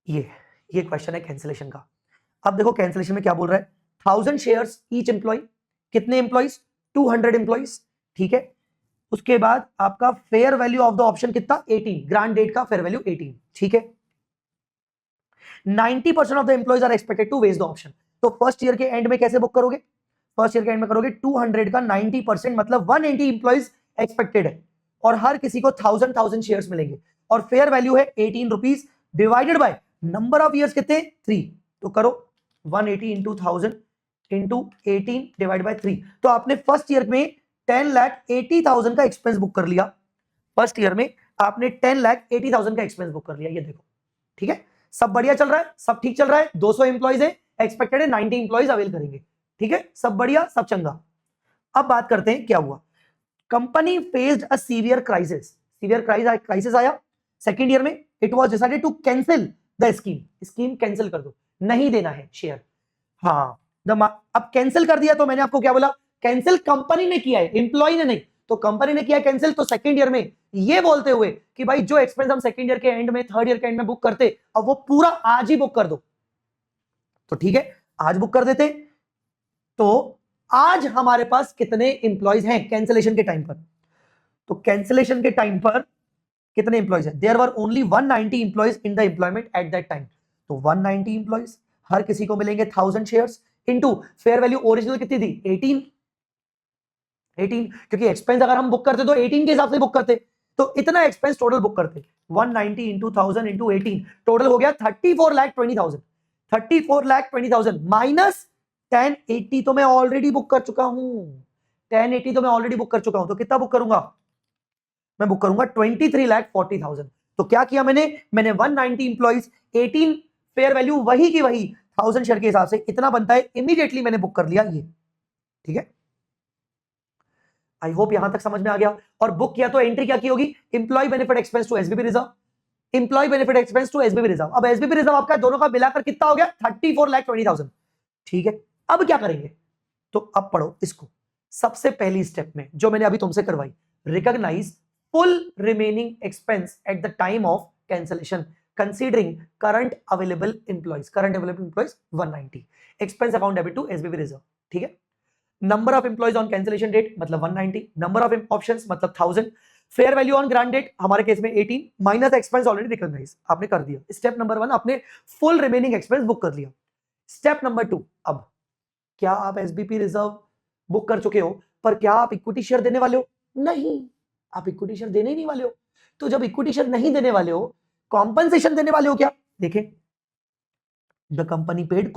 ये क्वेश्चन है कैंसिलेशन का। अब देखो कैंसिलेशन में क्या बोल रहा है, 1000 शेयर्स ईच एम्प्लॉय। कितने एम्प्लॉइज? 200 एम्प्लॉइज। ठीक है, उसके बाद आपका fair value of the option कितना? 18। ग्रांड डेट का फेयर वैल्यू 18। ठीक है, 90% of the employees are expected to vest the option. तो फर्स्ट ईयर के एंड में कैसे बुक करोगे? फर्स्ट ईयर के एंड में करोगे 200 का 90% मतलब 180 एम्प्लॉइज एक्सपेक्टेड है, और हर किसी को 1000 शेयर्स मिलेंगे, और फेयर वैल्यू है 18 rupees divided by number of years कितने? 3। तो करो 180 इंटू 1000 इंटू 18 डिवाइड बाय 3। तो आपने फर्स्ट ईयर में 10,80,000 का एक्सपेंस बुक कर लिया। फर्स्ट ईयर में आपने 10,80,000 का एक्सपेंस बुक कर लिया। ये देखो, ठीक है, सब बढ़िया चल रहा है, सब ठीक चल रहा है। 200 एम्प्लॉइज है, एक्सपेक्टेड है 90 एम्प्लॉइज अवेल करेंगे। ठीक है, सब बढ़िया, सब चंगा। अब बात करते हैं क्या हुआ। Company faced a severe crisis. Severe crisis आया सेकेंड ईयर में। It was decided to cancel the scheme cancel कर दो, नहीं देना है शेयर। हाँ, अब कैंसिल कर दिया तो मैंने आपको क्या बोला? कैंसिल कंपनी ने किया है, एम्प्लॉय ने नहीं। तो कंपनी ने किया कैंसिल, तो सेकंड ईयर में ये बोलते हुए कि भाई जो एक्सपेंस हम सेकंड ईयर के एंड में, थर्ड ईयर के एंड में बुक करते, अब वो पूरा आज ही बुक कर दो। तो ठीक है, आज बुक कर देते। तो आज हमारे पास कितने इंप्लॉइज हैं कैंसिलेशन के टाइम पर? तो कैंसिलेशन के टाइम पर कितने इंप्लॉइज हैं? There were only 190 employees in the employment at that time. तो 190 इंप्लॉइज, हर किसी को मिलेंगे 1000 shares into fair value original कितनी थी? 18, क्योंकि एक्सपेंस अगर हम बुक करते तो 18 के हिसाब से बुक करते, तो इतना एक्सपेंस टोटल बुक करते। 190 इंटू 1000 इंटू 18 टोटल हो गया 34,20,000। 34,20,000 माइनस 1080 तो मैं ऑलरेडी बुक कर चुका हूं। 1080 तो मैं ऑलरेडी बुक कर चुका हूं, तो कितना बुक करूंगा? मैं बुक करूंगा 23,40,000। तो क्या किया मैंने 190 इंप्लॉइज, 18 फेयर वैल्यू वही की वही 1000 शेयर के हिसाब से इतना बनता है, इमीडिएटली मैंने बुक कर लिया ये। ठीक है, आई होप यहां तक समझ में आ गया। और बुक किया तो एंट्री क्या की होगी? Employee benefit expense to SBB reserve, employee benefit expense to SBB reserve. अब एसबीबी रिजर्व आपका दोनों का मिलाकर कितना हो गया? 34,20,000। ठीक है, अब क्या करेंगे? तो अब पढ़ो इसको। सबसे पहली स्टेप में जो मैंने अभी तुमसे करवाई, recognize full remaining expense at the time of cancellation considering current available employees. Current available employees 190, expense account debit to SBB reserve. ठीक है, number of employees on cancellation date मतलब 190, नंबर ऑफ ऑप्शंस मतलब 1000, fair value on grant date हमारे case में 18 minus expense already recognise आपने कर दिया। Step number 1 आपने फुल रिमेनिंग एक्सपेंस बुक कर लिया। स्टेप नंबर 2, अब क्या आप एसबीपी रिजर्व बुक कर चुके हो, पर क्या आप इक्विटी शेयर देने वाले हो? नहीं, आप इक्विटी शेयर देने ही नहीं वाले हो। तो जब इक्विटी शेयर नहीं देने वाले हो, कॉम्पनसेशन देने वाले हो क्या? देखें, द कंपनी पेड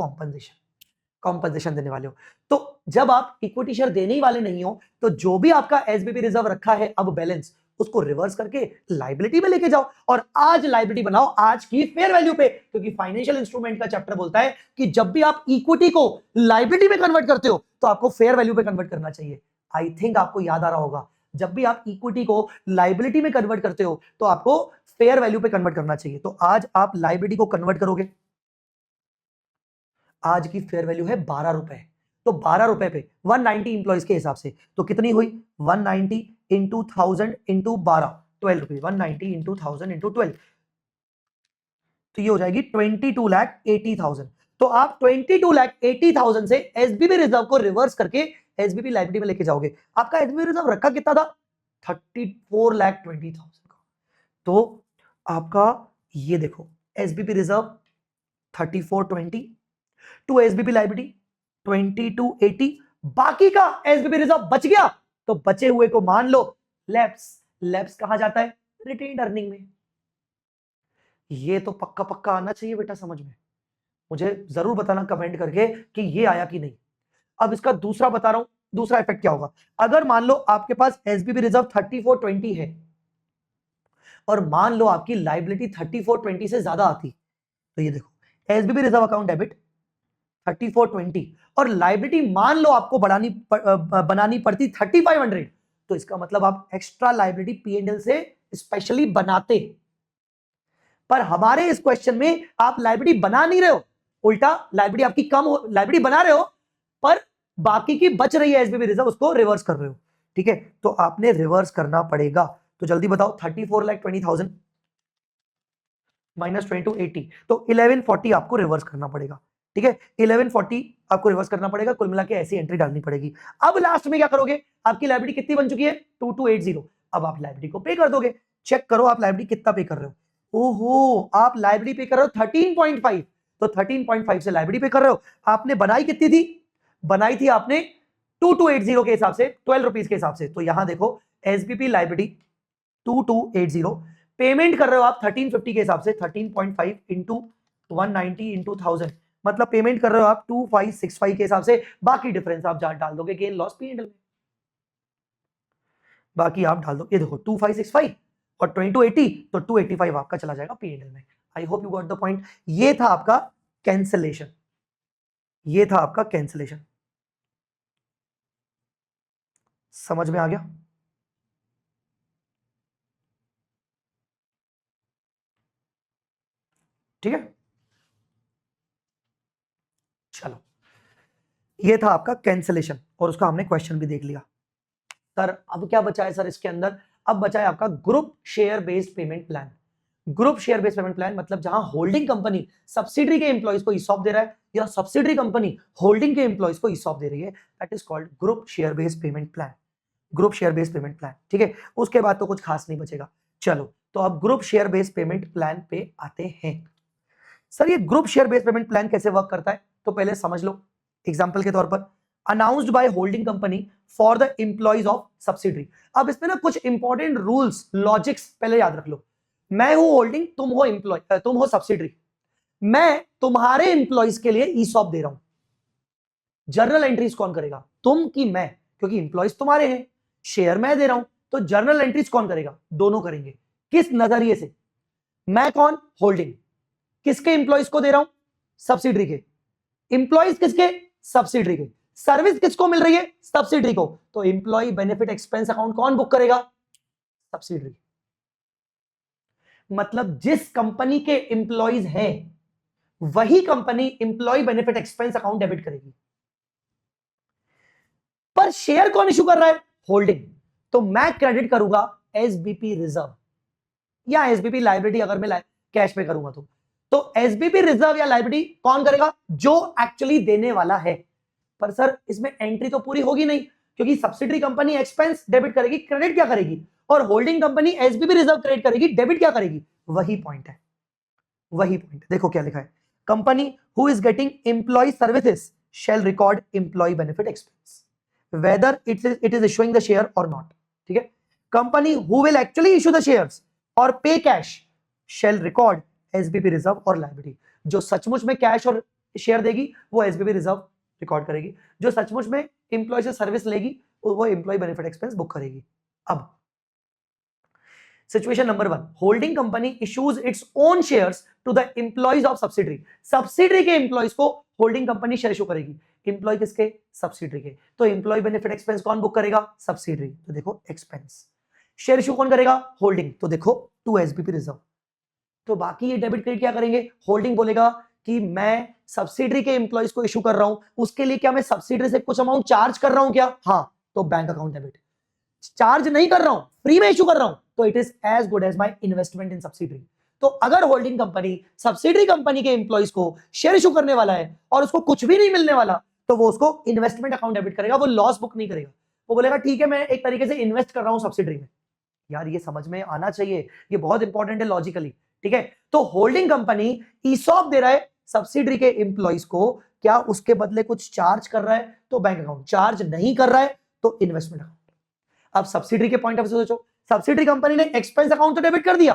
कॉम्पनसेशन देने वाले हो। तो जब आप इक्विटी शेयर देने ही वाले नहीं हो, तो जो भी आपका एसबीपी रिजर्व रखा है अब बैलेंस, उसको रिवर्स करके लायबिलिटी में लेके जाओ और आज लायबिलिटी बनाओ आज की फेयर वैल्यू पे, क्योंकि फाइनेंशियल इंस्ट्रूमेंट का चैप्टर बोलता है कि जब भी आप इक्विटी को लायबिलिटी में कन्वर्ट करते हो तो आपको फेयर वैल्यू पे कन्वर्ट करना चाहिए। आई थिंक आपको याद आ रहा होगा, जब भी आप इक्विटी को लायबिलिटी में कन्वर्ट करते हो तो आपको फेयर वैल्यू पे कन्वर्ट करना चाहिए। तो आज आप लायबिलिटी को कन्वर्ट करोगे, आज की फेयर वैल्यू है 12 रुपए, तो 12 रुपए पे 190 इंप्लॉइज के हिसाब से तो कितनी हुई? 190 into 1000 into 12, 12 rupees. 190 into 1000 into 12, तो ये हो जाएगी 22,80,000। तो आप 22,80,000 से एसबीबी रिजर्व को रिवर्स करके एसबीबी लायबिलिटी में लेके जाओगे। आपका एसबीबी रिजर्व रखा कितना था? 34,20,000 का। तो आपका ये देखो, एसबीबी रिजर्व 3420 टू एसबीपी लायबिलिटी 2280, बाकी का एसबीपी रिजर्व बच गया, तो बचे हुए को मान लो लैप्स कहा जाता है? रिटेन्ड अर्निंग में। ये तो पक्का पक्का आना चाहिए बेटा समझ में, मुझे जरूर बताना कमेंट करके कि ये आया कि नहीं। अब इसका दूसरा बता रहा हूं, दूसरा इफेक्ट क्या होगा। अगर मान लो आपके पास एसबीपी रिजर्व 3420 है और मान लो आपकी लायबिलिटी 3420 से ज्यादा आती, तो ये देखो एसबीपी रिजर्व अकाउंट डेबिट 3420 और लायबिलिटी मान लो आपको बनानी पड़ती 3500, तो इसका मतलब आप एक्स्ट्रा लायबिलिटी पीएनएल से स्पेशली बनाते। पर हमारे इस क्वेश्चन में आप लायबिलिटी बना नहीं रहे हो, उल्टा लायबिलिटी आपकी कम हो, लायबिलिटी बना रहे हो पर बाकी की बच रही है एसबीबी रिजर्व, उसको रिवर्स कर रहे हो। ठीक है, तो आपने रिवर्स करना पड़ेगा। तो जल्दी बताओ, 34,20,000 माइनस 2280, तो 1140 आपको रिवर्स करना पड़ेगा। ठीक है, 1140 आपको रिवर्स करना पड़ेगा, कुल मिला के ऐसी एंट्री डालनी पड़ेगी। अब लास्ट में क्या करोगे? आपकी लायबिलिटी कितनी बन चुकी है? 2280। अब आप लायबिलिटी को पे कर दोगे। चेक करो आप लायबिलिटी कितना पे कर रहे हो। ओहो, आप लायबिलिटी पे कर रहे हो 13.5, तो 13.5 से लायबिलिटी पे कर रहे हो। आपने बनाई कितनी थी? बनाई थी आपने 2280 के हिसाब से, 12 रुपीज के हिसाब से। तो यहां देखो एसबीपी लायबिलिटी 2280, पेमेंट कर रहे हो आप 1350 के हिसाब से, 13.5 इंटू 190 इंटू 1000, मतलब पेमेंट कर रहे हो आप 2565 के हिसाब से। बाकी डिफरेंस आप डाल दोगे गेन लॉस पीएनएल में, बाकी आप डाल दो। ये देखो 2565 और 2280, तो 285 आपका चला जाएगा पीएनएल में। I hope you got the point. ये था आपका कैंसिलेशन, ये था आपका कैंसिलेशन, समझ में आ गया? ठीक है, चलो ये था आपका कैंसिलेशन और उसका हमने क्वेश्चन भी देख लिया। सर अब क्या बचा है सर इसके अंदर? अब बचा है आपका group share based payment plan. Group share based payment plan मतलब जहां होल्डिंग कंपनी सब्सिडरी के एम्प्लॉइज को ईसॉप दे रहा है या सब्सिडरी कंपनी होल्डिंग के एम्प्लॉइज को ईसॉप दे रही है, that is called group share based payment plan. Group share based payment plan, ठीक है। उसके बाद तो कुछ खास नहीं बचेगा। चलो तो अब group share based payment plan पे आते हैं। सर ये group share based payment plan कैसे वर्क करता है, तो पहले समझ लो। एग्जांपल के तौर पर announced by holding company for the employees of subsidiary. अब इसमें ना कुछ इंपॉर्टेंट रूल्स लॉजिक्स पहले याद रख लो। मैं हूं होल्डिंग, तुम हो एम्प्लॉय, तुम हो सब्सिडरी। मैं तुम्हारे एम्प्लॉइज के लिए ईसॉप दे रहा हूं। जर्नल एंट्रीज कौन करेगा, तुम कि मैं? क्योंकि एम्प्लॉइज तुम्हारे हैं, शेयर मैं दे रहा हूं, तो जर्नल एंट्रीज कौन करेगा? दोनों करेंगे। किस नजरिए से? मैं कौन? होल्डिंग। किसके एम्प्लॉइज को दे रहा हूं? सब्सिडरी के। एम्प्लॉइज किसके? सब्सिडरी के। सर्विस किसको मिल रही है? सब्सिडरी को। तो एम्प्लॉय बेनिफिट एक्सपेंस अकाउंट कौन बुक करेगा? सब्सिडरी। मतलब जिस कंपनी के एम्प्लॉइज हैं वही company employ benefit expense account debit करेगी। पर शेयर कौन इशू कर रहा है? होल्डिंग। तो मैं क्रेडिट करूंगा एसबीपी रिजर्व या एसबीपी लाइबिलिटी, अगर मैं कैश पे करूंगा तो एसबीपी रिजर्व या लाइबिलिटी कौन करेगा? जो एक्चुअली देने वाला है। पर सर इसमें एंट्री तो पूरी होगी नहीं, क्योंकि सब्सिडरी कंपनी एक्सपेंस डेबिट करेगी, क्रेडिट क्या करेगी? और holding company SBP reserve credit करेगी, डेबिट क्या करेगी? वही पॉइंट है, वही पॉइंट। देखो क्या लिखा है, company who is getting employ services shall record employ benefit expense whether it is issuing the share or not, ठीक है। Company who will actually issue the shares or pay cash shall record SBP reserve और liability. जो सचमुच में cash और share देगी वो SBP reserve record करेगी, जो सचमुच में एम्प्लॉय से सर्विस लेगी वो एम्प्लॉय बेनिफिट एक्सपेंस बुक करेगी। अब situation number 1, holding company issues its own shares to the employees of subsidiary. Subsidiary के एम्प्लॉइज को होल्डिंग कंपनी शेयर इशू करेगी। एम्प्लॉय किसके? सब्सिडरी के। तो एम्प्लॉय बेनिफिट एक्सपेंस कौन बुक करेगा? सब्सिडरी। तो देखो एक्सपेंस। शेयर इशू कौन करेगा? होल्डिंग। तो देखो टू एसबीपी रिजर्व। तो बाकी ये डेबिट क्रेडिट क्या करेंगे? होल्डिंग बोलेगा कि मैं सब्सिडरी के एम्प्लॉइज को इशू कर रहा हूं, उसके लिए क्या मैं सब्सिडरी से कुछ अमाउंट चार्ज कर रहा हूं क्या? हाँ, तो बैंक अकाउंट डेबिट। चार्ज नहीं कर रहा हूं, फ्री में इशू कर रहा हूं, तो it is as good as my investment in subsidiary. तो अगर होल्डिंग कंपनी सब्सिडरी कंपनी के एम्प्लॉइज को शेयर इशू करने वाला है और उसको कुछ भी नहीं मिलने वाला, तो वो उसको इन्वेस्टमेंट अकाउंट डेबिट करेगा, वो लॉस बुक नहीं करेगा। वो बोलेगा ठीक है मैं एक तरीके से इन्वेस्ट कर रहा हूं सब्सिडरी में। यार ये समझ में आना चाहिए, ये बहुत इंपॉर्टेंट है लॉजिकली, ठीक है। तो होल्डिंग कंपनी ईसॉप दे रहा है सब्सिडरी के एम्प्लॉइज को, क्या उसके बदले कुछ चार्ज कर रहा है? तो बैंक अकाउंट। चार्ज नहीं कर रहा है तो इन्वेस्टमेंट अकाउंट। अब सब्सिडरी के पॉइंट ऑफ व्यू से सोचो, सब्सिडरी कंपनी ने एक्सपेंस अकाउंट तो डेबिट कर दिया।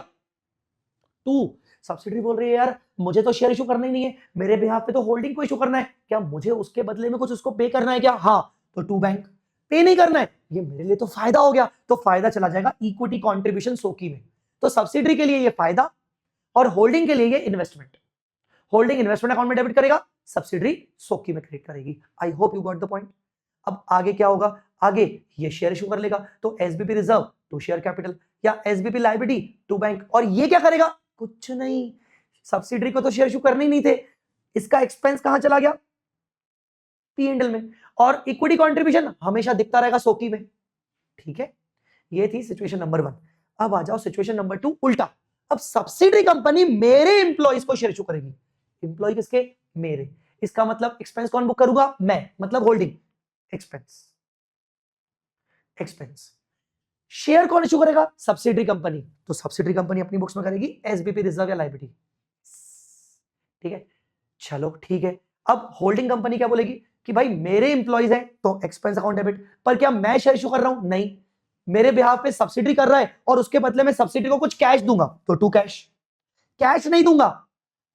तू सब्सिडरी बोल रही है यार मुझे तो शेयर इशू करना ही नहीं है, मेरे बिहाफ पे तो होल्डिंग को इशू करना है, क्या मुझे उसके बदले में कुछ उसको पे करना है क्या? हाँ, तो टू बैंक। पे नहीं करना है, ये मेरे लिए तो फायदा हो गया, तो फायदा चला जाएगा इक्विटी कॉन्ट्रीब्यूशन सोकी में। तो सब्सिडरी के लिए ये फायदा और होल्डिंग के लिए ये इन्वेस्टमेंट। होल्डिंग इन्वेस्टमेंट अकाउंट में डेबिट करेगा, सब्सिडरी सोकी में क्रेडिट करेगी। I hope you got the point. अब आगे क्या होगा? आगे ये शेयर इशू कर लेगा, तो SBP reserve to share capital या एसबीपी लायबिलिटी टू बैंक। और ये क्या करेगा? कुछ नहीं, सब्सिडरी को तो शेयर इशू करने ही नहीं थे, इसका एक्सपेंस कहां चला गया? पी&एल में। और इक्विटी कंट्रीब्यूशन हमेशा दिखता रहेगा सोकी में, ठीक है। ये थी सिचुएशन नंबर 1। अब आ जाओ सिचुएशन नंबर 2, उल्टा। अब सब्सिडरी कंपनी मेरे एम्प्लॉइज को शेयर इशू करेगी। एम्प्लॉय किसके? मेरे। इसका मतलब एक्सपेंस कौन बुक करूंगा? मैं, मतलब होल्डिंग। Expense, expense. शेयर कौन इशू करेगा? Subsidiary company. तो सब्सिडरी कंपनी अपनी बुक्स में करेगी एसबीपी रिजर्व या लायबिलिटी, ठीक है। चलो ठीक है। अब होल्डिंग कंपनी क्या बोलेगी कि भाई मेरे एम्प्लॉइज हैं तो एक्सपेंस अकाउंट डेबिट। पर क्या मैं शेयर इशू कर रहा हूं? नहीं, मेरे बिहाफ पे सब्सिडरी कर रहा है और उसके बदले में सब्सिडरी को कुछ कैश दूंगा, तो टू कैश। कैश नहीं दूंगा,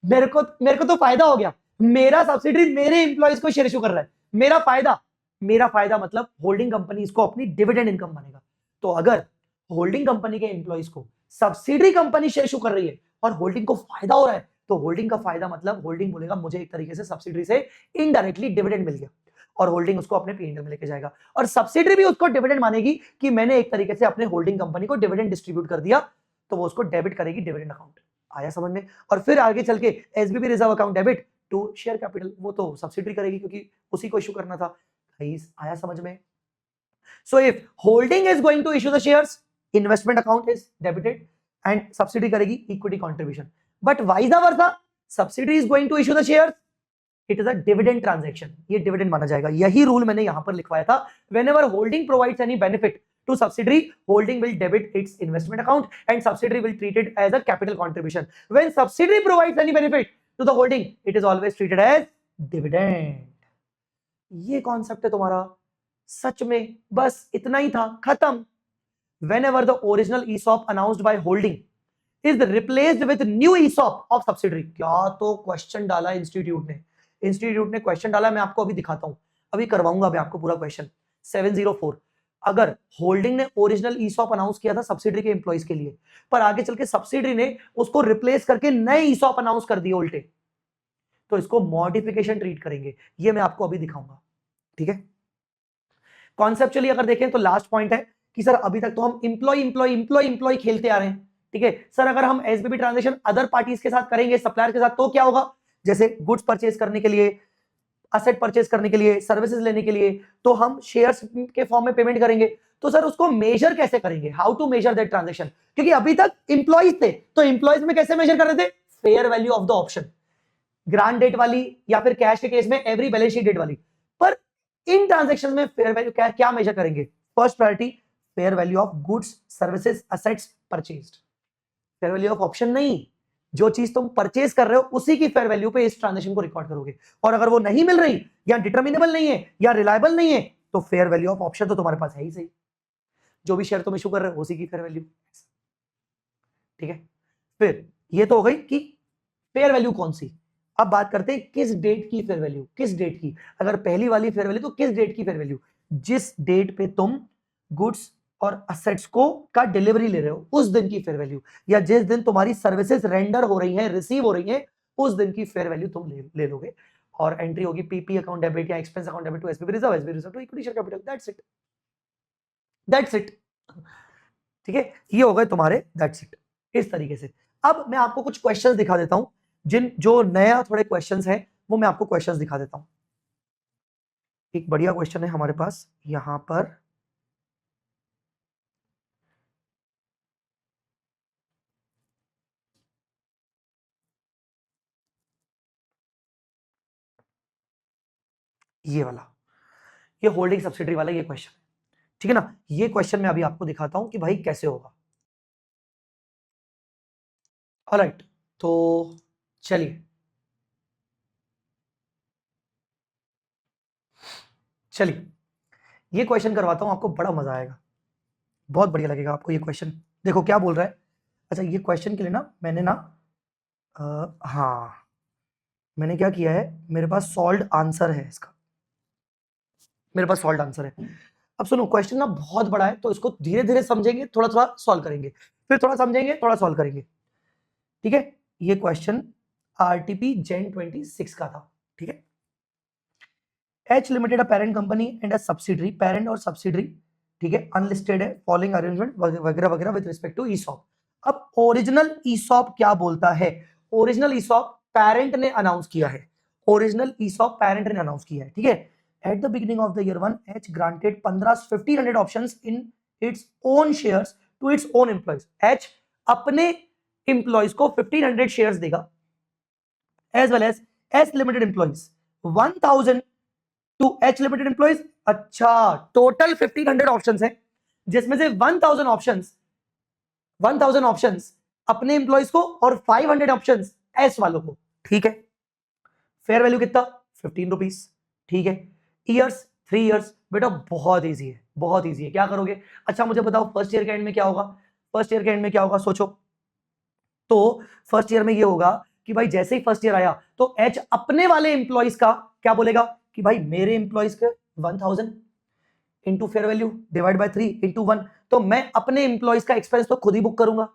मेरे को तो फायदा हो गया, मेरा सब्सिडरी मेरे एम्प्लॉइज को शेयर इशू कर रहा है, मेरा फायदा। मेरा फायदा मतलब होल्डिंग कंपनी इसको अपनी डिविडेंड इनकम मानेगा। तो अगर होल्डिंग कंपनी के एम्प्लॉइज को सब्सिडरी कंपनी शेयर इशू कर रही है और होल्डिंग को फायदा हो रहा है, तो होल्डिंग का फायदा मतलब होल्डिंग बोलेगा मुझे एक तरीके से सब्सिडरी से इनडायरेक्टली डिविडेंड मिल गया, और होल्डिंग उसको अपने पी&एल में लेके जाएगा। और सब्सिडरी भी उसको डिविडेंड मानेगी कि मैंने एक तरीके से अपने होल्डिंग कंपनी को डिविडेंड डिस्ट्रीब्यूट कर दिया, तो वो उसको डेबिट करेगी डिविडेंड अकाउंट। आया समझ में? और फिर आगे चल के SBP reserve account debit to share capital, वो तो सब्सिडरी करेगी क्योंकि उसी को इशू करना था। आया समझ में? So if holding is going to issue the shares, investment account is debited. And subsidy करेगी equity contribution, but vice versa subsidy is going to issue the shares, it is a dividend transaction, ये dividend माना जाएगा। यही rule मैंने यहां पर लिखवाया था, whenever holding provides any benefit to subsidiary, holding will debit its investment account and subsidiary will treat it as a capital contribution. When subsidiary provides any benefit to the holding, it is always treated as dividend. ये concept है तुम्हारा, सच में बस इतना ही था, खत्म। Whenever the original ESOP announced by holding is replaced with new ESOP of subsidiary, क्या तो क्वेश्चन डाला इंस्टीट्यूट ने क्वेश्चन डाला, मैं आपको अभी दिखाता हूं, अभी करवाऊंगा मैं आपको पूरा क्वेश्चन। 704, अगर होल्डिंग ने ओरिजिनल ईसॉप अनाउंस किया था सब्सिडरी के एम्प्लॉइज के लिए, पर आगे चल के सब्सिडरी ने उसको रिप्लेस करके नए ईसॉप अनाउंस कर दिए उल्टे, तो इसको मॉडिफिकेशन ट्रीट करेंगे, ये मैं आपको अभी दिखाऊंगा, ठीक है। कॉन्सेप्चुअली अगर देखें तो लास्ट पॉइंट है कि सर अभी तक तो हम इंप्लॉय खेलते आ रहे हैं, ठीक है सर। अगर हम एसबीबी ट्रांजैक्शन अदर पार्टीज के साथ करेंगे, सप्लायर के साथ, तो क्या होगा, जैसे गुड्स परचेज करने के लिए, असेट परचेज करने के लिए, सर्विसेज लेने के लिए, तो हम शेयर्स के फॉर्म में पेमेंट करेंगे, तो सर उसको मेजर कैसे करेंगे, how to measure that transaction, क्योंकि अभी तक इंप्लॉइज थे, तो इंप्लॉइज में कैसे मेजर कर रहे थे, fair value of the option, grant date वाली, या फिर कैश के केस में एवरी बैलेंस शीट डेट वाली। पर इन ट्रांजैक्शन में फेयर वैल्यू क्या मेजर करेंगे, first priority fair value of goods services assets purchased, fair value of option नहीं, जो चीज तुम परचेज कर रहे हो उसी की फेयर वैल्यू पे इस ट्रांजैक्शन को रिकॉर्ड करोगे, और अगर वो नहीं मिल रही या डिटर्मिनेबल नहीं है या रिलायबल नहीं है, तो फेयर वैल्यू ऑफ ऑप्शन तो तुम्हारे पास है ही सही, जो भी शेयर तुम इशू कर रहे हो उसी की फेयर वैल्यू, ठीक है। फिर ये तो हो गई कि फेयर वैल्यू कौन सी, अब बात करते हैं किस डेट की फेयर वैल्यू, किस डेट की, अगर पहली वाली फेयर वैल्यू तो किस डेट की फेयर वैल्यू, जिस डेट पे तुम गुड्स और असेट्स को का डिलीवरी ले रहे हो उस दिन की फेयर वैल्यू, या जिस दिन तुम्हारी सर्विसेज रेंडर हो रही हैं, रिसीव हो रही हैं, उस दिन की फेयर वैल्यू तुम ले लोगे, और एंट्री होगी पीपी अकाउंट डेबिट या expense account debit to SBB reserve to equity share capital, that's it, ठीक है। ये हो गए तुम्हारे दैट्स इट, इस तरीके से। अब मैं आपको कुछ क्वेश्चंस दिखा देता हूं, जो नया थोड़े क्वेश्चंस हैं वो मैं आपको क्वेश्चंस दिखा देता हूं। एक बढ़िया क्वेश्चन है हमारे पास यहां पर, ये वाला, ये होल्डिंग सब्सिडरी वाला ये क्वेश्चन, ठीक है ना। ये क्वेश्चन मैं अभी आपको दिखाता हूं कि भाई कैसे होगा। ऑलराइट, तो चलिए ये क्वेश्चन करवाता हूं, आपको बड़ा मजा आएगा, बहुत बढ़िया लगेगा आपको ये क्वेश्चन। देखो क्या बोल रहा है, अच्छा ये क्वेश्चन के लिए ना मैंने ना हाँ मैंने क्या किया है, मेरे पास सॉल्व्ड आंसर है इसका, मेरे पास सॉल्व्ड आंसर है। अब सुनो, क्वेश्चन ना बहुत बड़ा है, तो इसको धीरे धीरे समझेंगे, थोड़ा थोड़ा सॉल्व करेंगे, फिर थोड़ा समझेंगे, थोड़ा सॉल्व करेंगे, ठीक है। ये क्वेश्चन आरटीपी जेन 26 का था, ठीक है। H limited a parent company and a subsidiary, parent और सब्सिडरी, ठीक है, अनलिस्टेड है, फॉलोइंग अरेंजमेंट वगैरह वगैरह विद रिस्पेक्ट टू ईसॉप। अब ओरिजिनल ईसॉप क्या बोलता है, ओरिजिनल ईसॉप पेरेंट ने अनाउंस किया है, ओरिजिनल ईसॉप पेरेंट ने अनाउंस किया है, ठीक है। At the beginning of the year 1, H granted 1500 options in its own shares to its own employees. H अपने employees को 1500 shares देगा, as well as S limited employees 1000 to H limited employees। अच्छा, total 1500 options है, जिसमें से 1000 options अपने employees को और 500 options S वालों को, ठीक है। फेयर वैल्यू कितना, 15 रुपीज, ठीक है। ईयर्स 3 ईयर्स, बेटा बहुत इजी है, बहुत इजी है, क्या करोगे, अच्छा मुझे बताओ फर्स्ट ईयर के एंड में क्या होगा, फर्स्ट ईयर के एंड में क्या होगा, सोचो। तो फर्स्ट ईयर में ये होगा कि भाई जैसे ही फर्स्ट ईयर आया तो एच अपने वाले एम्प्लॉइज का क्या बोलेगा कि भाई मेरे एम्प्लॉइज के 1000 into fair value divide by 3 into 1, तो मैं अपने एम्प्लॉइज का एक्सपेंस तो खुद ही बुक करूंगा।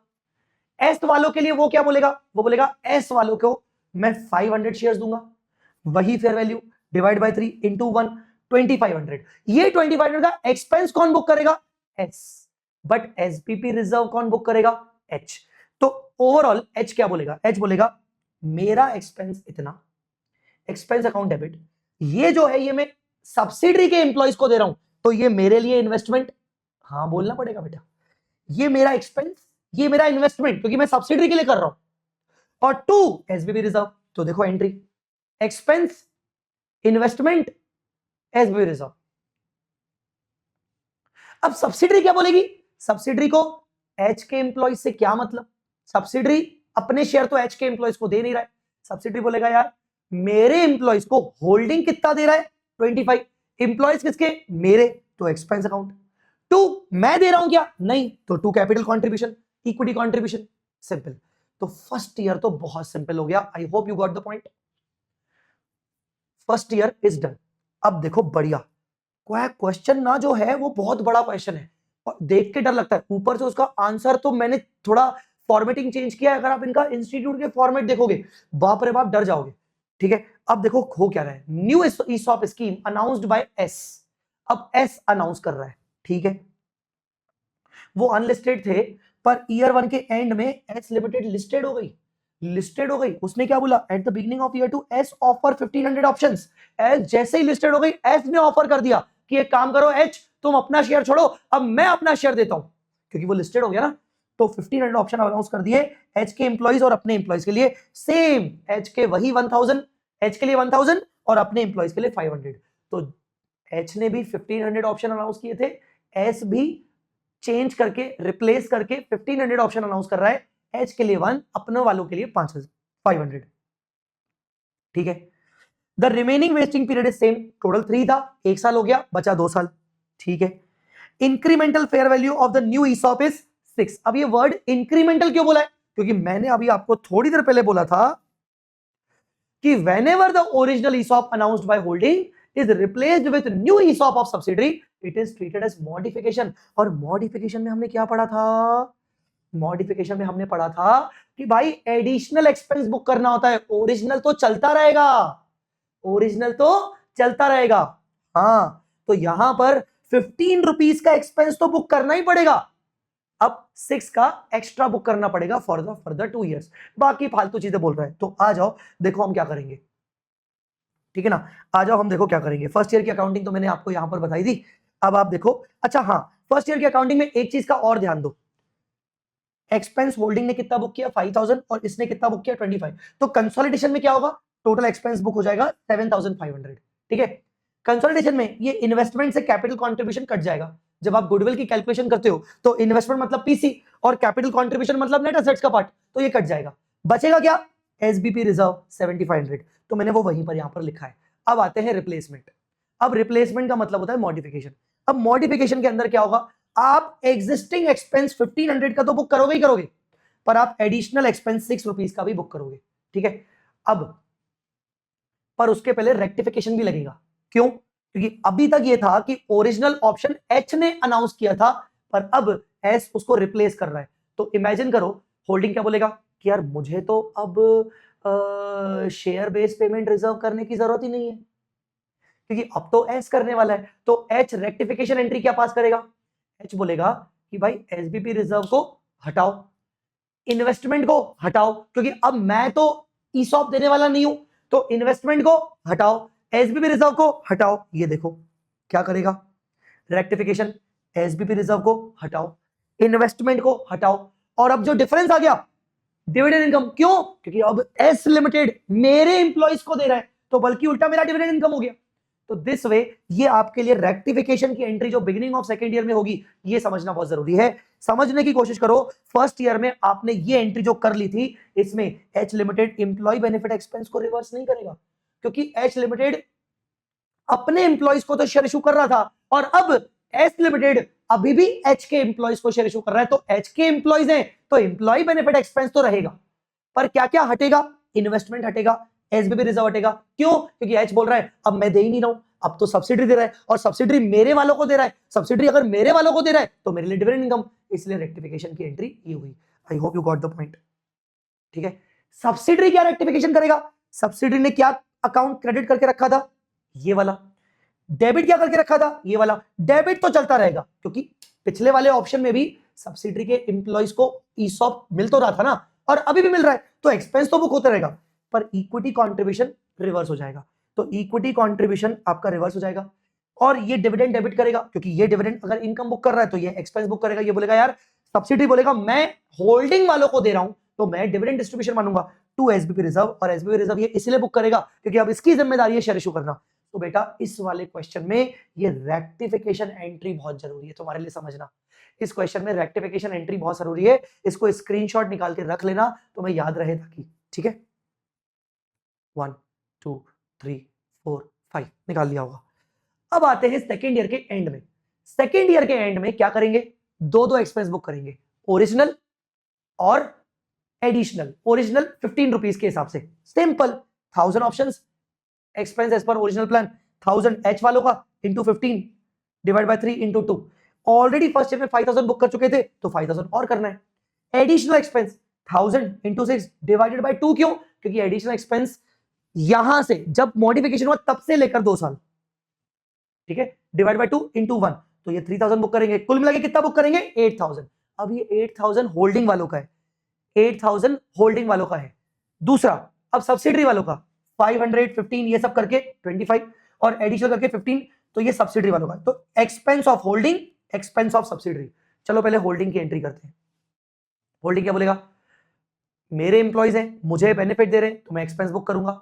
एस वालों के लिए वो क्या बोलेगा, वो बोलेगा एस वालों को मैं 500 शेयर्स दूंगा, वही fair value divide by 3 into 1, 2500। ये 2500 का एक्सपेंस कौन बुक करेगा, एस, बट एसपीपी रिजर्व कौन बुक करेगा, एच। तो ओवरऑल एच क्या बोलेगा, एच बोलेगा मेरा एक्सपेंस इतना, एक्सपेंस अकाउंट डेबिट, ये जो है ये मैं सब्सिडरी के एम्प्लॉइज को दे रहा हूं, तो ये मेरे लिए इन्वेस्टमेंट, हाँ बोलना पड़ेगा बेटा, ये मेरा एक्सपेंस, ये मेरा इन्वेस्टमेंट क्योंकि मैं सब्सिडरी के लिए कर रहा हूं, और 2 एसबीबी रिजर्व। तो देखो एंट्री एक्सपेंस, इन्वेस्टमेंट, एसबीबी रिजर्व। अब सब्सिडरी क्या बोलेगी? सब्सिडरी को एच के एम्प्लॉइज से क्या मतलब? सब्सिडरी अपने शेयर तो एच के एम्प्लॉइज को दे नहीं रहा है। सब्सिडरी बोलेगा यार मेरे एम्प्लॉइज को होल्डिंग कितना दे रहा है? 25। एम्प्लॉइज किसके? मेरे, तो एक्सपेंस अकाउंट। 2 मैं दे रहा हूं क्या? नहीं, तो 2 capital contribution, equity contribution. Simple. तो फर्स्ट ईयर तो बहुत सिंपल हो गया। I hope you got the point. First year is done. अब देखो बढ़िया क्वेश्चन ना जो है वो बहुत बड़ा क्वेश्चन है और देख के डर लगता है। ऊपर से उसका आंसर तो मैंने थोड़ा फॉर्मेटिंग चेंज किया है। अगर आप इनका इंस्टीट्यूट के फॉर्मेट देखोगे बाप रे बाप डर जाओगे। ठीक है, अब देखो हो क्या रहा है। New ESOP scheme announced by S. अब एस अनाउंस कर रहा है, ठीक है। वो अनलिस्टेड थे पर ईयर 1 के एंड में एस लिमिटेड लिस्टेड हो गई। लिस्टेड हो गई, उसने क्या बोला? At the beginning of year 2 S offer 1500 options. S जैसे ही लिस्टेड हो गई एस ने ऑफर कर दिया कि एक काम करो एच, तुम अपना शेयर छोड़ो, अब मैं अपना शेयर देता हूं, क्योंकि वो लिस्टेड हो गया ना। तो 1500 ऑप्शन अनाउंस कर दिए एच के एम्प्लॉइज और अपने एम्प्लॉइज के लिए। सेम एच के वही 1000, एच के लिए 1000 और अपने एम्प्लॉइज के लिए 500। तो एच ने भी 1500 ऑप्शन अनाउंस किए थे, एस भी चेंज करके रिप्लेस करके 1500 ऑप्शन अनाउंस कर रहा है। एच के लिए 1, अपने वालों के लिए 500। ठीक है, the remaining vesting period is same. Total 3 था, 1 साल हो गया, बचा 2 साल। ठीक है, incremental fair value of the new ESOP is 6। अब ये वर्ड इंक्रीमेंटल क्यों बोला है? क्योंकि मैंने अभी आपको थोड़ी देर पहले बोला था कि whenever the original ESOP announced by holding is replaced with new ESOP of subsidiary, it is treated as modification। और मॉडिफिकेशन में हमने क्या पढ़ा था? मॉडिफिकेशन में हमने पढ़ा था कि भाई एडिशनल एक्सपेंस बुक करना होता है। ओरिजिनल तो चलता रहेगा, ओरिजिनल तो चलता रहेगा। हाँ, तो यहां पर 15 रुपीज का एक्सपेंस तो बुक करना ही पड़ेगा। अब 6 का एक्स्ट्रा बुक करना पड़ेगा फॉर द फर्दर 2 इयर्स। बाकी फालतू चीजें बोल रहे हैं। तो आ जाओ देखो हम क्या करेंगे। ठीक है ना, आ जाओ हम देखो क्या करेंगे। फर्स्ट ईयर की अकाउंटिंग तो मैंने आपको यहां पर बताई थी। अब आप देखो, अच्छा हाँ, फर्स्ट ईयर की अकाउंटिंग में एक चीज का और ध्यान दो। एक्सपेंस होल्डिंग ने कितना बुक किया? 5000 और इसने कितना बुक किया? 25। तो कंसोलिडेशन में क्या होगा? टोटल एक्सपेंस बुक हो जाएगा 7500। ठीक है, कंसोलिडेशन में ये इन्वेस्टमेंट से कैपिटल कंट्रीब्यूशन कट जाएगा। जब आप गुडविल की कैलकुलेशन करते हो तो इन्वेस्टमेंट मतलब पीसी और कैपिटल कंट्रीब्यूशन मतलब नेट एसेट्स का पार्ट, तो ये कट जाएगा। बचेगा क्या? SBP reserve 7500। तो मैंने वो वहीं पर यहां पर लिखा है। अब आते हैं रिप्लेसमेंट। अब रिप्लेसमेंट का मतलब होता है मॉडिफिकेशन। अब मॉडिफिकेशन के अंदर क्या होगा? आप एग्जिस्टिंग एक्सपेंस 1500 का तो बुक करोगे ही करोगे, पर आप एडिशनल एक्सपेंस 6 रुपीज का भी बुक करोगे। ठीक है, अब पर उसके पहले रेक्टिफिकेशन भी लगेगा। क्यों? क्योंकि अभी तक ये था कि ओरिजिनल ऑप्शन एच ने अनाउंस किया था, पर अब एस उसको रिप्लेस कर रहा है। तो इमेजिन करो, होल्डिंग क्या बोलेगा कि यार मुझे तो अब शेयर बेस्ड पेमेंट रिजर्व करने की जरूरत ही नहीं है, क्योंकि अब तो एस करने वाला है। तो एच रेक्टिफिकेशन एंट्री क्या पास करेगा? एच बोलेगा कि भाई एसबीपी रिजर्व को हटाओ, इन्वेस्टमेंट को हटाओ, क्योंकि अब मैं तो ईसॉप देने वाला नहीं हूं, तो इन्वेस्टमेंट को हटाओ, एसबीपी रिजर्व को हटाओ। ये देखो क्या करेगा? रेक्टिफिकेशन, एसबीपी रिजर्व को हटाओ, इन्वेस्टमेंट को हटाओ, और अब जो डिफरेंस आ गया डिविडेंड इनकम। क्यों? क्योंकि अब एस लिमिटेड मेरे इंप्लॉइज को दे रहा है, तो बल्कि उल्टा मेरा डिविडेंड इनकम हो गया। तो दिस वे ये आपके लिए रेक्टिफिकेशन की एंट्री जो बिगिनिंग ऑफ सेकंड ईयर में होगी, ये समझना बहुत जरूरी है। समझने की कोशिश करो। फर्स्ट ईयर में आपने ये एंट्री जो कर ली थी, इसमें H limited employ benefit expense को रिवर्स नहीं करेगा, क्योंकि एच लिमिटेड अपने एम्प्लॉइज को तो शेयर इशू कर रहा था, और अब एस लिमिटेड अभी भी एच के एम्प्लॉइज को शेयर इशू कर रहा है। तो एच के एम्प्लॉइज हैं तो एम्प्लॉय बेनिफिट एक्सपेंस तो रहेगा, पर क्या क्या हटेगा? इन्वेस्टमेंट हटेगा, एसबीबी रिजर्व हटेगा। क्यों? क्योंकि एच बोल रहा है अब मैं दे ही नहीं रहा हूं, अब तो सब्सिडी दे रहा है, और सब्सिडी मेरे वालों को दे रहा है। सब्सिडी अगर मेरे वालों को दे रहा है तो मेरे लिए डिविडेंड इनकम, इसलिए रेक्टिफिकेशन की एंट्री ये हुई। I hope you got the point. ठीक है, सब्सिडी क्या रेक्टिफिकेशन करेगा? सब्सिडी ने क्या अकाउंट क्रेडिट करके रखा था? ये वाला। डेबिट क्या करके रखा था? ये वाला। डेबिट तो चलता रहेगा, क्योंकि पिछले वाले ऑप्शन में भी सब्सिडी के एम्प्लॉइज को ईसॉप मिल तो रहा था ना, और अभी भी मिल रहा है, तो एक्सपेंस तो बुक होता रहेगा, पर इक्विटी कंट्रीब्यूशन रिवर्स हो जाएगा। तो इक्विटी कंट्रीब्यूशन आपका रिवर्स हो जाएगा, और ये डिविडेंड डेबिट करेगा, क्योंकि ये डिविडेंड अगर इनकम बुक कर रहा है तो ये एक्सपेंस बुक करेगा। ये बोलेगा यार सब्सिडी बोलेगा मैं होल्डिंग वालों को दे रहा हूं तो मैं डिविडेंड डिस्ट्रीब्यूशन मानूंगा टू एसबीपी रिजर्व, और एसबीपी रिजर्व ये इसलिए बुक करेगा क्योंकि अब इसकी जिम्मेदारी है शेयर इशू करना। तो बेटा इस वाले क्वेश्चन में ये रेक्टिफिकेशन एंट्री बहुत जरूरी है तुम्हारे लिए समझना। इस क्वेश्चन में रेक्टिफिकेशन एंट्री बहुत जरूरी है, इसको स्क्रीनशॉट निकाल के रख लेना तुम्हें याद रहे ताकि, ठीक है। 1 2 3 4 5 निकाल लिया होगा। अब आते हैं सेकेंड ईयर के एंड में। सेकेंड ईयर के एंड में क्या करेंगे, दो एक्सपेंस बुक करेंगे, ओरिजिनल और एडिशनल। ओरिजिनल 15 रुपीज के हिसाब से, simple 1000 options, expense as per original plan 1000 H वालों का into 15 divide by 3 into 2। Already first year में 5000 बुक कर चुके थे तो 5000 और करना है। Additional expense 1000 into 6 divided by 2, क्यों, क्योंकि एडिशनल एक्सपेंस यहां से जब मॉडिफिकेशन हुआ तब से लेकर 2 साल, ठीक है, डिवाइड बाय 2 इंटू 1, तो ये 3000 बुक करेंगे। कुल मिला के कितना बुक करेंगे, 8000। अब ये 8000 होल्डिंग वालों का है, 8000 होल्डिंग वालों का है। दूसरा अब सब्सिडरी वालों का 500 15 ये सब करके 25 और एडिशनल करके 15, तो ये सब्सिडरी वालों का। तो expense of holding, expense of subsidiary. चलो पहले होल्डिंग की एंट्री करते हैं। होल्डिंग क्या बोलेगा, मेरे एम्प्लॉइज हैं, मुझे बेनिफिट दे रहे हैं तो मैं एक्सपेंस बुक करूंगा।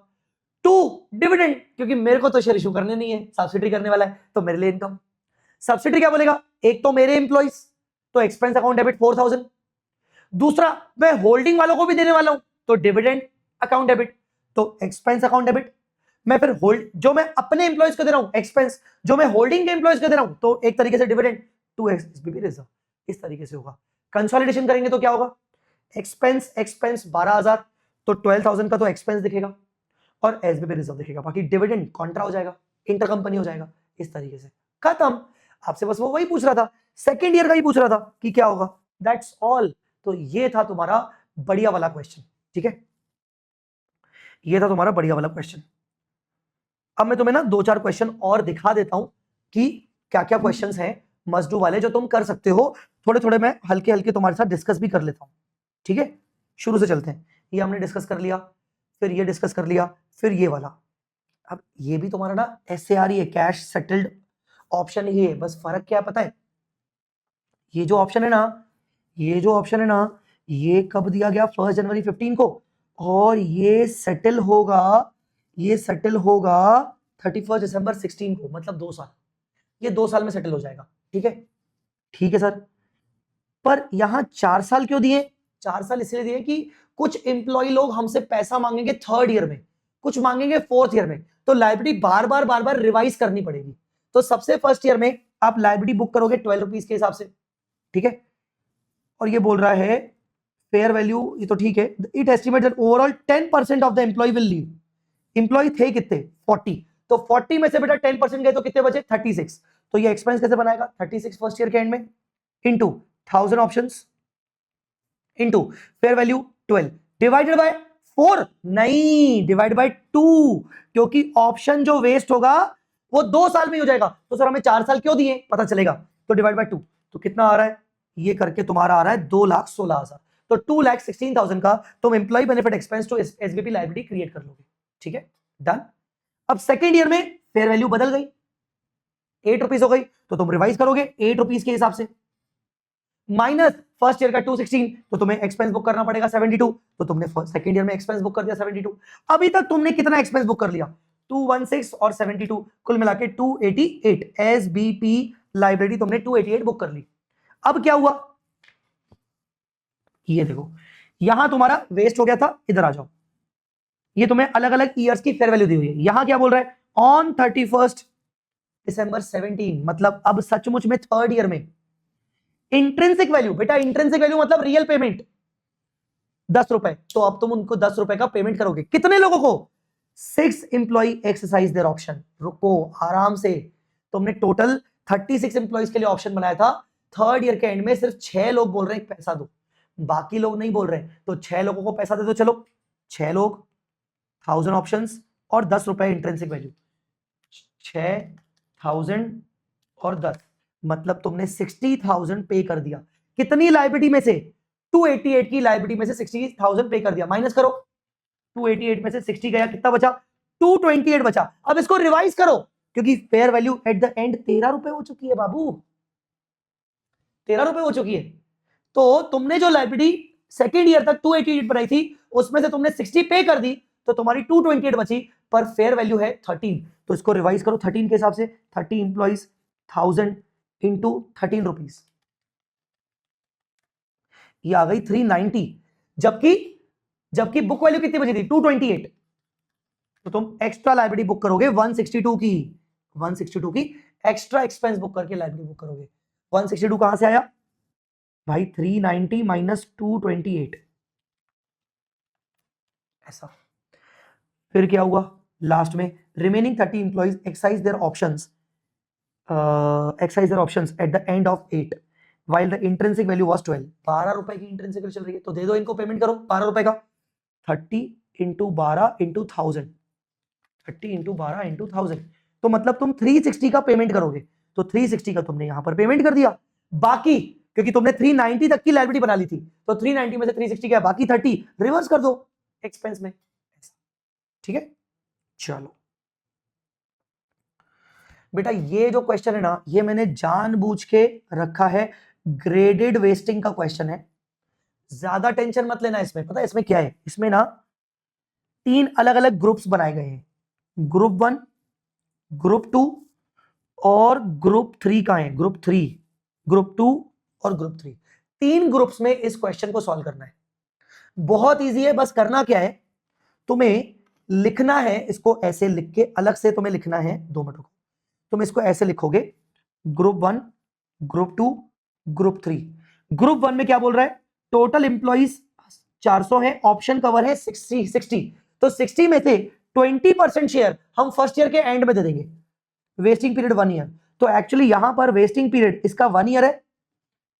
2 डिविडेंड, क्योंकि मेरे को तो शेयर इशू करने नहीं है, सब्सिडरी करने वाला है तो मेरे लिए इनकम। सब्सिडरी क्या बोलेगा, एक तो मेरे एम्प्लॉइज तो एक्सपेंस अकाउंट डेबिट 4000, दूसरा मैं होल्डिंग वालों को भी देने वाला हूं तो डिविडेंड अकाउंट डेबिट, तो एक्सपेंस अकाउंट डेबिट। मैं फिर होल्ड जो मैं अपने एम्प्लॉइज को दे रहा हूं एक्सपेंस, जो मैं होल्डिंग के एम्प्लॉइज को दे रहा हूं तो एक तरीके से डिविडेंड, 2 एसबीपी रिजर्व, इस तरीके से होगा। कंसोलिडेशन करेंगे तो क्या होगा, एक्सपेंस एक्सपेंस 12000 तो 12000 का तो एक्सपेंस दिखेगा और एसबीपी रिजर्व दिखेगा, बाकी डिविडेंड कॉन्ट्रा हो जाएगा, इंटर कंपनी हो जाएगा, इस तरीके से खत्म। आपसे बस वो वही पूछ रहा था, सेकेंड ईयर का ही पूछ रहा था कि क्या होगा, दैट्स ऑल। तो ये था तुम्हारा बढ़िया वाला क्वेश्चन, ठीक है, ये था तुम्हारा बढ़िया वाला क्वेश्चन। अब मैं तुम्हें ना 2-4 क्वेश्चन और दिखा देता हूं कि क्या क्या क्वेश्चंस हैं मस्ट डू वाले जो तुम कर सकते हो। थोड़े थोड़े मैं हल्के हल्के तुम्हारे साथ डिस्कस भी कर लेता हूं, ठीक है। शुरू से चलते हैं, ये हमने डिस्कस कर लिया, फिर ये डिस्कस कर लिया, फिर ये वाला। अब ये भी तुम्हारा ना SAR ही है, कैश सेटल्ड ऑप्शन ही है, बस फर्क क्या पता है, ये जो ऑप्शन है ना, ये जो ऑप्शन है ना, ये कब दिया गया 1 जनवरी 15 को, और ये सेटल होगा, ये सेटल होगा 31 दिसंबर 16 को, मतलब 2 साल, ये 2 साल में सेटल हो जाएगा, ठीक है। ठीक है सर, पर यहां 4 साल क्यों दिए, 4 साल इसलिए दिए कि कुछ एम्प्लॉय लोग हमसे पैसा मांगेंगे 3rd ईयर में, कुछ मांगेंगे 4th ईयर में, तो लाइबिलिटी बार बार रिवाइज करनी पड़ेगी। तो सबसे फर्स्ट ईयर में आप लाइबिलिटी बुक करोगे 12 रुपीज के हिसाब से, ठीक है। और ये बोल रहा है फेयर वैल्यू, ये तो ठीक है, it estimate that overall 10% of the employ will leave. Employ थे कितने 40, तो 40 में से बेटा 10% गए तो कितने बचे 36, तो ये एक्सपेंस कैसे बनाएगा 36 फर्स्ट ईयर के एंड में into 1000 options into fair value 12 divided by 4, नहीं डिवाइड बाय 2, क्योंकि ऑप्शन जो वेस्ट होगा वो 2 साल में हो जाएगा। तो सर हमें 4 साल क्यों दिए पता चलेगा, तो डिवाइड बाय 2, तो कितना आ रहा है, ये करके तुम्हारा आ रहा है 2,16,000, तो 2,16,000 का तुम employ benefit expense to SBP liability create कर लोगे, ठीक है, डन। अब सेकेंड ईयर में फेयर वैल्यू बदल गई, 8 रुपीज हो गई, तो तुम रिवाइज करोगे 8 रुपीज के हिसाब से, माइनस फर्स्ट ईयर का 216, तो तुम्हें एक्सपेंस बुक करना पड़ेगा 72, तो तुमने सेकेंड ईयर में एक्सपेंस बुक कर दिया 72। अभी तक तुमने कितना एक्सपेंस बुक कर लिया 216 और 72, कुल मिला के 288, एसबीपी लाइब्रेरी तुमने 288 बुक कर ली। अब क्या हुआ, ये देखो यहां तुम्हारा वेस्ट हो गया था, इधर आ जाओ, ये तुम्हें अलग अलग ईयर्स की फेयर वैल्यू दी हुई है। यहां क्या बोल रहा है ऑन 31 दिसंबर 17, मतलब अब सचमुच में 3rd ईयर में इंट्रिंसिक वैल्यू, बेटा इंट्रिंसिक वैल्यू मतलब रियल पेमेंट 10 रुपए, तो अब तुम उनको 10 रुपए का पेमेंट करोगे, कितने लोगों को 6 एम्प्लॉय एक्सरसाइज देयर ऑप्शन। रुको आराम से, तुमने टोटल 36 एम्प्लॉयज के लिए ऑप्शन बनाया था, 3rd ईयर के एंड में सिर्फ 6 लोग बोल रहे हैं पैसा दो, बाकी लोग नहीं बोल रहे, तो 6 लोगों को पैसा दे दो। चलो 6 लोग 1000 ऑप्शंस और 10 रुपए इंट्रिंसिक वैल्यू, 6000 और 10, मतलब तुमने 60,000 पे कर दिया। कितनी लाइबिलिटी में से 288 की लाइबिलिटी में से 60,000 पे कर दिया, माइनस करो 288 में से 60 गया, कितना बचा 228 बचा। अब इसको रिवाइज करो, क्योंकि fair value eight the and 13 रुपए हो चुकी है बाबू, 13 रुपए हो चुकी है, तो तुमने जो लाइबिलिटी सेकेंड ईयर तक 288 बनाई थी उसमें से तुमने 60 पे कर दी तो तुम्हारी 228 बची, पर फेयर वैल्यू है 13। तो इसको रिवाइज करो 13 के हिसाब से, 30 इंप्लॉइज 1000 इंटू 13 रुपीज, ये आ गई 390। जबकि बुक वैल्यू कितनी बची थी 228, तो तुम एक्स्ट्रा लाइबिलिटी बुक करोगे 162 की एक्स्ट्रा एक्सपेंस बुक करके लाइबिलिटी बुक करोगे। 162 कहां से आया भाई, 390 माइनस 228, ऐसा। फिर क्या हुआ लास्ट में, remaining 30 employees exercise their options at the end of 8 while the intrinsic value was 12। 12 रुपए की इंट्रिंसिक वैल्यू चल रही है, तो दे दो इनको, पेमेंट करो 12 रुपए का। 30 इंटू 12 इंटू 1000, 30 इंटू 12 इंटू 1000, तो मतलब तुम 360 का पेमेंट करोगे, तो 360 का तुमने यहां पर पेमेंट कर दिया। बाकी क्योंकि तुमने 390 तक की लायबिलिटी बना ली थी, तो 390 में से 360 क्या, बाकी 30 रिवर्स कर दो एक्सपेंस में, ठीक है। चलो बेटा, ये जो क्वेश्चन है ना, ये मैंने जानबूझ के रखा है, ग्रेडेड वेस्टिंग का क्वेश्चन है, ज्यादा टेंशन मत लेना इसमें। पता है इसमें क्या है, इसमें ना 3 अलग अलग ग्रुप्स बनाए गए हैं, ग्रुप 1, ग्रुप 2 और ग्रुप 3 का है, ग्रुप 2 और ग्रुप 3, 3 ग्रुप्स में इस क्वेश्चन को सॉल्व करना है। बहुत इजी है, बस करना क्या है, तुम्हें लिखना है इसको ऐसे लिख के, अलग से तुम्हें लिखना है, 2 मिनट को, तुम इसको ऐसे लिखोगे, ग्रुप 1, ग्रुप 2, ग्रुप 3। ग्रुप 1 में क्या बोल रहा है, टोटल इंप्लॉइज 400 है, ऑप्शन कवर है 60, तो 60 में से 20% शेयर हम फर्स्ट ईयर के एंड में दे देंगे, वेस्टिंग पीरियड 1 ईयर। तो एक्चुअली यहां पर वेस्टिंग पीरियड इसका 1 ईयर है,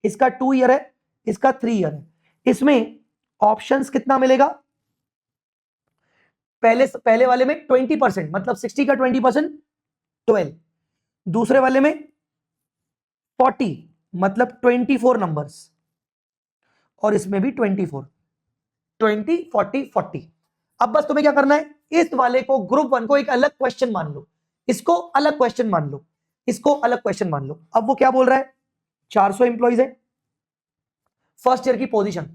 इसका 2 ईयर है, इसका 3 ईयर है। इसमें ऑप्शंस कितना मिलेगा, पहले वाले में 20%, मतलब 60 का 20% 12, दूसरे वाले में 40 मतलब 24 नंबर्स, और इसमें भी 24, 20 40 40। अब बस तुम्हें क्या करना है, इस वाले को ग्रुप 1 को एक अलग क्वेश्चन मान लो, इसको अलग क्वेश्चन मान लो, इसको अलग क्वेश्चन मान लो। अब वो क्या बोल रहा है, 400 इंप्लॉइज है, फर्स्ट ईयर की पोजीशन,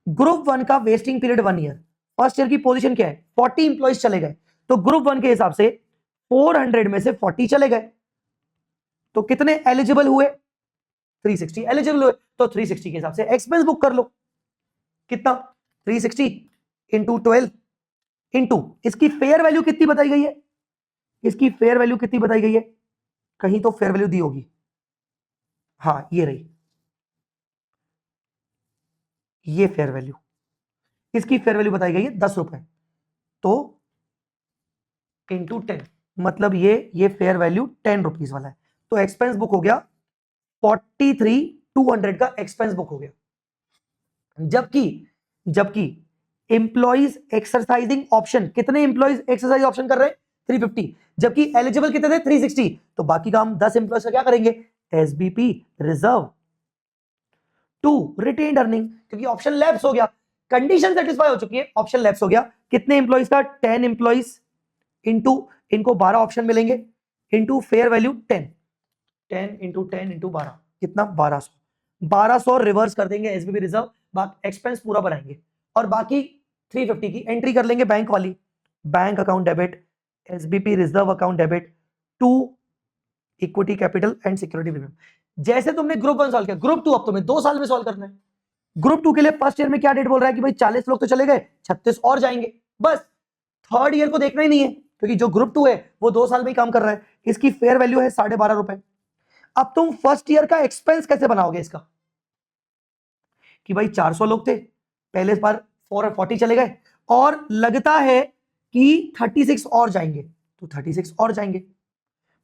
ग्रुप 1 का vesting period 1 year, first year की पोजीशन क्या है, 40 इंप्लॉइज चले गए, तो ग्रुप 1 के हिसाब से 400 में से 40 चले गए, तो कितने एलिजिबल हुए, 360 एलिजिबल हुए, तो 360 के हिसाब से एक्सपेंस बुक कर लो। कितना, 360 इंटू 12 इंटू इसकी फेयर वैल्यू कितनी बताई गई है, इसकी फेयर वैल्यू कितनी बताई गई है, कहीं तो फेयर वैल्यू दी होगी, हाँ ये रही, ये फेयर वैल्यू, इसकी फेयर वैल्यू बताई गई है 10 रुपए, तो इंटू 10, मतलब ये फेयर वैल्यू 10 रुपीज वाला है, तो एक्सपेंस बुक हो गया 43,200 का एक्सपेंस बुक हो गया। जबकि एम्प्लॉइज एक्सरसाइजिंग ऑप्शन, कितने एम्प्लॉइज एक्सरसाइज ऑप्शन कर रहे हैं, 350, जबकि एलिजिबल कितने थे 360, तो बाकी काम 10 एम्प्लॉइज का क्या करेंगे, SBP reserve to retained earning, क्योंकि ऑप्शन लैप्स हो गया, कंडीशन सेटिस्फाई हो चुकी है, ऑप्शन लैप्स हो गया। कितने एम्प्लॉइज का, 10 एम्प्लॉइज इंटू इनको 12 ऑप्शन मिलेंगे, into fair value 10, 10 into 10 into 12 कितना, 1200 रिवर्स कर देंगे एसबीपी रिजर्व, एक्सपेंस पूरा बनाएंगे, और बाकी 350 की एंट्री कर लेंगे बैंक वाली, bank account debit, SBP reserve account debit to equity capital and security premium. जैसे तुमने ग्रुप 1 सॉल्व किया, ग्रुप 2 अब तुम्हें 2 साल में सॉल्व करना है। ग्रुप 2 के लिए फर्स्ट ईयर में क्या डेट बोल रहा है कि भाई 40 लोग तो चले गए, 36 और जाएंगे, बस थर्ड ईयर को देखना ही नहीं है, क्योंकि जो ग्रुप 2 है वो 2 साल में ही काम कर रहा है। इसकी फेयर वैल्यू है 12.5 रुपए। अब तुम फर्स्ट ईयर का एक्सपेंस कैसे बनाओगे इसका, कि भाई 400 लोग थे, पहले बार 40 चले गए, और लगता है कि 36 और जाएंगे, तो 36 और जाएंगे,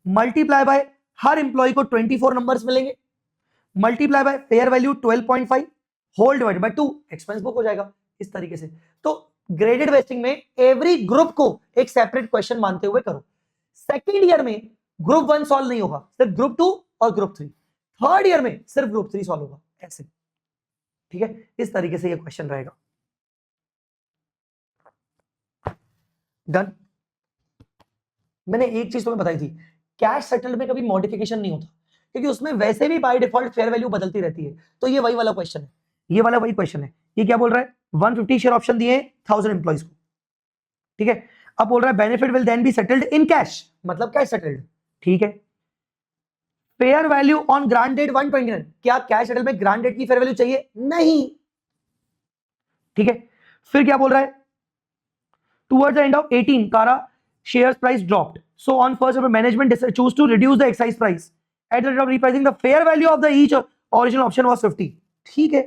मल्टीप्लाई बाय हर इंप्लॉय को 24 नंबर्स मिलेंगे, multiply by fair value 12.5 whole divide by 2, expense book हो जाएगा इस तरीके से। तो ग्रेडेड वेस्टिंग में एवरी ग्रुप को एक सेपरेट क्वेश्चन मानते हुए करो। सेकेंड ईयर में ग्रुप 1 सॉल्व नहीं होगा, सिर्फ ग्रुप 2 और ग्रुप 3, थर्ड ईयर में सिर्फ ग्रुप 3 सॉल्व होगा, ऐसे, ठीक है, इस तरीके से ये क्वेश्चन रहेगा। डन। मैंने एक चीज तुम्हें बताई थी, कैश सेटल्ड में कभी मॉडिफिकेशन नहीं होता, क्योंकि उसमें वैसे भी बाय डिफॉल्ट फेयर वैल्यू बदलती रहती है। तो ये वही वाला क्वेश्चन है, ये वाला वही क्वेश्चन है। ये क्या बोल रहा है, 150 शेयर ऑप्शन दिए 1000 एम्प्लॉइज को, ठीक है। अब बोल रहा है benefit will then be settled in cash, मतलब कैश सेटल्ड, ठीक है। Fair value on grant date 129, क्या कैश सेटल में ग्रांट डेट की फेयर वैल्यू चाहिए? नहीं, ठीक है। फिर क्या बोल रहा है, टुवर्ड्स द एंड ऑफ 18 कारा shares price dropped, so on first of management choose to reduce the exercise price at the rate of repricing, the fair value of the each original option was 50, ठीक है।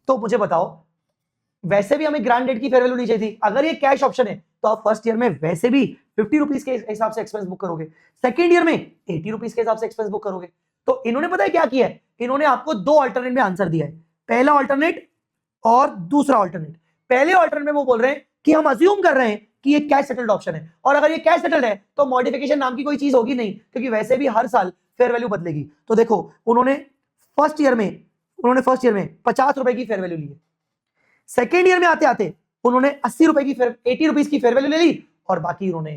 तो मुझे बताओ, वैसे भी हमें grant date की फेयर वैल्यू नहीं चाहिए थी, अगर ये कैश ऑप्शन है तो आप फर्स्ट ईयर में वैसे भी 50 रुपीज के हिसाब से एक्सपेंस बुक करोगे, सेकंड ईयर में 80 रुपीज के हिसाब से एक्सपेंस बुक करोगे। तो इन्होंने पता है क्या किया है, इन्होंने आपको दो अल्टरनेट में आंसर दिया है, पहला अल्टरनेट और दूसरा अल्टरनेट। पहले अल्टरनेट में वो बोल रहे हैं कि हम अज्यूम कर रहे हैं कि ये कैश सेटल्ड ऑप्शन है, और अगर ये कैश सेटल्ड है तो मॉडिफिकेशन नाम की कोई चीज होगी नहीं, क्योंकि वैसे भी हर साल फेयर वैल्यू बदलेगी। तो देखो उन्होंने फर्स्ट ईयर में 50 रुपए की फेयर वैल्यू ली है, सेकेंड ईयर में आते आते उन्होंने 80 रुपीज की फेयर वैल्यू ले ली, और बाकी उन्होंने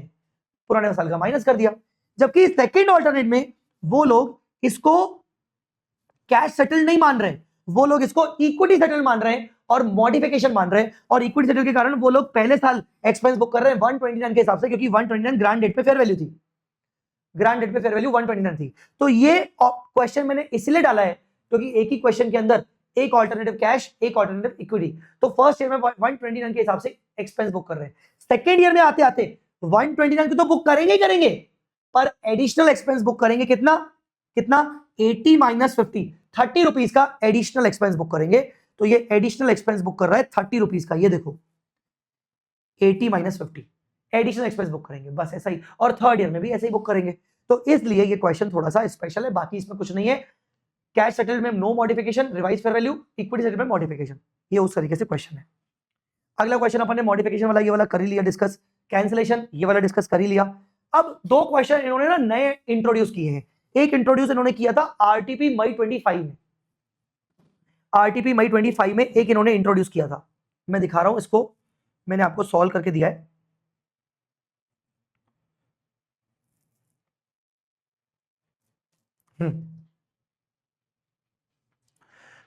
पुराने साल का माइनस कर दिया। जबकि सेकेंड ऑल्टरनेट में वो लोग इसको कैश सेटल नहीं मान रहे, वो लोग इसको इक्विटी सेटल मान रहे हैं और मॉडिफिकेशन मान रहे हैं, और इक्विटी सेटल के कारण वो लोग पहले साल एक्सपेंस बुक कर रहे हैं 129 के हिसाब से, क्योंकि 129 ग्रांट डेट पे फेयर वैल्यू थी, ग्रांट डेट पे फेयर वैल्यू 129 थी। तो ये क्वेश्चन मैंने इसलिए डाला है क्योंकि एक ही क्वेश्चन के अंदर एक ऑल्टरनेटिव कैश, एक ऑल्टरनेटिव इक्विटी। तो फर्स्ट ईयर में 129 के हिसाब से एक्सपेंस बुक कर रहे हैं, सेकेंड ईयर में आते आते 129 तो बुक करेंगे ही करेंगे, पर एडिशनल एक्सपेंस बुक करेंगे, कितना कितना 80 माइनस 50, 30 रुपीज का एडिशनल एक्सपेंस बुक करेंगे। तो ये एडिशनल एक्सपेंस बुक कर रहा है 30 रुपीज का, ये देखो 80 माइनस 50 एडिशनल एक्सपेंस बुक करेंगे, बस ऐसा ही। और थर्ड ईयर में भी ऐसे ही बुक करेंगे। तो इसलिए ये क्वेश्चन थोड़ा सा स्पेशल है, बाकी इसमें कुछ नहीं है। कैश सेटल में no modification, revise fair value, equity settle में मॉडिफिकेशन, ये उस तरीके से क्वेश्चन है। अगला क्वेश्चन अपन ने मॉडिफिकेशन वाला ये वाला कर ही लिया डिस्कस, कैंसिलेशन ये वाला डिस्कस कर ही लिया। अब दो क्वेश्चन इन्होंने ना नए इंट्रोड्यूस किए हैं। एक इंट्रोड्यूस इन्होंने किया था आरटीपी मई 25 में, आरटीपी मई 25 में एक इन्होंने इंट्रोड्यूस किया था। मैं दिखा रहा हूं इसको, मैंने आपको सॉल्व करके दिया है।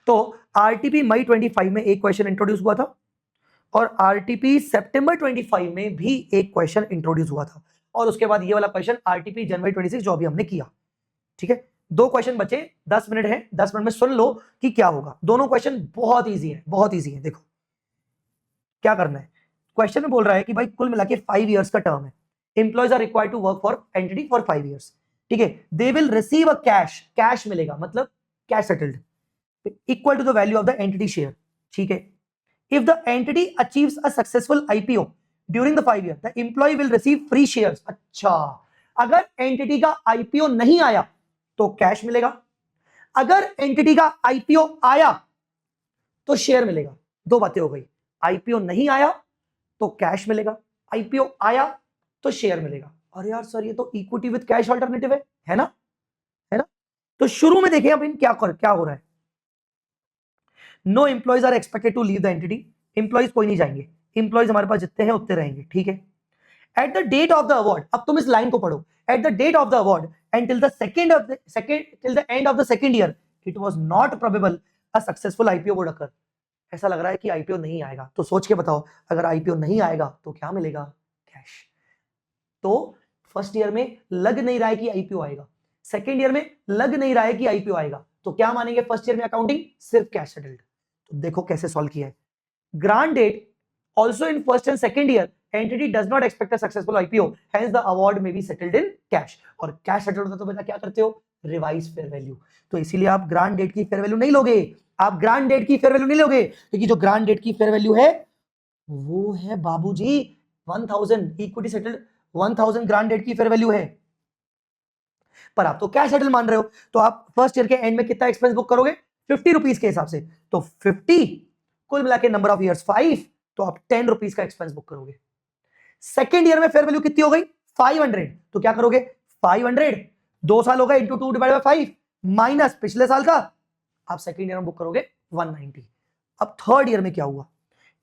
तो आरटीपी मई 25 में एक क्वेश्चन इंट्रोड्यूस हुआ था, और आरटीपी सितंबर 25 में भी एक क्वेश्चन इंट्रोड्यूस हुआ था, और उसके बाद ये वाला क्वेश्चन आरटीपी जनवरी 26 जो अभी हमने किया, ठीक है। दो क्वेश्चन बचे, 10 मिनट है, 10 मिनट में सुन लो कि क्या होगा। दोनों क्वेश्चन बहुत इजी है, बहुत इजी है। देखो क्या करना है, क्वेश्चन में बोल रहा है कि भाई कुल मिला के 5 इयर्स का टर्म है, employees are required to work for entity for 5 years, ठीक है। They will receive a cash, cash मिलेगा मतलब cash settled, equal to the value of the entity share, ठीक है। If the entity achieves a successful IPO during the 5 year, the employ will receive free shares. अच्छा, अगर entity का IPO नहीं आया तो कैश मिलेगा, अगर एंटिटी का आईपीओ आया तो शेयर मिलेगा। दो बातें हो गई, आईपीओ नहीं आया तो कैश मिलेगा, आईपीओ आया तो शेयर मिलेगा। अरे यार सर ये तो इक्विटी विद कैश अल्टरनेटिव है ना, है ना। तो शुरू में देखें अब इन क्या हो रहा है। No employees are expected to leave the entity, employees कोई नहीं जाएंगे, एम्प्लॉयज हमारे पास जितने हैं उतने रहेंगे, ठीक है। At the date of the award, अब तुम इस लाइन को पढ़ो, at the date of the award and till the end of the second year it was not probable a successful IPO would occur. ऐसा लग रहा है कि आईपीओ नहीं आएगा, तो सोच के बताओ अगर आईपीओ नहीं आएगा तो क्या मिलेगा, कैश। तो फर्स्ट ईयर में लग नहीं रहा है कि आईपीओ आएगा, सेकंड ईयर में लग नहीं रहा है कि आईपीओ आएगा, तो क्या मानेंगे फर्स्ट ईयर में अकाउंटिंग, सिर्फ कैश सेटल्ड। तो देखो कैसे सॉल्व किया है। Grant date also in first and second year entity does not expect a successful IPO, hence the award may be settled in cash। और कैश सेटल होता तो बेटा क्या करते हो, रिवाइज फेयर वैल्यू। तो इसीलिए आप ग्रांट डेट की फेयर वैल्यू नहीं लोगे, आप ग्रांट डेट की फेयर वैल्यू नहीं लोगे, क्योंकि जो ग्रांट डेट की फेयर वैल्यू है वो है बाबूजी 1000, इक्विटी सेटल्ड 1000 ग्रांट डेट की फेयर वैल्यू है। पर आप तो कैश सेटल मान रहे हो, तो आप फर्स्ट ईयर के एंड में कितना एक्सपेंस बुक करोगे, 50 रुपीज के हिसाब से। तो 50 कुल मिला के नंबर ऑफ ईयर्स 5, तो आप 10 रुपीज का एक्सपेंस बुक करोगे। सेकेंड ईयर में फेयर वैल्यू कितनी हो गई, 500, तो क्या करोगे 500 2 साल हो गए इंटू 2 डिवाइड बाय 5 माइनस पिछले साल का, आप सेकेंड ईयर में बुक करोगे 190। अब थर्ड ईयर में क्या हुआ,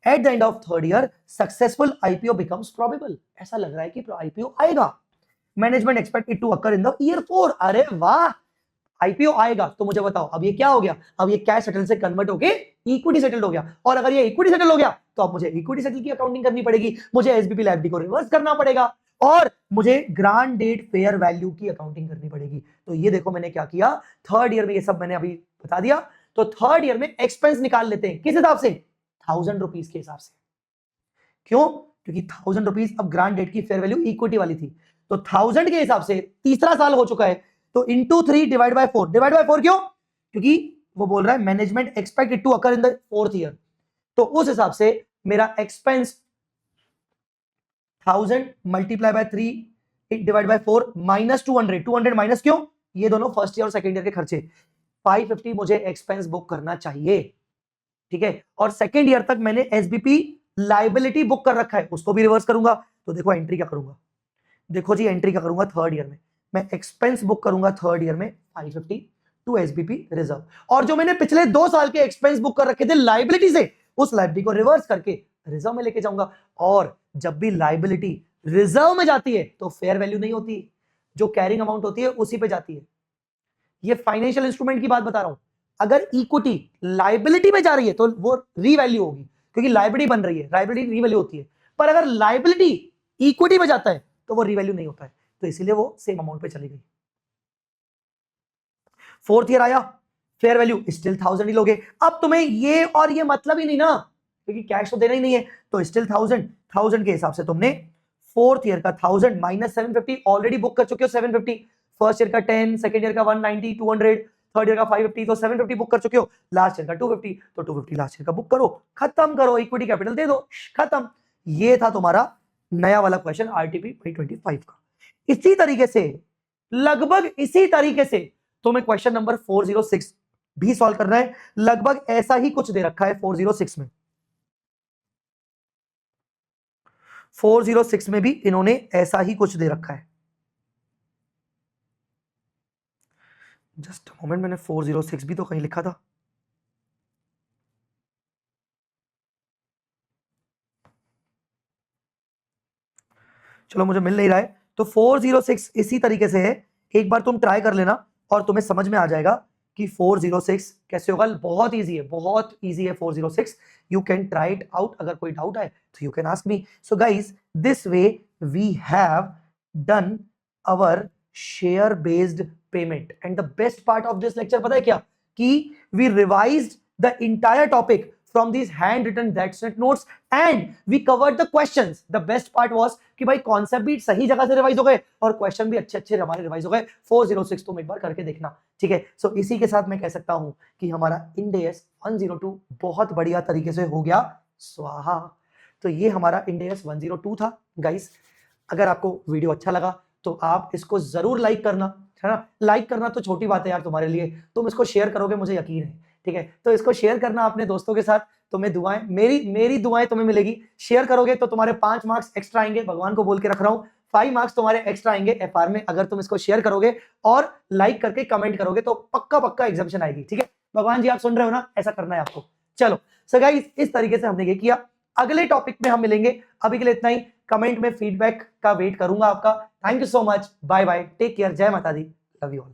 at the end of third year successful IPO becomes probable, ऐसा लग रहा है कि आईपीओ आएगा। Management expect it to occur in the year 4। अरे वाह, आईपीओ आएगा तो मुझे बताओ अब ये क्या हो गया, अब ये कैश सेटल से कन्वर्ट होके इक्विटी सेटल हो गया, और अगर ये इक्विटी सेटल हो गया तो अब मुझे इक्विटी सेटल की अकाउंटिंग करनी पड़ेगी, मुझे एसबीपी लायबिलिटी को रिवर्स करना पड़ेगा, और मुझे ग्रांड डेट फेयर वैल्यू की अकाउंटिंग करनी पड़ेगी। तो ये देखो मैंने क्या किया, थर्ड ईयर में ये सब मैंने अभी बता दिया। तो थर्ड ईयर में एक्सपेंस निकाल लेते हैं, किस हिसाब से, 1000 रुपीज के हिसाब से। क्यों, क्योंकि 1000 रुपीज अब ग्रांड डेट की फेयर वैल्यू इक्विटी वाली थी, तो 1000 के हिसाब से तीसरा साल हो चुका है, तो into 3 divide by 4, divide by 4 क्यों, क्योंकि वो बोल रहा है management expect it to occur in the fourth year, तो उस हिसाब से मेरा expense 1000 multiply by 3 divide by 4 minus 200, 200 minus क्यों, ये दोनों फर्स्ट ईयर और सेकंड ईयर के खर्चे, 550 मुझे एक्सपेंस बुक करना चाहिए, ठीक है। और सेकंड ईयर तक मैंने एसबीपी लायबिलिटी बुक कर रखा है, उसको भी रिवर्स करूंगा, तो देखो एंट्री क्या करूंगा, देखो जी एंट्री क्या करूंगा, थर्ड ईयर में मैं एक्सपेंस बुक करूंगा थर्ड ईयर में 550 टू एसबीपी रिजर्व, और जो मैंने पिछले 2 साल के एक्सपेंस बुक कर रखे थे लायबिलिटी से, उस लायबिलिटी को रिवर्स करके रिजर्व में लेके जाऊंगा, और जब भी लायबिलिटी रिजर्व में जाती है तो फेयर वैल्यू नहीं होती, जो कैरिंग अमाउंट होती है उसी पे जाती है। ये फाइनेंशियल इंस्ट्रूमेंट की बात बता रहा हूं, अगर इक्विटी लायबिलिटी में जा रही है तो वो रीवैल्यू होगी, क्योंकि लायबिलिटी बन रही है, लायबिलिटी रीवैल्यू होती है, पर अगर लायबिलिटी इक्विटी में जाता है तो वो रीवैल्यू नहीं होता है, तो इसीलिए वो सेम अमाउंट पे चली गई। फोर्थ ईयर आया, फेयर वैल्यू स्टिल 1000 ही लोगे, अब तुम्हें ये और ये मतलब ही नहीं ना, क्योंकि कैश तो देना ही नहीं है, तो स्टिल 1000 के हिसाब से तुमने फोर्थ ईयर का 1000 माइनस 750 ऑलरेडी बुक कर चुके हो, 750 फर्स्ट ईयर का 10, सेकंड ईयर का 190, 200, थर्ड ईयर का 550, तो 750 बुक कर चुके हो, लास्ट ईयर का 250, तो 250 लास्ट ईयर का बुक करो, खत्म करो, इक्विटी कैपिटल दे दो, खत्म। ये था तुम्हारा नया वाला क्वेश्चन आरटीपी 25 का। इसी तरीके से, लगभग इसी तरीके से तुम्हें क्वेश्चन नंबर 406 भी सॉल्व करना है, लगभग ऐसा ही कुछ दे रखा है 406 में, 406 में भी इन्होंने ऐसा ही कुछ दे रखा है। जस्ट मोमेंट, मैंने 406 भी तो कहीं लिखा था, चलो मुझे मिल नहीं रहा है, तो 406 इसी तरीके से है, एक बार तुम ट्राई कर लेना और तुम्हें समझ में आ जाएगा कि 406 कैसे होगा, बहुत इजी है, बहुत इजी है 406, you can try it out, अगर कोई डाउट है तो you can ask me. So guys, this way we have done our share based payment, and the best part of this lecture पता है क्या, कि we revised the entire topic from these handwritten that's notes and we covered the questions. The best part was कि भाई concept भी सही जगह से रिवाइज हो गए और क्वेश्चन भी अच्छे हमारे रिवाइज हो गए। 406 तुम एक बार करके देखना, ठीक है। सो इसी के साथ मैं कह सकता हूं कि हमारा इंड AS 102 बहुत बढ़िया तरीके से हो गया स्वाहा। तो ये हमारा इंड AS 102 था गाइस। अगर आपको वीडियो अच्छा लगा तो आप इसको जरूर लाइक करना, है ना। लाइक करना तो छोटी बात है यार तुम्हारे लिए, तुम इसको शेयर करोगे मुझे यकीन है, ठीक है। तो इसको शेयर करना अपने दोस्तों के साथ, तुम्हें दुआएं, मेरी दुआएं तुम्हें मिलेगी। शेयर करोगे तो तुम्हारे 5 मार्क्स एक्स्ट्रा आएंगे, भगवान को बोल के रख रहा हूं, 5 मार्क्स तुम्हारे एक्स्ट्रा आएंगे एफआर में, अगर तुम इसको शेयर करोगे और लाइक करके कमेंट करोगे तो पक्का एग्जामिशन आएगी, ठीक है। भगवान जी आप सुन रहे हो ना, ऐसा करना है आपको। चलो सो गाइस, इस तरीके से हमने ये किया, अगले टॉपिक में हम मिलेंगे, अभी के लिए इतना ही। कमेंट में फीडबैक का वेट करूंगा आपका। Thank you so much, bye bye, take care, जय माता दी, लव यू ऑल।